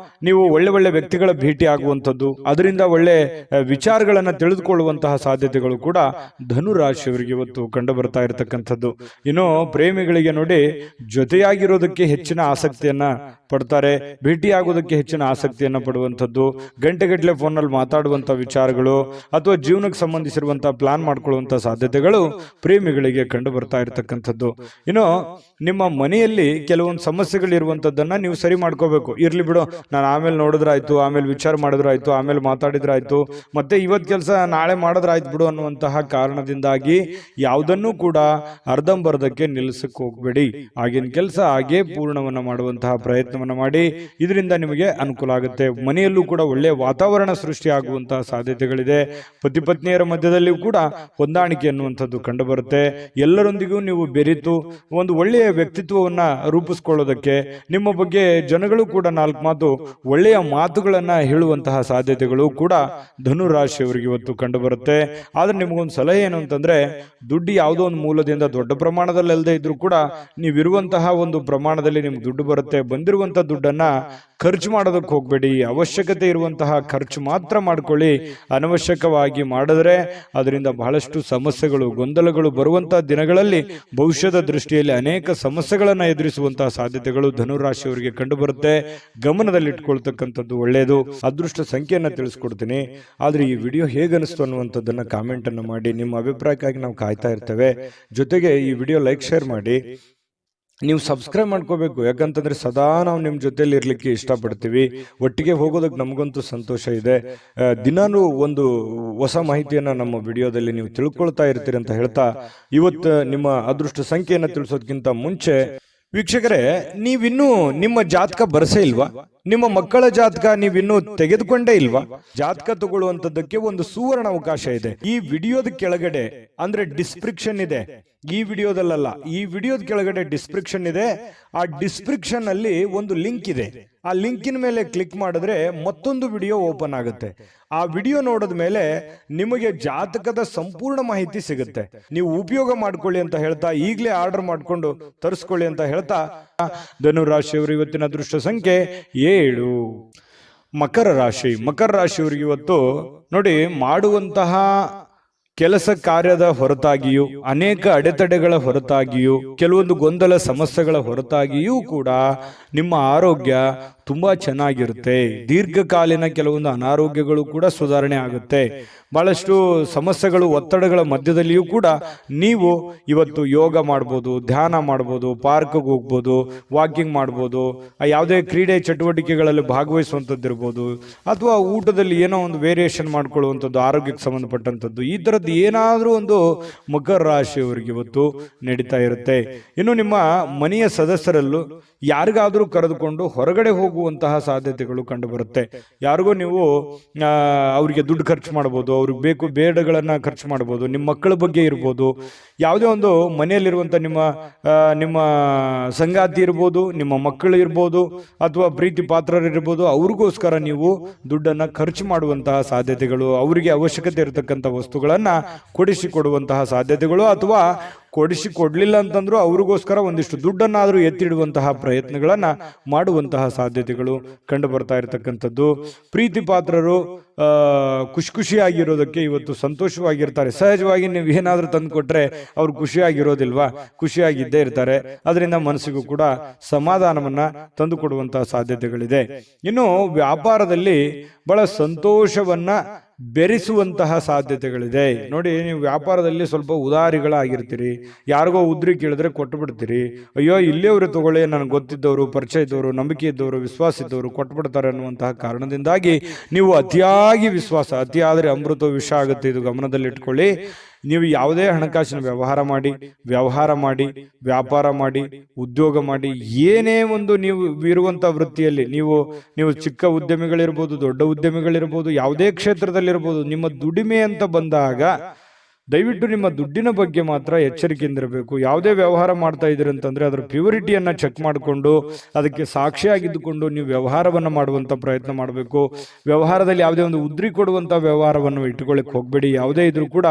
Speaker 1: ನೀವು ಒಳ್ಳೆ ವ್ಯಕ್ತಿಗಳ ಭೇಟಿ ಆಗುವಂಥದ್ದು, ಅದರಿಂದ ಒಳ್ಳೆ ವಿಚಾರಗಳನ್ನ ತಿಳಿದುಕೊಳ್ಳುವಂತಹ ಸಾಧ್ಯತೆಗಳು ಕೂಡ ಧನುರಾಶಿಯವರಿಗೆ ಇವತ್ತು ಕಂಡು ಬರ್ತಾ ಇರತಕ್ಕಂಥದ್ದು. ಇನ್ನು ಪ್ರೇಮಿಗಳಿಗೆ ನೋಡಿ, ಜೊತೆಯಾಗಿರೋದಕ್ಕೆ ಹೆಚ್ಚಿನ ಆಸಕ್ತಿಯನ್ನ ಪಡ್ತಾರೆ, ಭೇಟಿಯಾಗೋದಕ್ಕೆ ಹೆಚ್ಚಿನ ಆಸಕ್ತಿಯನ್ನ ಪಡುವಂಥದ್ದು, ಗಂಟೆಗಟ್ಟಲೆ ಫೋನಲ್ಲಿ ಮಾತಾಡುವಂಥ ವಿಚಾರಗಳು ಅಥವಾ ಜೀವನಕ್ಕೆ ಸಂಬಂಧಿಸಿರುವಂತಹ ಪ್ಲಾನ್ ಮಾಡ್ಕೊಳ್ಳುವಂತಹ ಸಾಧ್ಯತೆಗಳು ಪ್ರೇಮಿಗಳಿಗೆ ಕಂಡು ಬರ್ತಾ ಇರತಕ್ಕಂಥದ್ದು. ಇನ್ನು ನಿಮ್ಮ ಮನೆಯಲ್ಲಿ ಕೆಲವೊಂದು ಸಮಸ್ಯೆಗಳಿರುವಂತದ್ದನ್ನ ನೀವು ಸರಿ ಮಾಡ್ಕೋಬೇಕು. ಇರ್ಲಿ ಬಿಡು, ನಾನು ಆಮೇಲೆ ನೋಡಿದ್ರಾಯ್ತು, ಆಮೇಲೆ ವಿಚಾರ ಮಾಡಿದ್ರಾಯ್ತು, ಆಮೇಲೆ ಮಾತಾಡಿದ್ರಾಯ್ತು, ಮತ್ತೆ ಇವತ್ತು ಕೆಲಸ ನಾಳೆ ಮಾಡಿದ್ರಾಯ್ತು ಬಿಡು ಅನ್ನುವಂತಹ ಕಾರಣದಿಂದಾಗಿ ಯಾವುದನ್ನು ಕೂಡ ಅರ್ಧಂಬರ್ಧಕ್ಕೆ ನಿಲ್ಲಿಸಕ್ಕೆ ಹೋಗ್ಬೇಡಿ. ಆಗಿನ ಕೆಲಸ ಹಾಗೆ ಪೂರ್ಣವನ್ನ ಮಾಡುವಂತಹ ಪ್ರಯತ್ನವನ್ನ ಮಾಡಿ. ಇದರಿಂದ ನಿಮಗೆ ಅನುಕೂಲ ಆಗುತ್ತೆ. ಮನೆಯಲ್ಲೂ ಕೂಡ ಒಳ್ಳೆಯ ವಾತಾವರಣ ಸೃಷ್ಟಿ ಆಗುವಂತಹ ಸಾಧ್ಯತೆಗಳಿದೆ. ಪತಿ ಪತ್ನಿಯರ ಮಧ್ಯದಲ್ಲಿಯೂ ಕೂಡ ಹೊಂದಾಣಿಕೆ ಅನ್ನುವಂಥದ್ದು ಕಂಡು ಬರುತ್ತೆ. ಎಲ್ಲರೊಂದಿಗೂ ನೀವು ಬೆರೆತು ಒಂದು ಒಳ್ಳೆಯ ಒಳ್ಳೆಯ ವ್ಯಕ್ತಿತ್ವವನ್ನ ರೂಪಿಸ್ಕೊಳ್ಳೋದಕ್ಕೆ, ನಿಮ್ಮ ಬಗ್ಗೆ ಜನಗಳು ಕೂಡ 4 ಮಾತು ಒಳ್ಳೆಯ ಮಾತುಗಳನ್ನ ಹೇಳುವಂತಹ ಸಾಧ್ಯತೆಗಳು ಕೂಡ ಧನು ರಾಶಿಯವರಿಗೆ ಇವತ್ತು ಕಂಡು ಬರುತ್ತೆ. ಆದ್ರೆ ನಿಮಗೊಂದು ಸಲಹೆ ಏನು ಅಂತಂದ್ರೆ, ದುಡ್ಡು ಯಾವುದೋ ಒಂದು ಮೂಲದಿಂದ ದೊಡ್ಡ ಪ್ರಮಾಣದಲ್ಲಿ ಅಲ್ಲದೆ ಇದ್ರೂ ಕೂಡ ನೀವಿರುವಂತಹ ಒಂದು ಪ್ರಮಾಣದಲ್ಲಿ ನಿಮ್ಗೆ ದುಡ್ಡು ಬರುತ್ತೆ. ಬಂದಿರುವಂತಹ ದುಡ್ಡನ್ನ ಖರ್ಚು ಮಾಡೋದಕ್ಕೆ ಹೋಗ್ಬೇಡಿ. ಅವಶ್ಯಕತೆ ಇರುವಂತಹ ಖರ್ಚು ಮಾತ್ರ ಮಾಡ್ಕೊಳ್ಳಿ. ಅನವಶ್ಯಕವಾಗಿ ಮಾಡಿದ್ರೆ ಅದರಿಂದ ಬಹಳಷ್ಟು ಸಮಸ್ಯೆಗಳು, ಗೊಂದಲಗಳು ಬರುವಂತಹ ದಿನಗಳಲ್ಲಿ ಭವಿಷ್ಯದ ದೃಷ್ಟಿಯಲ್ಲಿ ಅನೇಕ ಸಮಸ್ಯೆಗಳನ್ನ ಎದುರಿಸುವಂತಹ ಸಾಧ್ಯತೆಗಳು ಧನುರಾಶಿಯವರಿಗೆ ಕಂಡು ಬರುತ್ತೆ. ಗಮನದಲ್ಲಿಟ್ಕೊಳ್ತಕ್ಕಂಥದ್ದು ಒಳ್ಳೆಯದು. ಅದೃಷ್ಟ ಸಂಖ್ಯೆಯನ್ನ ತಿಳಿಸ್ಕೊಡ್ತೀನಿ. ಆದ್ರೆ ಈ ವಿಡಿಯೋ ಹೇಗನಿಸ್ತು ಅನ್ನುವಂಥದ್ದನ್ನ ಕಾಮೆಂಟ್ ಅನ್ನು ಮಾಡಿ. ನಿಮ್ಮ ಅಭಿಪ್ರಾಯಕ್ಕಾಗಿ ನಾವು ಕಾಯ್ತಾ ಇರ್ತೇವೆ. ಜೊತೆಗೆ ಈ ವಿಡಿಯೋ ಲೈಕ್, ಶೇರ್ ಮಾಡಿ. ನೀವು ಸಬ್ಸ್ಕ್ರೈಬ್ ಮಾಡ್ಕೋಬೇಕು. ಯಾಕಂತಂದ್ರೆ ಸದಾ ನಾವು ನಿಮ್ಮ ಜೊತೆಲಿ ಇರ್ಲಿಕ್ಕೆ ಇಷ್ಟಪಡ್ತೀವಿ. ಒಟ್ಟಿಗೆ ಹೋಗೋದಕ್ಕೆ ನಮಗಂತೂ ಸಂತೋಷ ಇದೆ. ದಿನಾನು ಒಂದು ಹೊಸ ಮಾಹಿತಿಯನ್ನ ನಮ್ಮ ವಿಡಿಯೋದಲ್ಲಿ ನೀವು ತಿಳ್ಕೊಳ್ತಾ ಇರ್ತೀರಿ ಅಂತ ಹೇಳ್ತಾ, ಇವತ್ತು ನಿಮ್ಮ ಅದೃಷ್ಟ ಸಂಖ್ಯೆಯನ್ನು ತಿಳಿಸೋದಕ್ಕಿಂತ ಮುಂಚೆ ವೀಕ್ಷಕರೇ, ನೀವಿನ್ನೂ ನಿಮ್ಮ ಜಾತಕ ಬರಸೇ ಇಲ್ವಾ? ನಿಮ್ಮ ಮಕ್ಕಳ ಜಾತಕ ನೀವಿನ್ನೂ ತೆಗೆದುಕೊಂಡೇ ಇಲ್ವಾ? ಜಾತಕ ತಗೊಳ್ಳುವಂತದ್ದಕ್ಕೆ ಒಂದು ಸುವರ್ಣ ಅವಕಾಶ ಇದೆ. ಈ ವಿಡಿಯೋದ ಕೆಳಗಡೆ ಅಂದ್ರೆ ಡಿಸ್ಕ್ರಿಪ್ಷನ್ ಇದೆ. ಈ ವಿಡಿಯೋದಲ್ಲ, ಈ ವಿಡಿಯೋದ ಕೆಳಗಡೆ ಡಿಸ್ಕ್ರಿಪ್ಷನ್ ಇದೆ. ಆ ಡಿಸ್ಕ್ರಿಪ್ಷನ್ ಅಲ್ಲಿ ಒಂದು ಲಿಂಕ್ ಇದೆ. ಆ ಲಿಂಕಿನ ಮೇಲೆ ಕ್ಲಿಕ್ ಮಾಡಿದ್ರೆ ಮತ್ತೊಂದು ವಿಡಿಯೋ ಓಪನ್ ಆಗುತ್ತೆ. ಆ ವಿಡಿಯೋ ನೋಡಿದ ಮೇಲೆ ನಿಮಗೆ ಜಾತಕದ ಸಂಪೂರ್ಣ ಮಾಹಿತಿ ಸಿಗುತ್ತೆ. ನೀವು ಉಪಯೋಗ ಮಾಡ್ಕೊಳ್ಳಿ ಅಂತ ಹೇಳ್ತಾ, ಈಗಲೇ ಆರ್ಡರ್ ಮಾಡ್ಕೊಂಡು ತರಿಸ್ಕೊಳ್ಳಿ ಅಂತ ಹೇಳ್ತಾ, ಧನುರಾಶಿಯವರು ಇವತ್ತಿನ ಅದೃಷ್ಟ ಸಂಖ್ಯೆ 7. ಮಕರ ರಾಶಿ. ಮಕರ ರಾಶಿಯವರಿಗೆ ಇವತ್ತು ನೋಡಿ, ಮಾಡುವಂತಹ ಕೆಲಸ ಕಾರ್ಯದ ಹೊರತಾಗಿಯೂ, ಅನೇಕ ಅಡೆತಡೆಗಳ ಹೊರತಾಗಿಯೂ, ಕೆಲವೊಂದು ಗೊಂದಲ ಸಮಸ್ಯೆಗಳ ಹೊರತಾಗಿಯೂ ಕೂಡ ನಿಮ್ಮ ಆರೋಗ್ಯ ತುಂಬಾ ಚೆನ್ನಾಗಿರುತ್ತೆ. ದೀರ್ಘಕಾಲೀನ ಕೆಲವೊಂದು ಅನಾರೋಗ್ಯಗಳು ಕೂಡ ಸುಧಾರಣೆ ಆಗುತ್ತೆ. ಬಹಳಷ್ಟು ಸಮಸ್ಯೆಗಳು, ಒತ್ತಡಗಳ ಮಧ್ಯದಲ್ಲಿಯೂ ಕೂಡ ನೀವು ಇವತ್ತು ಯೋಗ ಮಾಡ್ಬೋದು, ಧ್ಯಾನ ಮಾಡ್ಬೋದು, ಪಾರ್ಕ್ಗೆ ಹೋಗ್ಬೋದು, ವಾಕಿಂಗ್ ಮಾಡ್ಬೋದು, ಯಾವುದೇ ಕ್ರೀಡೆ ಚಟುವಟಿಕೆಗಳಲ್ಲಿ ಭಾಗವಹಿಸುವಂಥದ್ದು ಇರ್ಬೋದು, ಅಥವಾ ಊಟದಲ್ಲಿ ಏನೋ ಒಂದು ವೇರಿಯೇಷನ್ ಮಾಡ್ಕೊಳ್ಳುವಂಥದ್ದು, ಆರೋಗ್ಯಕ್ಕೆ ಸಂಬಂಧಪಟ್ಟಂಥದ್ದು, ಈ ಥರದ್ದು ಏನಾದರೂ ಒಂದು ಮಕರ ರಾಶಿಯವರಿಗೆ ಇವತ್ತು ನಡೀತಾ ಇರುತ್ತೆ. ಇನ್ನು ನಿಮ್ಮ ಮನೆಯ ಸದಸ್ಯರಲ್ಲೂ ಯಾರಿಗಾದರೂ ಕರೆದುಕೊಂಡು ಹೊರಗಡೆ ಹೋಗುವಂತಹ ಸಾಧ್ಯತೆಗಳು ಕಂಡು ಬರುತ್ತೆ. ಯಾರಿಗೋ ನೀವು ಅವರಿಗೆ ದುಡ್ಡು ಖರ್ಚು ಮಾಡ್ಬೋದು, ಅವ್ರಿಗೆ ಬೇಕು ಬೇಡಗಳನ್ನ ಖರ್ಚು ಮಾಡ್ಬೋದು, ನಿಮ್ಮ ಮಕ್ಕಳ ಬಗ್ಗೆ ಇರ್ಬೋದು, ಯಾವುದೇ ಒಂದು ಮನೆಯಲ್ಲಿರುವಂಥ ನಿಮ್ಮ ಸಂಗಾತಿ ಇರ್ಬೋದು, ನಿಮ್ಮ ಮಕ್ಕಳು ಇರ್ಬೋದು, ಅಥವಾ ಪ್ರೀತಿ ಪಾತ್ರರಿರ್ಬೋದು, ಅವ್ರಿಗೋಸ್ಕರ ನೀವು ದುಡ್ಡನ್ನು ಖರ್ಚು ಮಾಡುವಂತಹ ಸಾಧ್ಯತೆಗಳು, ಅವರಿಗೆ ಅವಶ್ಯಕತೆ ಇರತಕ್ಕಂಥ ವಸ್ತುಗಳನ್ನು ಕೊಡಿಸಿಕೊಡುವಂತಹ ಸಾಧ್ಯತೆಗಳು, ಅಥವಾ ಕೊಡಿಸಿಕೊಡ್ಲಿಲ್ಲ ಅಂತಂದ್ರೂ ಅವ್ರಿಗೋಸ್ಕರ ಒಂದಿಷ್ಟು ದುಡ್ಡನ್ನಾದರೂ ಎತ್ತಿಡುವಂತಹ ಪ್ರಯತ್ನಗಳನ್ನ ಮಾಡುವಂತಹ ಸಾಧ್ಯತೆಗಳು ಕಂಡು ಬರ್ತಾ ಇರತಕ್ಕಂಥದ್ದು. ಪ್ರೀತಿ ಪಾತ್ರರು ಖುಷಿಯಾಗಿರೋದಕ್ಕೆ ಇವತ್ತು ಸಂತೋಷವಾಗಿರ್ತಾರೆ. ಸಹಜವಾಗಿ ನೀವು ಏನಾದರೂ ತಂದು ಕೊಟ್ರೆ ಅವ್ರು ಖುಷಿಯಾಗಿರೋದಿಲ್ವಾ? ಖುಷಿಯಾಗಿದ್ದೇ ಇರ್ತಾರೆ. ಅದರಿಂದ ಮನಸ್ಸಿಗೂ ಕೂಡ ಸಮಾಧಾನವನ್ನ ತಂದು ಕೊಡುವಂತಹ ಸಾಧ್ಯತೆಗಳಿದೆ. ಇನ್ನು ವ್ಯಾಪಾರದಲ್ಲಿ ಬಹಳ ಸಂತೋಷವನ್ನ ಬೆರೆಸುವಂತಹ ಸಾಧ್ಯತೆಗಳಿದೆ. ನೋಡಿ, ನೀವು ವ್ಯಾಪಾರದಲ್ಲಿ ಸ್ವಲ್ಪ ಉದಾರಿಗಳಾಗಿರ್ತೀರಿ. ಯಾರಿಗೋ ಉದ್ರಿ ಕೇಳಿದ್ರೆ ಕೊಟ್ಟು ಬಿಡ್ತೀರಿ. ಅಯ್ಯೋ ಇಲ್ಲಿಯವರು ತಗೊಳ್ಳಿ, ನನಗೆ ಗೊತ್ತಿದ್ದವರು, ಪರಿಚಯ ಇದ್ದವರು, ನಂಬಿಕೆ ಇದ್ದವರು, ವಿಶ್ವಾಸ ಇದ್ದವರು ಕೊಟ್ಬಿಡ್ತಾರೆ ಅನ್ನುವಂತಹ ಕಾರಣದಿಂದಾಗಿ ನೀವು ಅತಿಯಾಗಿ ವಿಶ್ವಾಸ, ಅತಿಯಾದರೆ ಅಮೃತ ವಿಷ ಆಗುತ್ತೆ. ಇದು ಗಮನದಲ್ಲಿಟ್ಕೊಳ್ಳಿ. ನೀವು ಯಾವುದೇ ಹಣಕಾಸಿನ ವ್ಯವಹಾರ ಮಾಡಿ, ವ್ಯಾಪಾರ ಮಾಡಿ, ಉದ್ಯೋಗ ಮಾಡಿ, ಏನೇ ಒಂದು ನೀವು ಇರುವಂಥ ವೃತ್ತಿಯಲ್ಲಿ ನೀವು ಚಿಕ್ಕ ಉದ್ಯಮಿಗಳಿರ್ಬೋದು, ದೊಡ್ಡ ಉದ್ಯಮಿಗಳಿರ್ಬೋದು, ಯಾವುದೇ ಕ್ಷೇತ್ರದಲ್ಲಿರ್ಬೋದು, ನಿಮ್ಮ ದುಡಿಮೆ ಅಂತ ಬಂದಾಗ ದಯವಿಟ್ಟು ನಿಮ್ಮ ದುಡ್ಡಿನ ಬಗ್ಗೆ ಮಾತ್ರ ಎಚ್ಚರಿಕೆಯಿಂದಿರಬೇಕು. ಯಾವುದೇ ವ್ಯವಹಾರ ಮಾಡ್ತಾ ಇದ್ದೀರಿ ಅಂತಂದ್ರೆ ಅದರ ಪ್ಯೂರಿಟಿಯನ್ನ ಚೆಕ್ ಮಾಡಿಕೊಂಡು ಅದಕ್ಕೆ ಸಾಕ್ಷಿಯಾಗಿದ್ದುಕೊಂಡು ನೀವು ವ್ಯವಹಾರವನ್ನು ಮಾಡುವಂತ ಪ್ರಯತ್ನ ಮಾಡಬೇಕು. ವ್ಯವಹಾರದಲ್ಲಿ ಯಾವುದೇ ಒಂದು ಉದ್ರಿ ಕೊಡುವಂತ ವ್ಯವಹಾರವನ್ನು ಇಟ್ಟುಕೊಳ್ಳಿಕ್ಕೆ ಹೋಗಬೇಡಿ. ಯಾವುದೇ ಇದ್ರೂ ಕೂಡ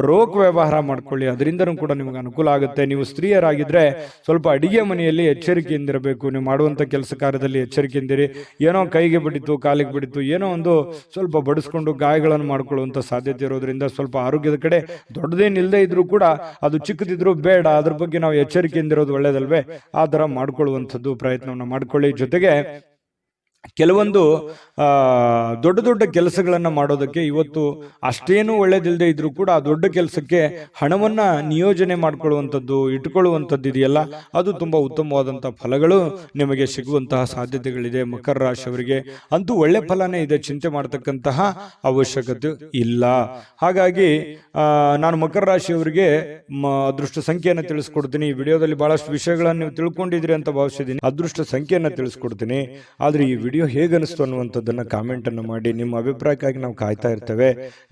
Speaker 1: ರೋಕ್ ವ್ಯವಹಾರ ಮಾಡ್ಕೊಳ್ಳಿ, ಅದರಿಂದನೂ ಕೂಡ ನಿಮಗೆ ಅನುಕೂಲ ಆಗುತ್ತೆ. ನೀವು ಸ್ತ್ರೀಯರಾಗಿದ್ರೆ ಸ್ವಲ್ಪ ಅಡಿಗೆ ಮನೆಯಲ್ಲಿ ಎಚ್ಚರಿಕೆಯಿಂದಿರಬೇಕು. ನೀವು ಮಾಡುವಂತ ಕೆಲಸ ಕಾರ್ಯದಲ್ಲಿ ಎಚ್ಚರಿಕೆಯಿಂದಿರಿ. ಏನೋ ಕೈಗೆ ಬಿಡಿತು, ಕಾಲಿಗೆ ಬಿಡಿತು, ಏನೋ ಒಂದು ಸ್ವಲ್ಪ ಬಡಿಸ್ಕೊಂಡು ಗಾಯಗಳನ್ನು ಮಾಡ್ಕೊಳ್ಳುವಂತ ಸಾಧ್ಯತೆ ಇರೋದ್ರಿಂದ ಸ್ವಲ್ಪ ಆರೋಗ್ಯದ ಕಡೆ ದೊಡ್ಡದೇನಿಲ್ಲದೆ ಇದ್ರೂ ಕೂಡ ಅದು ಚಿಕ್ಕದಿದ್ರು ಬೇಡ, ಅದ್ರ ಬಗ್ಗೆ ನಾವು ಎಚ್ಚರಿಕೆಯಿಂದಿರೋದು ಒಳ್ಳೇದಲ್ವೇ? ಆ ತರ ಮಾಡ್ಕೊಳ್ಳುವಂಥದ್ದು ಪ್ರಯತ್ನವನ್ನ ಮಾಡ್ಕೊಳ್ಳಿ. ಜೊತೆಗೆ ಕೆಲವೊಂದು ದೊಡ್ಡ ದೊಡ್ಡ ಕೆಲಸಗಳನ್ನ ಮಾಡೋದಕ್ಕೆ ಇವತ್ತು ಅಷ್ಟೇನು ಒಳ್ಳೇದಿಲ್ಲದೆ ಇದ್ರೂ ಕೂಡ ಆ ದೊಡ್ಡ ಕೆಲಸಕ್ಕೆ ಹಣವನ್ನ ನಿಯೋಜನೆ ಮಾಡ್ಕೊಳ್ಳುವಂಥದ್ದು, ಇಟ್ಕೊಳ್ಳುವಂಥದ್ದು ಇದೆಯಲ್ಲ, ಅದು ತುಂಬಾ ಉತ್ತಮವಾದಂತಹ ಫಲಗಳು ನಿಮಗೆ ಸಿಗುವಂತಹ ಸಾಧ್ಯತೆಗಳಿದೆ. ಮಕರ ರಾಶಿಯವರಿಗೆ ಅಂತೂ ಒಳ್ಳೆ ಫಲನೇ ಇದೆ, ಚಿಂತೆ ಮಾಡತಕ್ಕಂತಹ ಅವಶ್ಯಕತೆ ಇಲ್ಲ. ಹಾಗಾಗಿ ನಾನು ಮಕರ ರಾಶಿಯವರಿಗೆ ಅದೃಷ್ಟ ಸಂಖ್ಯೆಯನ್ನು ತಿಳಿಸ್ಕೊಡ್ತೀನಿ. ಈ ವಿಡಿಯೋದಲ್ಲಿ ಬಹಳಷ್ಟು ವಿಷಯಗಳನ್ನು ನೀವು ತಿಳ್ಕೊಂಡಿದ್ರಿ ಅಂತ ಭಾವಿಸಿದ್ದೀನಿ. ಅದೃಷ್ಟ ಸಂಖ್ಯೆಯನ್ನು ತಿಳಿಸ್ಕೊಡ್ತೀನಿ. ಆದ್ರೆ ಈ ವಿಡಿಯೋ ಹೇಗನಿಸ್ತು ಅನ್ನುವಂಥದ್ದನ್ನ ಕಾಮೆಂಟ್ ಅನ್ನು ಮಾಡಿ. ನಿಮ್ಮ ಅಭಿಪ್ರಾಯಕ್ಕಾಗಿ ನಾವು ಕಾಯ್ತಾ ಇರ್ತೇವೆ.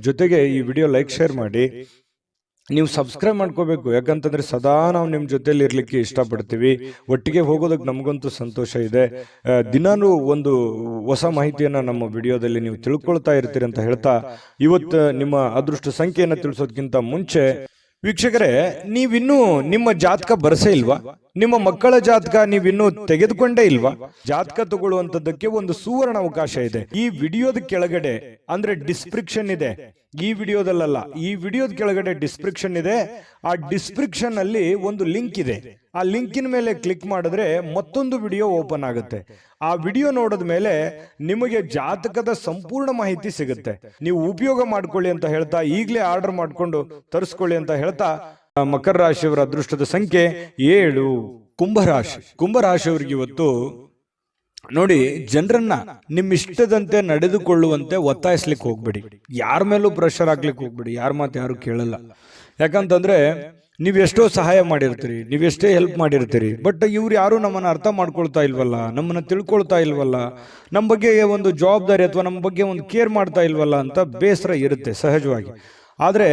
Speaker 1: ಜೊತೆಗೆ ಈ ವಿಡಿಯೋ ಲೈಕ್, ಶೇರ್ ಮಾಡಿ. ನೀವು ಸಬ್ಸ್ಕ್ರೈಬ್ ಮಾಡ್ಕೋಬೇಕು. ಯಾಕಂತಂದ್ರೆ ಸದಾ ನಾವು ನಿಮ್ಮ ಜೊತೆಲಿ ಇರ್ಲಿಕ್ಕೆ ಇಷ್ಟಪಡ್ತೀವಿ. ಒಟ್ಟಿಗೆ ಹೋಗೋದಕ್ಕೆ ನಮಗಂತೂ ಸಂತೋಷ ಇದೆ. ದಿನಾನೂ ಒಂದು ಹೊಸ ಮಾಹಿತಿಯನ್ನ ನಮ್ಮ ವಿಡಿಯೋದಲ್ಲಿ ನೀವು ತಿಳ್ಕೊಳ್ತಾ ಇರ್ತೀರಿ ಅಂತ ಹೇಳ್ತಾ, ಇವತ್ತು ನಿಮ್ಮ ಅದೃಷ್ಟ ಸಂಖ್ಯೆಯನ್ನು ತಿಳಿಸೋದಕ್ಕಿಂತ ಮುಂಚೆ ವೀಕ್ಷಕರೇ, ನೀವಿನ್ನೂ ನಿಮ್ಮ ಜಾತಕ ಬರಸೇ ಇಲ್ವಾ? ನಿಮ್ಮ ಮಕ್ಕಳ ಜಾತಕ ನೀವಿನ್ನೂ ತೆಗೆದುಕೊಂಡೇ ಇಲ್ವಾ? ಜಾತಕ ತಗೊಳ್ಳುವಂತದ್ದಕ್ಕೆ ಒಂದು ಸುವರ್ಣ ಅವಕಾಶ ಇದೆ. ಈ ವಿಡಿಯೋದ ಕೆಳಗಡೆ ಅಂದ್ರೆ ಡಿಸ್ಕ್ರಿಪ್ಷನ್ ಇದೆ. ಈ ವಿಡಿಯೋದಲ್ಲ, ಈ ವಿಡಿಯೋದ ಕೆಳಗಡೆ ಡಿಸ್ಕ್ರಿಪ್ಷನ್ ಇದೆ. ಆ ಡಿಸ್ಕ್ರಿಪ್ಷನ್ ಅಲ್ಲಿ ಒಂದು ಲಿಂಕ್ ಇದೆ. ಆ ಲಿಂಕಿನ ಮೇಲೆ ಕ್ಲಿಕ್ ಮಾಡಿದ್ರೆ ಮತ್ತೊಂದು ವಿಡಿಯೋ ಓಪನ್ ಆಗುತ್ತೆ. ಆ ವಿಡಿಯೋ ನೋಡಿದ ಮೇಲೆ ನಿಮಗೆ ಜಾತಕದ ಸಂಪೂರ್ಣ ಮಾಹಿತಿ ಸಿಗುತ್ತೆ. ನೀವು ಉಪಯೋಗ ಮಾಡ್ಕೊಳ್ಳಿ ಅಂತ ಹೇಳ್ತಾ, ಈಗಲೇ ಆರ್ಡರ್ ಮಾಡ್ಕೊಂಡು ತರಿಸ್ಕೊಳ್ಳಿ ಅಂತ ಹೇಳ್ತಾ, ಮಕರ ರಾಶಿಯವರ ಅದೃಷ್ಟದ ಸಂಖ್ಯೆ 7. ಕುಂಭರಾಶಿಯವರಿಗೆ ಇವತ್ತು ನೋಡಿ, ಜನರನ್ನ ನಿಮ್ಮ ಇಷ್ಟದಂತೆ ನಡೆದುಕೊಳ್ಳುವಂತೆ ಒತ್ತಾಯಿಸ್ಲಿಕ್ಕೆ ಹೋಗ್ಬೇಡಿ. ಯಾರ ಮೇಲೂ ಪ್ರೆಷರ್ ಹಾಕ್ಲಿಕ್ಕೆ ಹೋಗ್ಬೇಡಿ. ಯಾರ ಮಾತು ಯಾರು ಕೇಳಲ್ಲ. ಯಾಕಂತಂದ್ರೆ ನೀವೆಷ್ಟೋ ಸಹಾಯ ಮಾಡಿರ್ತೀರಿ, ನೀವೆಷ್ಟೇ ಹೆಲ್ಪ್ ಮಾಡಿರ್ತೀರಿ, ಬಟ್ ಇವ್ರು ಯಾರು ನಮ್ಮನ್ನ ಅರ್ಥ ಮಾಡ್ಕೊಳ್ತಾ ಇಲ್ವಲ್ಲ, ನಮ್ಮನ್ನ ತಿಳ್ಕೊಳ್ತಾ ಇಲ್ವಲ್ಲ, ನಮ್ಮ ಬಗ್ಗೆ ಒಂದು ಜವಾಬ್ದಾರಿ ಅಥವಾ ನಮ್ಮ ಬಗ್ಗೆ ಒಂದು ಕೇರ್ ಮಾಡ್ತಾ ಇಲ್ವಲ್ಲ ಅಂತ ಬೇಸರ ಇರುತ್ತೆ ಸಹಜವಾಗಿ. ಆದ್ರೆ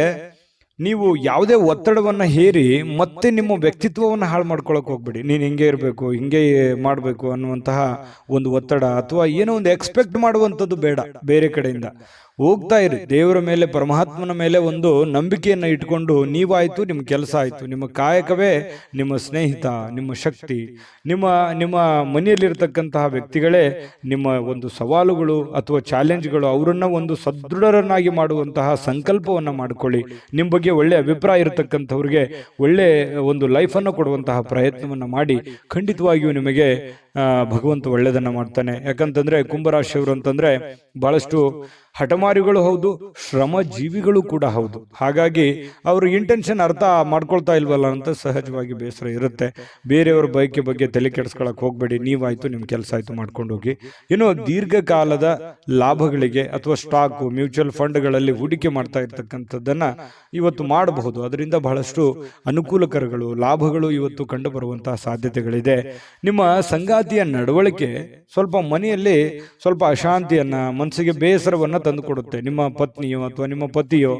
Speaker 1: ನೀವು ಯಾವುದೇ ಒತ್ತಡವನ್ನ ಹೇರಿ ಮತ್ತೆ ನಿಮ್ಮ ವ್ಯಕ್ತಿತ್ವವನ್ನು ಹಾಳು ಮಾಡ್ಕೊಳಕ್ ಹೋಗ್ಬೇಡಿ. ನೀನು ಹಿಂಗೆ ಇರಬೇಕು, ಹಿಂಗೆ ಮಾಡಬೇಕು ಅನ್ನುವಂತಹ ಒಂದು ಒತ್ತಡ ಅಥವಾ ಏನೋ ಒಂದು ಎಕ್ಸ್ಪೆಕ್ಟ್ ಮಾಡುವಂಥದ್ದು ಬೇಡ. ಬೇರೆ ಕಡೆಯಿಂದ ಹೋಗ್ತಾ ಇರಿ. ದೇವರ ಮೇಲೆ, ಪರಮಾತ್ಮನ ಮೇಲೆ ಒಂದು ನಂಬಿಕೆಯನ್ನು ಇಟ್ಕೊಂಡು ನೀವಾಯ್ತು, ನಿಮ್ಮ ಕೆಲಸ ಆಯ್ತು, ನಿಮ್ಮ ಕಾಯಕವೇ ನಿಮ್ಮ ಸ್ನೇಹಿತ, ನಿಮ್ಮ ಶಕ್ತಿ, ನಿಮ್ಮ ಮನೆಯಲ್ಲಿರ್ತಕ್ಕಂತಹ ವ್ಯಕ್ತಿಗಳೇ ನಿಮ್ಮ ಒಂದು ಸವಾಲುಗಳು ಅಥವಾ ಚಾಲೆಂಜ್ಗಳು. ಅವರನ್ನ ಒಂದು ಸದೃಢರನ್ನಾಗಿ ಮಾಡುವಂತಹ ಸಂಕಲ್ಪವನ್ನ ಮಾಡಿಕೊಳ್ಳಿ. ನಿಮ್ಮ ಬಗ್ಗೆ ಒಳ್ಳೆ ಅಭಿಪ್ರಾಯ ಇರತಕ್ಕಂಥವ್ರಿಗೆ ಒಳ್ಳೆ ಒಂದು ಲೈಫನ್ನು ಕೊಡುವಂತಹ ಪ್ರಯತ್ನವನ್ನ ಮಾಡಿ. ಖಂಡಿತವಾಗಿಯೂ ನಿಮಗೆ ಭಗವಂತ ಒಳ್ಳೆಯದನ್ನ ಮಾಡ್ತಾನೆ. ಯಾಕಂತಂದ್ರೆ ಕುಂಭರಾಶಿಯವರು ಅಂತಂದ್ರೆ ಬಹಳಷ್ಟು ಹಠಮಾರಿಗಳು ಹೌದು, ಶ್ರಮ ಜೀವಿಗಳು ಕೂಡ ಹೌದು. ಹಾಗಾಗಿ ಅವರು ಇಂಟೆನ್ಷನ್ ಅರ್ಥ ಮಾಡ್ಕೊಳ್ತಾ ಇಲ್ವಲ್ಲ ಅಂತ ಸಹಜವಾಗಿ ಬೇಸರ ಇರುತ್ತೆ. ಬೇರೆಯವ್ರ ಬಯಕೆ ಬಗ್ಗೆ ತಲೆ ಕೆಡಿಸ್ಕೊಳಕ್ ಹೋಗ್ಬೇಡಿ. ನೀವಾಯ್ತು, ನಿಮ್ ಕೆಲಸ ಆಯ್ತು, ಮಾಡ್ಕೊಂಡು ಹೋಗಿ. ಇನ್ನು ದೀರ್ಘಕಾಲದ ಲಾಭಗಳಿಗೆ ಅಥವಾ ಸ್ಟಾಕ್, ಮ್ಯೂಚುವಲ್ ಫಂಡ್ಗಳಲ್ಲಿ ಹೂಡಿಕೆ ಮಾಡ್ತಾ ಇರ್ತಕ್ಕಂಥದ್ದನ್ನ ಇವತ್ತು ಮಾಡಬಹುದು. ಅದರಿಂದ ಬಹಳಷ್ಟು ಅನುಕೂಲಕರಗಳು, ಲಾಭಗಳು ಇವತ್ತು ಕಂಡು ಬರುವಂತಹ ಸಾಧ್ಯತೆಗಳಿದೆ. ನಿಮ್ಮ ಸಂಗಾತಿಯ ನಡವಳಿಕೆ ಸ್ವಲ್ಪ ಮನೆಯಲ್ಲಿ ಸ್ವಲ್ಪ ಅಶಾಂತಿಯನ್ನ, ಮನಸ್ಸಿಗೆ ಬೇಸರವನ್ನ ತಂದುಕೊಡುತ್ತೆ. ನಿಮ್ಮ ಪತ್ನಿಯೋ ಅಥವಾ ನಿಮ್ಮ ಪತಿಯೋ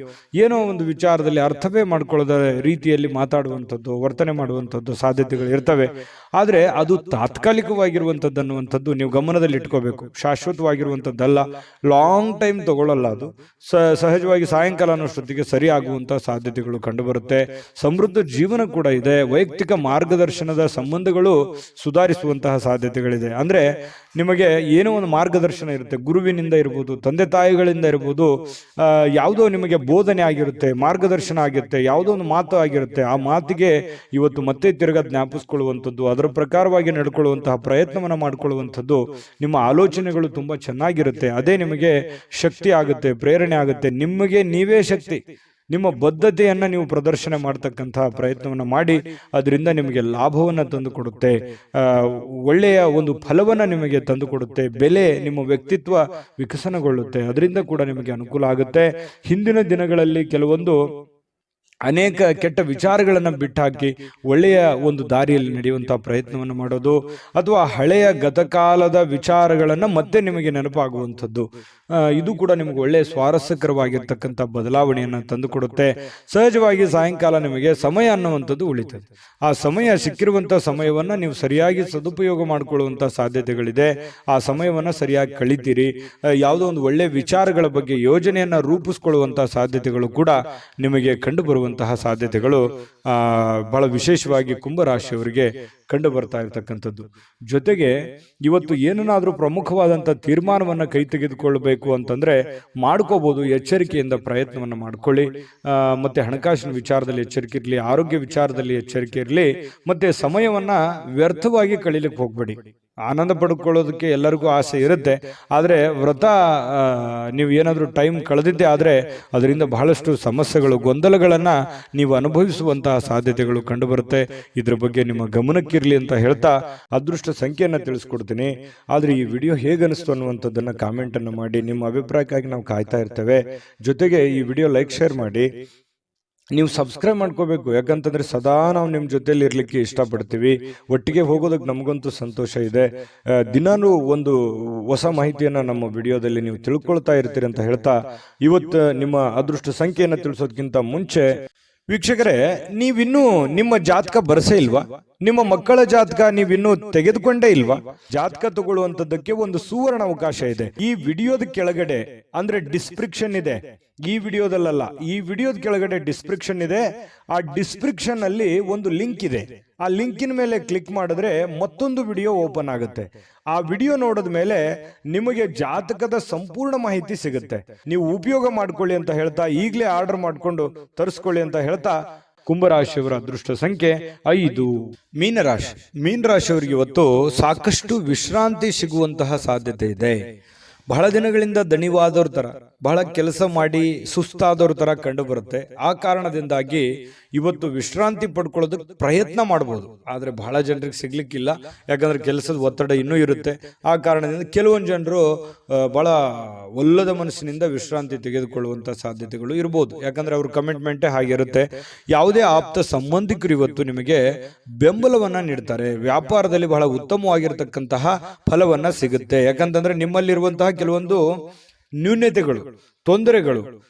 Speaker 1: ಏನೋ ಒಂದು ವಿಚಾರದಲ್ಲಿ ಅರ್ಥವೇ ಮಾಡ್ಕೊಳ್ಳದ ರೀತಿಯಲ್ಲಿ ಮಾತಾಡುವಂಥದ್ದು, ವರ್ತನೆ ಮಾಡುವಂಥದ್ದು ಸಾಧ್ಯತೆಗಳು ಇರ್ತವೆ. ಆದ್ರೆ ಅದು ತಾತ್ಕಾಲಿಕವಾಗಿರುವಂಥದ್ದು ಅನ್ನುವಂಥದ್ದು ನೀವು ಗಮನದಲ್ಲಿ ಇಟ್ಕೋಬೇಕು. ಶಾಶ್ವತವಾಗಿರುವಂಥದ್ದಲ್ಲ, ಲಾಂಗ್ ಟೈಮ್ ತಗೊಳ್ಳಲ್ಲ. ಅದು ಸಹಜವಾಗಿ ಸಾಯಂಕಾಲ ಅನ್ನೋಷ್ಟೊತ್ತಿಗೆ ಸರಿ ಆಗುವಂತಹ ಸಾಧ್ಯತೆಗಳು ಕಂಡುಬರುತ್ತೆ. ಸಮೃದ್ಧ ಜೀವನ ಕೂಡ ಇದೆ. ವೈಯಕ್ತಿಕ ಮಾರ್ಗದರ್ಶನದ ಸಂಬಂಧಗಳು ಸುಧಾರಿಸುವಂತಹ ಸಾಧ್ಯತೆಗಳಿದೆ. ಅಂದ್ರೆ ನಿಮಗೆ ಏನೋ ಒಂದು ಮಾರ್ಗದರ್ಶನ ಇರುತ್ತೆ, ಗುರುವಿನಿಂದ ಇರ್ಬೋದು, ತಂದೆ ತಾಯಿಗಳಿಂದ ಇರ್ಬೋದು, ಯಾವುದೋ ನಿಮಗೆ ಬೋಧನೆ ಆಗಿರುತ್ತೆ, ಮಾರ್ಗದರ್ಶನ ಆಗಿರುತ್ತೆ, ಯಾವುದೋ ಒಂದು ಮಾತು ಆಗಿರುತ್ತೆ. ಆ ಮಾತಿಗೆ ಇವತ್ತು ಮತ್ತೆ ತಿರುಗಾ ಜ್ಞಾಪಿಸ್ಕೊಳ್ಳುವಂಥದ್ದು, ಅದರ ಪ್ರಕಾರವಾಗಿ ನಡ್ಕೊಳ್ಳುವಂತಹ ಪ್ರಯತ್ನವನ್ನ ಮಾಡಿಕೊಳ್ಳುವಂಥದ್ದು, ನಿಮ್ಮ ಆಲೋಚನೆಗಳು ತುಂಬಾ ಚೆನ್ನಾಗಿರುತ್ತೆ. ಅದೇ ನಿಮಗೆ ಶಕ್ತಿ ಆಗುತ್ತೆ, ಪ್ರೇರಣೆ ಆಗುತ್ತೆ. ನಿಮಗೆ ನೀವೇ ಶಕ್ತಿ. ನಿಮ್ಮ ಬದ್ಧತೆಯನ್ನ ನೀವು ಪ್ರದರ್ಶನ ಮಾಡತಕ್ಕಂತಹ ಪ್ರಯತ್ನವನ್ನ ಮಾಡಿ. ಅದರಿಂದ ನಿಮಗೆ ಲಾಭವನ್ನ ತಂದುಕೊಡುತ್ತೆ, ಒಳ್ಳೆಯ ಒಂದು ಫಲವನ್ನ ನಿಮಗೆ ತಂದುಕೊಡುತ್ತೆ. ಬೆಲೆ, ನಿಮ್ಮ ವ್ಯಕ್ತಿತ್ವ ವಿಕಸನಗೊಳ್ಳುತ್ತೆ. ಅದರಿಂದ ಕೂಡ ನಿಮಗೆ ಅನುಕೂಲ ಆಗುತ್ತೆ. ಹಿಂದಿನ ದಿನಗಳಲ್ಲಿ ಕೆಲವೊಂದು ಅನೇಕ ಕೆಟ್ಟ ವಿಚಾರಗಳನ್ನ ಬಿಟ್ಟಾಕಿ ಒಳ್ಳೆಯ ಒಂದು ದಾರಿಯಲ್ಲಿ ನಡೆಯುವಂತಹ ಪ್ರಯತ್ನವನ್ನು ಮಾಡೋದು, ಅಥವಾ ಹಳೆಯ ಗತಕಾಲದ ವಿಚಾರಗಳನ್ನ ಮತ್ತೆ ನಿಮಗೆ ನೆನಪಾಗುವಂಥದ್ದು, ಇದು ಕೂಡ ನಿಮಗೆ ಒಳ್ಳೆಯ ಸ್ವಾರಸ್ಯಕರವಾಗಿರ್ತಕ್ಕಂಥ ಬದಲಾವಣೆಯನ್ನು ತಂದುಕೊಡುತ್ತೆ. ಸಹಜವಾಗಿ ಸಾಯಂಕಾಲ ನಿಮಗೆ ಸಮಯ ಅನ್ನುವಂಥದ್ದು ಉಳಿತದೆ. ಆ ಸಮಯ, ಸಿಕ್ಕಿರುವಂತಹ ಸಮಯವನ್ನ ನೀವು ಸರಿಯಾಗಿ ಸದುಪಯೋಗ ಮಾಡಿಕೊಳ್ಳುವಂತಹ ಸಾಧ್ಯತೆಗಳಿದೆ. ಆ ಸಮಯವನ್ನ ಸರಿಯಾಗಿ ಕಳಿತೀರಿ. ಯಾವುದೋ ಒಂದು ಒಳ್ಳೆಯ ವಿಚಾರಗಳ ಬಗ್ಗೆ ಯೋಜನೆಯನ್ನ ರೂಪಿಸ್ಕೊಳ್ಳುವಂತಹ ಸಾಧ್ಯತೆಗಳು ಕೂಡ ನಿಮಗೆ ಕಂಡು ಬರುವಂತಹ ಸಾಧ್ಯತೆಗಳು ಬಹಳ ವಿಶೇಷವಾಗಿ ಕುಂಭರಾಶಿಯವರಿಗೆ ಕಂಡು ಬರ್ತಾ ಇರತಕ್ಕಂಥದ್ದು. ಜೊತೆಗೆ ಇವತ್ತು ಏನನ್ನಾದ್ರೂ ಪ್ರಮುಖವಾದಂತ ತೀರ್ಮಾನವನ್ನ ಕೈ ತೆಗೆದುಕೊಳ್ಳಬೇಕು ಅಂತಂದ್ರೆ ಮಾಡ್ಕೋಬಹುದು. ಎಚ್ಚರಿಕೆಯಿಂದ ಪ್ರಯತ್ನವನ್ನ ಮಾಡ್ಕೊಳ್ಳಿ. ಮತ್ತೆ ಹಣಕಾಸಿನ ವಿಚಾರದಲ್ಲಿ ಎಚ್ಚರಿಕೆ ಇರಲಿ, ಆರೋಗ್ಯ ವಿಚಾರದಲ್ಲಿ ಎಚ್ಚರಿಕೆ ಇರಲಿ. ಮತ್ತೆ ಸಮಯವನ್ನ ವ್ಯರ್ಥವಾಗಿ ಕಳೀಲಿಕ್ಕೆ ಹೋಗ್ಬೇಡಿ. ಆನಂದ ಪಡ್ಕೊಳ್ಳೋದಕ್ಕೆ ಎಲ್ಲರಿಗೂ ಆಸೆ ಇರುತ್ತೆ. ಆದರೆ ವ್ರತ ನೀವು ಏನಾದರೂ ಟೈಮ್ ಕಳೆದಿದ್ದೆ ಆದರೆ ಅದರಿಂದ ಬಹಳಷ್ಟು ಸಮಸ್ಯೆಗಳು, ಗೊಂದಲಗಳನ್ನ ನೀವು ಅನುಭವಿಸುವಂತಹ ಸಾಧ್ಯತೆಗಳು ಕಂಡುಬರುತ್ತೆ. ಇದ್ರ ಬಗ್ಗೆ ನಿಮ್ಮ ಗಮನಕ್ಕಿರಲಿ ಅಂತ ಹೇಳ್ತಾ ಅದೃಷ್ಟ ಸಂಖ್ಯೆಯನ್ನ ತಿಳಿಸ್ಕೊಡ್ತೀನಿ. ಆದ್ರೆ ಈ ವಿಡಿಯೋ ಹೇಗನಿಸ್ತು ಅನ್ನುವಂಥದ್ದನ್ನ ಕಾಮೆಂಟ್ ಅನ್ನು ಮಾಡಿ. ನಿಮ್ಮ ಅಭಿಪ್ರಾಯಕ್ಕಾಗಿ ನಾವು ಕಾಯ್ತಾ ಇರ್ತೇವೆ. ಜೊತೆಗೆ ಈ ವಿಡಿಯೋ ಲೈಕ್, ಶೇರ್ ಮಾಡಿ. ನೀವು ಸಬ್ಸ್ಕ್ರೈಬ್ ಮಾಡ್ಕೋಬೇಕು. ಯಾಕಂತಂದ್ರೆ ಸದಾ ನಾವು ನಿಮ್ಮ ಜೊತೆಲಿ ಇರ್ಲಿಕ್ಕೆ ಇಷ್ಟಪಡ್ತೀವಿ. ಒಟ್ಟಿಗೆ ಹೋಗೋದಕ್ಕೆ ನಮಗಂತೂ ಸಂತೋಷ ಇದೆ. ದಿನಾನೂ ಒಂದು ಹೊಸ ಮಾಹಿತಿಯನ್ನ ನಮ್ಮ ವಿಡಿಯೋದಲ್ಲಿ ನೀವು ತಿಳ್ಕೊಳ್ತಾ ಇರ್ತೀರಿ ಅಂತ ಹೇಳ್ತಾ, ಇವತ್ತು ನಿಮ್ಮ ಅದೃಷ್ಟ ಸಂಖ್ಯೆಯನ್ನು ತಿಳಿಸೋದಕ್ಕಿಂತ ಮುಂಚೆ ವೀಕ್ಷಕರೇ, ನೀವಿನ್ನೂ ನಿಮ್ಮ ಜಾತಕ ಬರಸೇ ಇಲ್ವಾ? ನಿಮ್ಮ ಮಕ್ಕಳ ಜಾತಕ ನೀವಿನ್ನೂ ತೆಗೆದುಕೊಂಡೇ ಇಲ್ವಾ? ಜಾತಕ ತಗೊಳ್ಳುವಂತದ್ದಕ್ಕೆ ಒಂದು ಸುವರ್ಣ ಅವಕಾಶ ಇದೆ. ಈ ವಿಡಿಯೋದ ಕೆಳಗಡೆ ಅಂದ್ರೆ ಡಿಸ್ಕ್ರಿಪ್ಷನ್ ಇದೆ. ಈ ವಿಡಿಯೋದಲ್ಲ, ಈ ವಿಡಿಯೋದ ಕೆಳಗಡೆ ಡಿಸ್ಕ್ರಿಪ್ಷನ್ ಇದೆ. ಆ ಡಿಸ್ಕ್ರಿಪ್ಷನ್ ಅಲ್ಲಿ ಒಂದು ಲಿಂಕ್ ಇದೆ. ಆ ಲಿಂಕಿನ ಮೇಲೆ ಕ್ಲಿಕ್ ಮಾಡಿದ್ರೆ ಮತ್ತೊಂದು ವಿಡಿಯೋ ಓಪನ್ ಆಗುತ್ತೆ. ಆ ವಿಡಿಯೋ ನೋಡಿದ ಮೇಲೆ ನಿಮಗೆ ಜಾತಕದ ಸಂಪೂರ್ಣ ಮಾಹಿತಿ ಸಿಗುತ್ತೆ. ನೀವು ಉಪಯೋಗ ಮಾಡ್ಕೊಳ್ಳಿ ಅಂತ ಹೇಳ್ತಾ, ಈಗಲೇ ಆರ್ಡರ್ ಮಾಡ್ಕೊಂಡು ತರಿಸ್ಕೊಳ್ಳಿ ಅಂತ ಹೇಳ್ತಾ, ಕುಂಭರಾಶಿಯವರ ಅದೃಷ್ಟ ಸಂಖ್ಯೆ 5. ಮೀನರಾಶಿಯವರಿಗೆ ಇವತ್ತು ಸಾಕಷ್ಟು ವಿಶ್ರಾಂತಿ ಸಿಗುವಂತಹ ಸಾಧ್ಯತೆ ಇದೆ. ಬಹಳ ದಿನಗಳಿಂದ ದಣಿವಾದವ್ರ ತರ, ಬಹಳ ಕೆಲಸ ಮಾಡಿ ಸುಸ್ತಾದವ್ರ ತರ ಕಂಡು ಬರುತ್ತೆ. ಆ ಕಾರಣದಿಂದಾಗಿ ಇವತ್ತು ವಿಶ್ರಾಂತಿ ಪಡ್ಕೊಳ್ಳೋದಕ್ಕೆ ಪ್ರಯತ್ನ ಮಾಡ್ಬೋದು, ಆದ್ರೆ ಬಹಳ ಜನರಿಗೆ ಸಿಗ್ಲಿಕ್ಕಿಲ್ಲ. ಯಾಕಂದ್ರೆ ಕೆಲಸದ ಒತ್ತಡ ಇನ್ನೂ ಇರುತ್ತೆ. ಆ ಕಾರಣದಿಂದ ಕೆಲವೊಂದು ಜನರು ಬಹಳ ಒಲ್ಲದ ಮನಸ್ಸಿನಿಂದ ವಿಶ್ರಾಂತಿ ತೆಗೆದುಕೊಳ್ಳುವಂತ ಸಾಧ್ಯತೆಗಳು ಇರ್ಬೋದು. ಯಾಕಂದ್ರೆ ಅವ್ರ ಕಮಿಟ್ಮೆಂಟೇ ಹಾಗಿರುತ್ತೆ. ಯಾವುದೇ ಆಪ್ತ ಸಂಬಂಧಿಕರು ಇವತ್ತು ನಿಮಗೆ ಬೆಂಬಲವನ್ನ ನೀಡ್ತಾರೆ. ವ್ಯಾಪಾರದಲ್ಲಿ ಬಹಳ ಉತ್ತಮವಾಗಿರ್ತಕ್ಕಂತಹ ಫಲವನ್ನ ಸಿಗುತ್ತೆ. ಯಾಕಂತಂದ್ರೆ ನಿಮ್ಮಲ್ಲಿರುವಂತಹ ಕೆಲವೊಂದು ನ್ಯೂನ್ಯತೆಗಳು, ತೊಂದರೆಗಳು,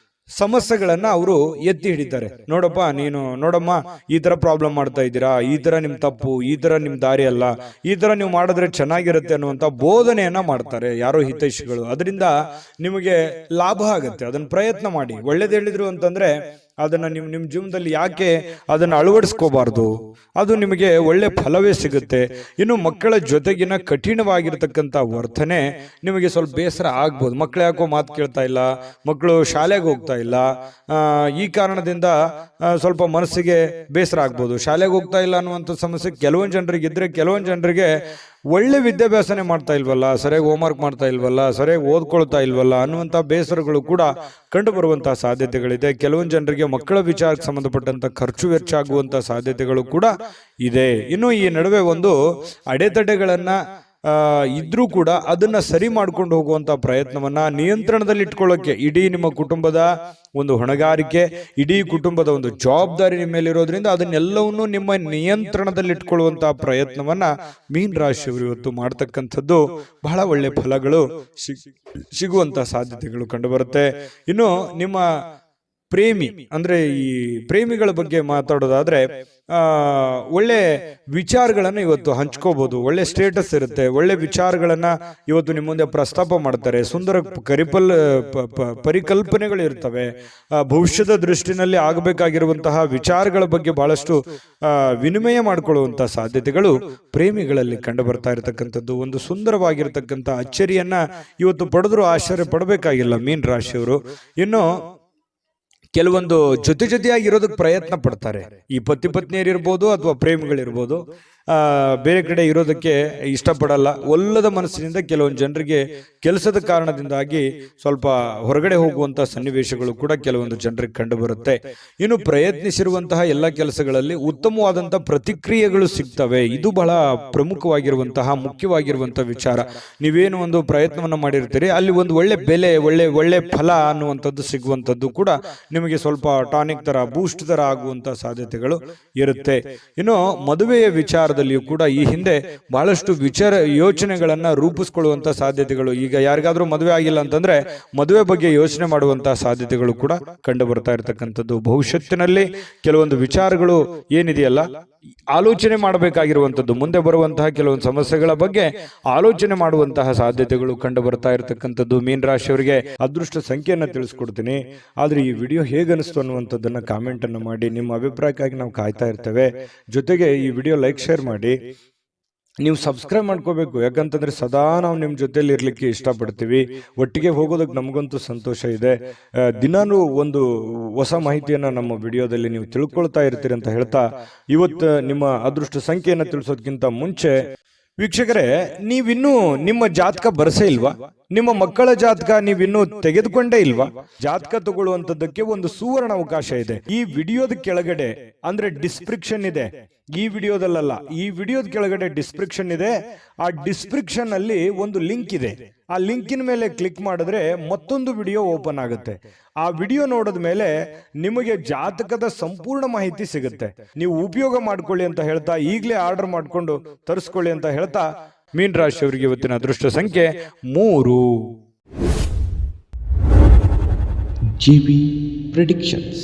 Speaker 1: ಸಮಸ್ಯೆಗಳನ್ನ ಅವರು ಎತ್ತಿ ಹಿಡಿತಾರೆ. ನೋಡಮ್ಮ, ಈ ತರ ಪ್ರಾಬ್ಲಮ್ ಮಾಡ್ತಾ ಇದ್ದೀರಾ, ಈ ತರ ನಿಮ್ ತಪ್ಪು, ಈ ತರ ನಿಮ್ ದಾರಿ ಅಲ್ಲ, ಈ ತರ ನೀವು ಮಾಡಿದ್ರೆ ಚೆನ್ನಾಗಿರುತ್ತೆ ಅನ್ನುವಂತ ಬೋಧನೆಯನ್ನ ಮಾಡ್ತಾರೆ ಯಾರೋ ಹಿತೈಷಿಗಳು. ಅದರಿಂದ ನಿಮಗೆ ಲಾಭ ಆಗುತ್ತೆ. ಅದನ್ನ ಪ್ರಯತ್ನ ಮಾಡಿ. ಒಳ್ಳೇದು ಹೇಳಿದ್ರು ಅಂತಂದ್ರೆ ಅದನ್ನ ನಿಮ್ ಜೀವನದಲ್ಲಿ ಯಾಕೆ ಅದನ್ನ ಅಳವಡಿಸ್ಕೋಬಾರ್ದು? ಅದು ನಿಮಗೆ ಒಳ್ಳೆ ಫಲವೇ ಸಿಗುತ್ತೆ. ಇನ್ನು ಮಕ್ಕಳ ಜೊತೆಗಿನ ಕಠಿಣವಾಗಿರ್ತಕ್ಕಂಥ ವರ್ತನೆ ನಿಮಗೆ ಸ್ವಲ್ಪ ಬೇಸರ ಆಗ್ಬೋದು. ಮಕ್ಕಳು ಯಾಕೋ ಮಾತು ಕೇಳ್ತಾ ಇಲ್ಲ, ಮಕ್ಕಳು ಶಾಲೆಗೆ ಹೋಗ್ತಾ ಇಲ್ಲ, ಈ ಕಾರಣದಿಂದ ಸ್ವಲ್ಪ ಮನಸ್ಸಿಗೆ ಬೇಸರ ಆಗ್ಬೋದು. ಶಾಲೆಗೆ ಹೋಗ್ತಾ ಇಲ್ಲ ಅನ್ನುವಂಥ ಸಮಸ್ಯೆ ಕೆಲವೊಂದು ಜನರಿಗೆ ಇದ್ರೆ, ಕೆಲವೊಂದು ಜನರಿಗೆ ಒಳ್ಳೆ ವಿದ್ಯಾಭ್ಯಾಸನೆ ಮಾಡ್ತಾ ಇಲ್ವಲ್ಲ, ಸರಿಯಾಗಿ ಹೋಮ್ವರ್ಕ್ ಮಾಡ್ತಾ ಇಲ್ವಲ್ಲ, ಸರಿಯಾಗಿ ಓದ್ಕೊಳ್ತಾ ಇಲ್ವಲ್ಲ ಅನ್ನುವಂಥ ಬೇಸರಗಳು ಕೂಡ ಕಂಡು ಬರುವಂತಹ ಸಾಧ್ಯತೆಗಳಿದೆ. ಕೆಲವೊಂದು ಜನರಿಗೆ ಮಕ್ಕಳ ವಿಚಾರಕ್ಕೆ ಸಂಬಂಧಪಟ್ಟಂತ ಖರ್ಚು ವೆಚ್ಚ ಆಗುವಂತ ಸಾಧ್ಯತೆಗಳು ಕೂಡ ಇದೆ. ಇನ್ನು ಈ ನಡುವೆ ಒಂದು ಅಡೆತಡೆಗಳನ್ನ ಇದ್ರೂ ಕೂಡ ಅದನ್ನ ಸರಿ ಮಾಡ್ಕೊಂಡು ಹೋಗುವಂತ ಪ್ರಯತ್ನವನ್ನ ನಿಯಂತ್ರಣದಲ್ಲಿ ಇಟ್ಕೊಳ್ಳೋಕೆ ಇಡೀ ನಿಮ್ಮ ಕುಟುಂಬದ ಒಂದು ಹೊಣೆಗಾರಿಕೆ, ಇಡೀ ಕುಟುಂಬದ ಒಂದು ಜವಾಬ್ದಾರಿ ನಿಮ್ಮ ಮೇಲಿರೋದ್ರಿಂದ ಅದನ್ನೆಲ್ಲವನ್ನೂ ನಿಮ್ಮ ನಿಯಂತ್ರಣದಲ್ಲಿ ಇಟ್ಕೊಳ್ಳುವಂತಹ ಪ್ರಯತ್ನವನ್ನ ಮೀನ ರಾಶಿಯವರು ಇವತ್ತು ಮಾಡ್ತಕ್ಕಂಥದ್ದು ಬಹಳ ಒಳ್ಳೆ ಫಲಗಳು ಸಿಗುವಂತಹ ಸಾಧ್ಯತೆಗಳು ಕಂಡುಬರುತ್ತೆ. ಇನ್ನು ನಿಮ್ಮ ಪ್ರೇಮಿ ಅಂದ್ರೆ ಈ ಪ್ರೇಮಿಗಳ ಬಗ್ಗೆ ಮಾತಾಡೋದಾದ್ರೆ ಒಳ್ಳೆ ವಿಚಾರಗಳನ್ನ ಇವತ್ತು ಹಂಚ್ಕೋಬಹುದು. ಒಳ್ಳೆ ಸ್ಟೇಟಸ್ ಇರುತ್ತೆ. ಒಳ್ಳೆ ವಿಚಾರಗಳನ್ನ ಇವತ್ತು ನಿಮ್ಮ ಮುಂದೆ ಪ್ರಸ್ತಾಪ ಮಾಡ್ತಾರೆ. ಸುಂದರ ಪರಿಕಲ್ಪನೆಗಳು ಇರ್ತವೆ. ಭವಿಷ್ಯದ ದೃಷ್ಟಿನಲ್ಲಿ ಆಗಬೇಕಾಗಿರುವಂತಹ ವಿಚಾರಗಳ ಬಗ್ಗೆ ಬಹಳಷ್ಟು ವಿನಿಮಯ ಮಾಡಿಕೊಳ್ಳುವಂತಹ ಸಾಧ್ಯತೆಗಳು ಪ್ರೇಮಿಗಳಲ್ಲಿ ಕಂಡು ಬರ್ತಾ ಇರತಕ್ಕಂಥದ್ದು. ಒಂದು ಸುಂದರವಾಗಿರ್ತಕ್ಕಂಥ ಅಚ್ಚರಿಯನ್ನ ಇವತ್ತು ಪಡೆದ್ರು ಆಶ್ಚರ್ಯ ಪಡಬೇಕಾಗಿಲ್ಲ ಮೀನ ರಾಶಿಯವರು. ಇನ್ನು ಕೆಲವೊಂದು ಜೊತೆಯಾಗಿ ಇರೋದಕ್ಕೆ ಪ್ರಯತ್ನ ಪಡ್ತಾರೆ. ಈ ಪತಿ ಪತ್ನಿಯರಿರ್ಬೋದು ಅಥವಾ ಪ್ರೇಮಿಗಳಿರ್ಬೋದು, ಬೇರೆ ಕಡೆ ಇರೋದಕ್ಕೆ ಇಷ್ಟಪಡಲ್ಲ. ಒಲ್ಲದ ಮನಸ್ಸಿನಿಂದ ಕೆಲವೊಂದು ಜನರಿಗೆ ಕೆಲಸದ ಕಾರಣದಿಂದಾಗಿ ಸ್ವಲ್ಪ ಹೊರಗಡೆ ಹೋಗುವಂತ ಸನ್ನಿವೇಶಗಳು ಕೂಡ ಕೆಲವೊಂದು ಜನರಿಗೆ ಕಂಡು ಬರುತ್ತೆ. ಇನ್ನು ಪ್ರಯತ್ನಿಸಿರುವಂತಹ ಎಲ್ಲ ಕೆಲಸಗಳಲ್ಲಿ ಉತ್ತಮವಾದಂತಹ ಪ್ರತಿಕ್ರಿಯೆಗಳು ಸಿಗ್ತವೆ. ಇದು ಬಹಳ ಪ್ರಮುಖವಾಗಿರುವಂತಹ ಮುಖ್ಯವಾಗಿರುವಂತಹ ವಿಚಾರ. ನೀವೇನು ಒಂದು ಪ್ರಯತ್ನವನ್ನ ಮಾಡಿರ್ತೀರಿ, ಅಲ್ಲಿ ಒಂದು ಒಳ್ಳೆ ಬೆಲೆ, ಒಳ್ಳೆ ಫಲ ಅನ್ನುವಂಥದ್ದು ಸಿಗುವಂಥದ್ದು ಕೂಡ ನಿಮಗೆ ಸ್ವಲ್ಪ ಟಾನಿಕ್ ತರ, ಬೂಸ್ಟ್ ತರ ಆಗುವಂತಹ ಸಾಧ್ಯತೆಗಳು ಇರುತ್ತೆ. ಇನ್ನು ಮದುವೆಯ ವಿಚಾರದಲ್ಲಿಯೂ ಕೂಡ ಈ ಹಿಂದೆ ಬಹಳಷ್ಟು ಯೋಚನೆಗಳನ್ನ ರೂಪಿಸ್ಕೊಳ್ಳುವಂತ ಸಾಧ್ಯತೆಗಳು, ಈಗ ಯಾರಿಗಾದ್ರೂ ಮದುವೆ ಆಗಿಲ್ಲ ಅಂತಂದ್ರೆ ಮದುವೆ ಬಗ್ಗೆ ಯೋಚನೆ ಮಾಡುವಂತಹ ಸಾಧ್ಯತೆಗಳು ಕೂಡ ಕಂಡು ಬರ್ತಾ ಇರತಕ್ಕಂಥದ್ದು. ಭವಿಷ್ಯತ್ತಿನಲ್ಲಿ ಕೆಲವೊಂದು ವಿಚಾರಗಳು ಏನಿದೆಯಲ್ಲ, ಆಲೋಚನೆ ಮಾಡಬೇಕಾಗಿರುವಂಥದ್ದು, ಮುಂದೆ ಬರುವಂತಹ ಕೆಲವೊಂದು ಸಮಸ್ಯೆಗಳ ಬಗ್ಗೆ ಆಲೋಚನೆ ಮಾಡುವಂತಹ ಸಾಧ್ಯತೆಗಳು ಕಂಡು ಬರ್ತಾ ಇರತಕ್ಕಂಥದ್ದು. ಮೀನ ರಾಶಿಯವರಿಗೆ ಅದೃಷ್ಟ ಸಂಖ್ಯೆಯನ್ನ ತಿಳಿಸ್ಕೊಡ್ತೀನಿ. ಆದ್ರೆ ಈ ವಿಡಿಯೋ ಹೇಗನಿಸ್ತು ಅನ್ನುವಂಥದ್ದನ್ನ ಕಾಮೆಂಟ್ ಅನ್ನು ಮಾಡಿ. ನಿಮ್ಮ ಅಭಿಪ್ರಾಯಕ್ಕಾಗಿ ನಾವು ಕಾಯ್ತಾ ಇರ್ತೇವೆ. ಜೊತೆಗೆ ಈ ವಿಡಿಯೋ ಲೈಕ್, ಶೇರ್ ಮಾಡಿ. ನೀವು ಸಬ್ಸ್ಕ್ರೈಬ್ ಮಾಡ್ಕೋಬೇಕು. ಯಾಕಂತಂದ್ರೆ ಸದಾ ನಾವು ನಿಮ್ಮ ಜೊತೆಲಿ ಇರ್ಲಿಕ್ಕೆ ಇಷ್ಟಪಡ್ತೀವಿ. ಒಟ್ಟಿಗೆ ಹೋಗೋದಕ್ಕೆ ನಮಗಂತೂ ಸಂತೋಷ ಇದೆ. ದಿನಾನು ಒಂದು ಹೊಸ ಮಾಹಿತಿಯನ್ನ ನಮ್ಮ ವಿಡಿಯೋದಲ್ಲಿ ನೀವು ತಿಳ್ಕೊಳ್ತಾ ಇರ್ತೀರಿ ಅಂತ ಹೇಳ್ತಾ, ಇವತ್ತು ನಿಮ್ಮ ಅದೃಷ್ಟ ಸಂಖ್ಯೆಯನ್ನ ತಿಳಿಸೋದಕ್ಕಿಂತ ಮುಂಚೆ ವೀಕ್ಷಕರೇ, ನೀವಿನ್ನೂ ನಿಮ್ಮ ಜಾತಕ ಬರಸೇ ಇಲ್ವಾ? ನಿಮ್ಮ ಮಕ್ಕಳ ಜಾತಕ ನೀವಿನ್ನೂ ತೆಗೆದುಕೊಂಡೇ ಇಲ್ವಾ? ಜಾತಕ ತಗೊಳ್ಳುವಂತದ್ದಕ್ಕೆ ಒಂದು ಸುವರ್ಣ ಅವಕಾಶ ಇದೆ. ಈ ವಿಡಿಯೋದ ಕೆಳಗಡೆ ಅಂದ್ರೆ ಡಿಸ್ಕ್ರಿಪ್ಷನ್ ಇದೆ. ಈ ವಿಡಿಯೋದಲ್ಲ, ಈ ವಿಡಿಯೋದ ಕೆಳಗಡೆ ಡಿಸ್ಕ್ರಿಪ್ಷನ್ ಇದೆ. ಆ ಡಿಸ್ಕ್ರಿಪ್ಷನ್ ಅಲ್ಲಿ ಒಂದು ಲಿಂಕ್ ಇದೆ. ಆ ಲಿಂಕಿನ ಮೇಲೆ ಕ್ಲಿಕ್ ಮಾಡಿದ್ರೆ ಮತ್ತೊಂದು ವಿಡಿಯೋ ಓಪನ್ ಆಗುತ್ತೆ. ಆ ವಿಡಿಯೋ ನೋಡಿದ ಮೇಲೆ ನಿಮಗೆ ಜಾತಕದ ಸಂಪೂರ್ಣ ಮಾಹಿತಿ ಸಿಗುತ್ತೆ. ನೀವು ಉಪಯೋಗ ಮಾಡ್ಕೊಳ್ಳಿ ಅಂತ ಹೇಳ್ತಾ, ಈಗಲೇ ಆರ್ಡರ್ ಮಾಡ್ಕೊಂಡು ತರಿಸ್ಕೊಳ್ಳಿ ಅಂತ ಹೇಳ್ತಾ, ಮೀನ ರಾಶಿಯವರಿಗೆ ಇವತ್ತಿನ ಅದೃಷ್ಟ ಸಂಖ್ಯೆ 3.
Speaker 2: GB Predictions.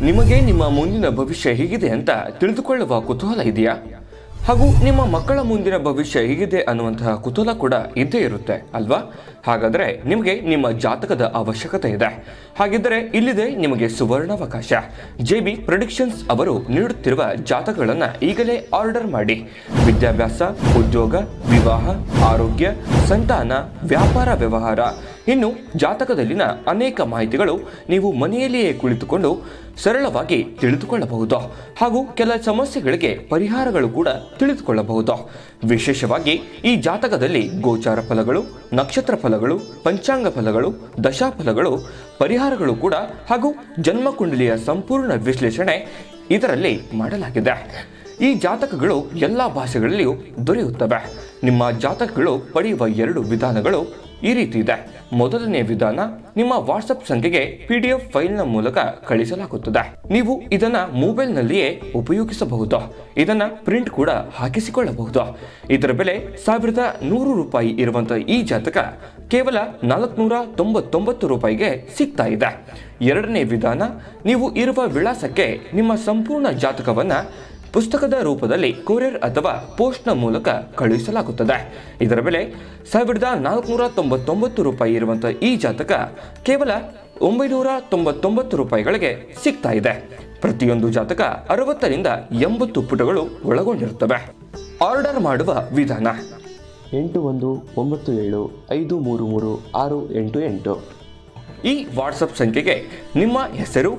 Speaker 2: ನಿಮಗೆ ನಿಮ್ಮ ಮುಂದಿನ ಭವಿಷ್ಯ ಹೇಗಿದೆ ಅಂತ ತಿಳಿದುಕೊಳ್ಳುವ ಕುತೂಹಲ ಇದೆಯಾ? ಹಾಗೂ ನಿಮ್ಮ ಮಕ್ಕಳ ಮುಂದಿನ ಭವಿಷ್ಯ ಹೇಗಿದೆ ಅನ್ನುವಂತಹ ಕುತೂಹಲ ಕೂಡ ಇದ್ದೇ ಇರುತ್ತೆ ಅಲ್ವಾ? ಹಾಗಾದರೆ ನಿಮಗೆ ನಿಮ್ಮ ಜಾತಕದ ಅವಶ್ಯಕತೆ ಇದೆ. ಹಾಗಿದ್ದರೆ ಇಲ್ಲಿದೆ ನಿಮಗೆ ಸುವರ್ಣಾವಕಾಶ. JB ಪ್ರೆಡಿಕ್ಷನ್ಸ್ ಅವರು ನೀಡುತ್ತಿರುವ ಜಾತಕಗಳನ್ನು ಈಗಲೇ ಆರ್ಡರ್ ಮಾಡಿ. ವಿದ್ಯಾಭ್ಯಾಸ, ಉದ್ಯೋಗ, ವಿವಾಹ, ಆರೋಗ್ಯ, ಸಂತಾನ, ವ್ಯಾಪಾರ ವ್ಯವಹಾರ, ಇನ್ನು ಜಾತಕದಲ್ಲಿನ ಅನೇಕ ಮಾಹಿತಿಗಳು ನೀವು ಮನೆಯಲ್ಲಿಯೇ ಕುಳಿತುಕೊಂಡು ಸರಳವಾಗಿ ತಿಳಿದುಕೊಳ್ಳಬಹುದು. ಹಾಗೂ ಕೆಲ ಸಮಸ್ಯೆಗಳಿಗೆ ಪರಿಹಾರಗಳು ಕೂಡ ತಿಳಿದುಕೊಳ್ಳಬಹುದು. ವಿಶೇಷವಾಗಿ ಈ ಜಾತಕದಲ್ಲಿ ಗೋಚಾರ ಫಲಗಳು, ನಕ್ಷತ್ರ ಫಲಗಳು, ಪಂಚಾಂಗ ಫಲಗಳು, ದಶಾಫಲಗಳು, ಪರಿಹಾರಗಳು ಕೂಡ ಹಾಗೂ ಜನ್ಮಕುಂಡಲಿಯ ಸಂಪೂರ್ಣ ವಿಶ್ಲೇಷಣೆ ಇದರಲ್ಲಿ ಮಾಡಲಾಗಿದೆ. ಈ ಜಾತಕಗಳು ಎಲ್ಲ ಭಾಷೆಗಳಲ್ಲಿಯೂ ದೊರೆಯುತ್ತವೆ. ನಿಮ್ಮ ಜಾತಕಗಳು ಪಡೆಯುವ 2 ವಿಧಾನಗಳು ಈ ರೀತಿ ಇದೆ. ಮೊದಲನೇ ವಿಧಾನ, ನಿಮ್ಮ ವಾಟ್ಸಪ್ ಸಂಖ್ಯೆಗೆ PDF ಫೈಲ್ನ ಮೂಲಕ ಕಳಿಸಲಾಗುತ್ತದೆ. ನೀವು ಇದನ್ನ ಮೊಬೈಲ್ನಲ್ಲಿಯೇ ಉಪಯೋಗಿಸಬಹುದು. ಇದನ್ನ ಪ್ರಿಂಟ್ ಕೂಡ ಹಾಕಿಸಿಕೊಳ್ಳಬಹುದು. ಇದರ ಬೆಲೆ 1100 ರೂಪಾಯಿ ಇರುವಂತಹ ಈ ಜಾತಕ ಕೇವಲ 499 ರೂಪಾಯಿಗೆ ಸಿಗ್ತಾ ಇದೆ. ಎರಡನೇ ವಿಧಾನ, ನೀವು ಇರುವ ವಿಳಾಸಕ್ಕೆ ನಿಮ್ಮ ಸಂಪೂರ್ಣ ಜಾತಕವನ್ನ ಪುಸ್ತಕದ ರೂಪದಲ್ಲಿ ಕೊರಿಯರ್ ಅಥವಾ ಪೋಸ್ಟ್ನ ಮೂಲಕ ಕಳುಹಿಸಲಾಗುತ್ತದೆ. ಇದರ ಬೆಲೆ 1499 ರೂಪಾಯಿ ಇರುವಂತಹ ಈ ಜಾತಕ ಕೇವಲ 999 ರೂಪಾಯಿಗಳಿಗೆ ಸಿಗ್ತಾ ಇದೆ. ಪ್ರತಿಯೊಂದು ಜಾತಕ 60ರಿಂದ 80 ಪುಟಗಳು ಒಳಗೊಂಡಿರುತ್ತವೆ. ಆರ್ಡರ್ ಮಾಡುವ ವಿಧಾನ: 8197533688. ಈ ವಾಟ್ಸಪ್ ಸಂಖ್ಯೆಗೆ ನಿಮ್ಮ ಹೆಸರು,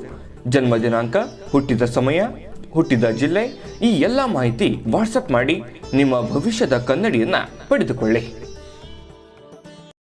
Speaker 2: ಜನ್ಮ ದಿನಾಂಕ, ಹುಟ್ಟಿದ ಸಮಯ, ಹುಟ್ಟಿದ ಜಿಲ್ಲೆ, ಈ ಎಲ್ಲ ಮಾಹಿತಿ ವಾಟ್ಸಪ್ ಮಾಡಿ ನಿಮ್ಮ ಭವಿಷ್ಯದ ಕನ್ನಡಿಯನ್ನು ಪಡೆದುಕೊಳ್ಳಿ.